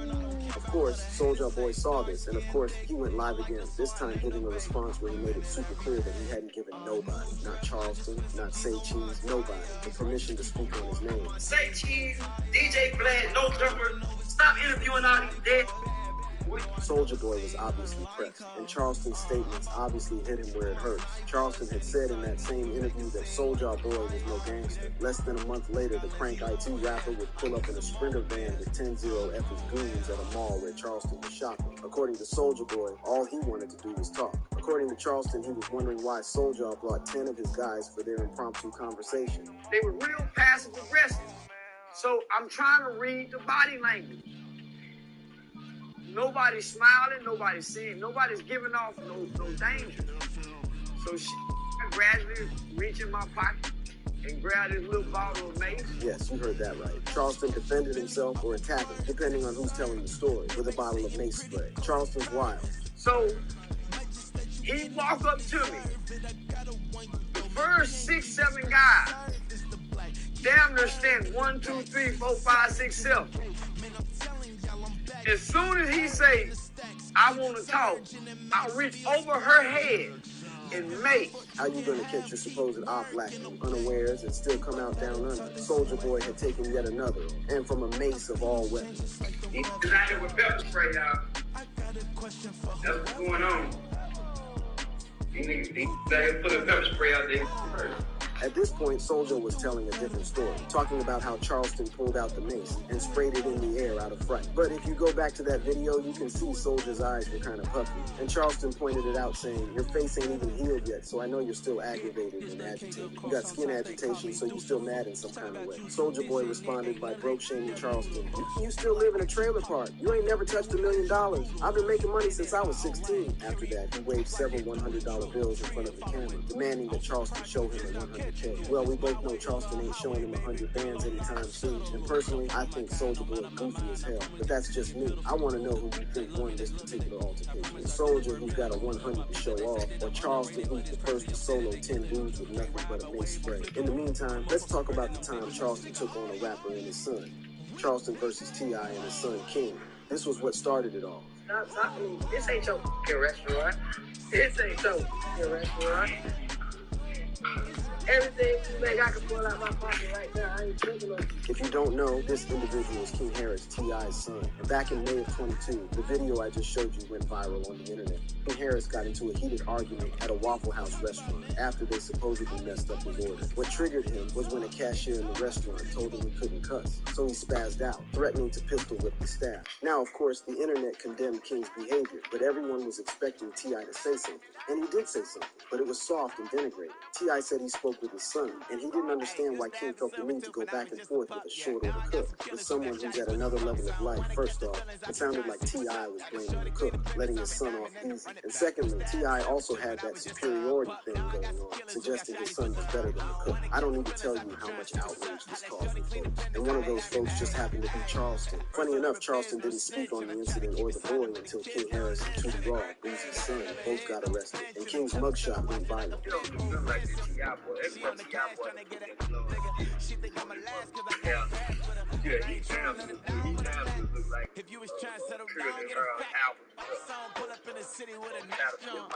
Speaker 6: Of course, Soulja Boy saw this, and of course, he went live again, this time giving a response where he made it super clear that he hadn't given nobody, not Charleston, not Say Cheese, nobody, the permission to speak on his name.
Speaker 23: Say Cheese, DJ Vlad, no jumper, stop interviewing all these dead.
Speaker 6: Soulja Boy was obviously pressed, and Charleston's statements obviously hit him where it hurts. Charleston had said in that same interview that Soulja Boy was no gangster. Less than a month later, the Crank IT rapper would pull up in a Sprinter van with 10-0 F his goons at a mall where Charleston was shopping. According to Soulja Boy, all he wanted to do was talk. According to Charleston, he was wondering why Soulja brought 10 of his guys for their impromptu conversation.
Speaker 23: They were real passive aggressive. So I'm trying to read the body language. Nobody's smiling, nobody's saying, nobody's giving off no danger. So she gradually reached in my pocket and grabbed his little bottle of mace.
Speaker 6: Yes, you heard that right. Charleston defended himself or attacked him, depending on who's telling the story, with a bottle of mace spray. Charleston's wild.
Speaker 23: So he walked up to me. The first 6, 7 guys, damn near stand 1, 2, 3, 4, 5, 6, 7. As soon as he say, I want to talk, I'll reach over her head and make.
Speaker 6: How you gonna catch your supposed op lacking unawares and still come out down under? Soulja Boy had taken yet another, and from a mace of all weapons.
Speaker 23: He's out here with pepper spray, y'all. That's what's going on. He put a pepper spray out there.
Speaker 6: At this point, Soulja was telling a different story, talking about how Charleston pulled out the mace and sprayed it in the air out of fright. But if you go back to that video, you can see Soulja's eyes were kind of puffy. And Charleston pointed it out, saying, your face ain't even healed yet, so I know you're still aggravated and agitated. You got skin agitation, so you're still mad in some kind of way. Soulja Boy responded by broke-shaming Charleston. You still live in a trailer park. You ain't never touched $1 million. I've been making money since I was 16. After that, he waved several $100 bills in front of the camera, demanding that Charleston show him a $100. Well, we both know Charleston ain't showing him 100 bands anytime soon. And personally, I think Soulja Boy is goofy as hell. But that's just me. I want to know who you think won this particular altercation. Soulja, who's got a 100 to show off, or Charleston, who's the first to solo 10 dudes with nothing but a mace spray. In the meantime, let's talk about the time Charleston took on a rapper and his son. Charleston versus T.I. and his son King. This was what started it all.
Speaker 23: Stop me. This ain't your restaurant. This ain't your restaurant. Everything you make, I can pull out my pocket right now. I ain't thinking of it.
Speaker 6: If you don't know, this individual is King Harris, T.I.'s son. And back in May of 22, the video I just showed you went viral on the internet. King Harris got into a heated argument at a Waffle House restaurant after they supposedly messed up his order. What triggered him was when a cashier in the restaurant told him he couldn't cuss. So he spazzed out, threatening to pistol whip the staff. Now, of course, the internet condemned King's behavior, but everyone was expecting T.I. to say something. And he did say something, but it was soft and denigrating. T.I. said he spoke with his son, and he didn't understand why King felt the need to go back and forth with a short order cook, with someone who's at another level of life. First off, it sounded like T.I. was blaming the cook, letting his son off easy. And secondly, T.I. also had that superiority thing going on, suggesting his son was better than the cook. I don't need to tell you how much outrage this caused with folks. And one of those folks just happened to be Charleston. Funny enough, Charleston didn't speak on the incident or the boy until King Harris and Tootie Raw, Boozy's son, both got arrested. And King's mugshot went viral.
Speaker 23: Yeah, he sounds like if you was trying to settle down, get a fat song, pull up in the city with a nice jump.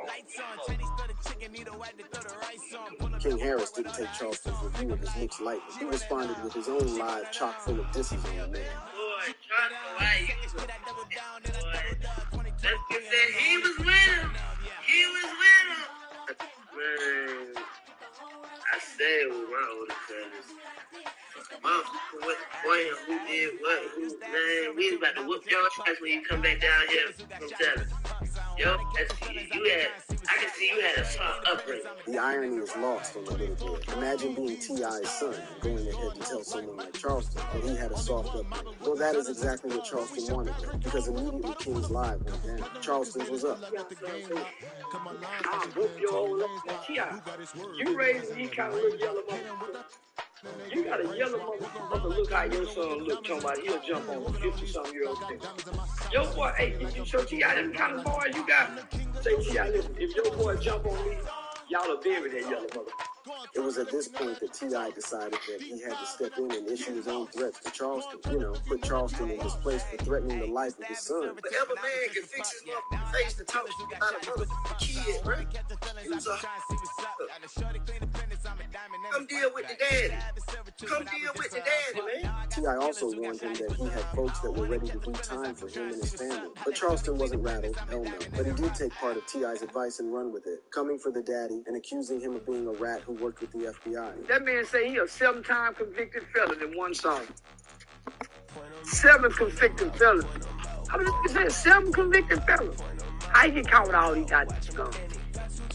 Speaker 23: Lights on, Chinese throw the chicken, need a wipe to throw the rice on.
Speaker 6: King Harris didn't take Charleston's review of his mix lightly. He responded with his own live chock full of disses on the man.
Speaker 23: He was with him. Man, I stayed with my older cousins. Mom, who did what? Man, we was about to whoop your ass when you come back down here from Texas. Yo, I can see you had a soft upbringing.
Speaker 6: The irony is lost on the little boy. Imagine being T.I.'s son and going ahead to tell someone like Charleston that he had a soft upbringing. Well, that is exactly what Charleston wanted, because immediately King's live went down. Charleston's was up.
Speaker 23: I'll whoop your old T.I. You raised me kind of little yellow motherfucker. You got a yellow motherfucker. Look how your son look. Talking about he'll jump on a 50-something-year-old thing. Yo, boy, hey, if you show T.I. them kind of boys you got, say T.I. listen, if your boy jump on me, y'all will bury that yellow motherfucker.
Speaker 6: It was at this point that T.I. decided that he had to step in and issue his own threats to Charleston. You know, put Charleston in his place for threatening the life of his son.
Speaker 23: Whatever man can fix his motherfucking face to talk about a motherfucking kid, right? Come deal with the daddy. Come deal with the daddy, man.
Speaker 6: T.I. also warned him that he had folks that were ready to do time for him and his family. But Charleston wasn't rattled, hell no. But he did take part of T.I.'s advice and run with it, coming for the daddy and accusing him of being a rat who worked with the FBI.
Speaker 12: That man say he a 7-time convicted felon in one song. 7 convicted felons. I was saying 7 convicted felons. How he get caught with all these goddamn guns?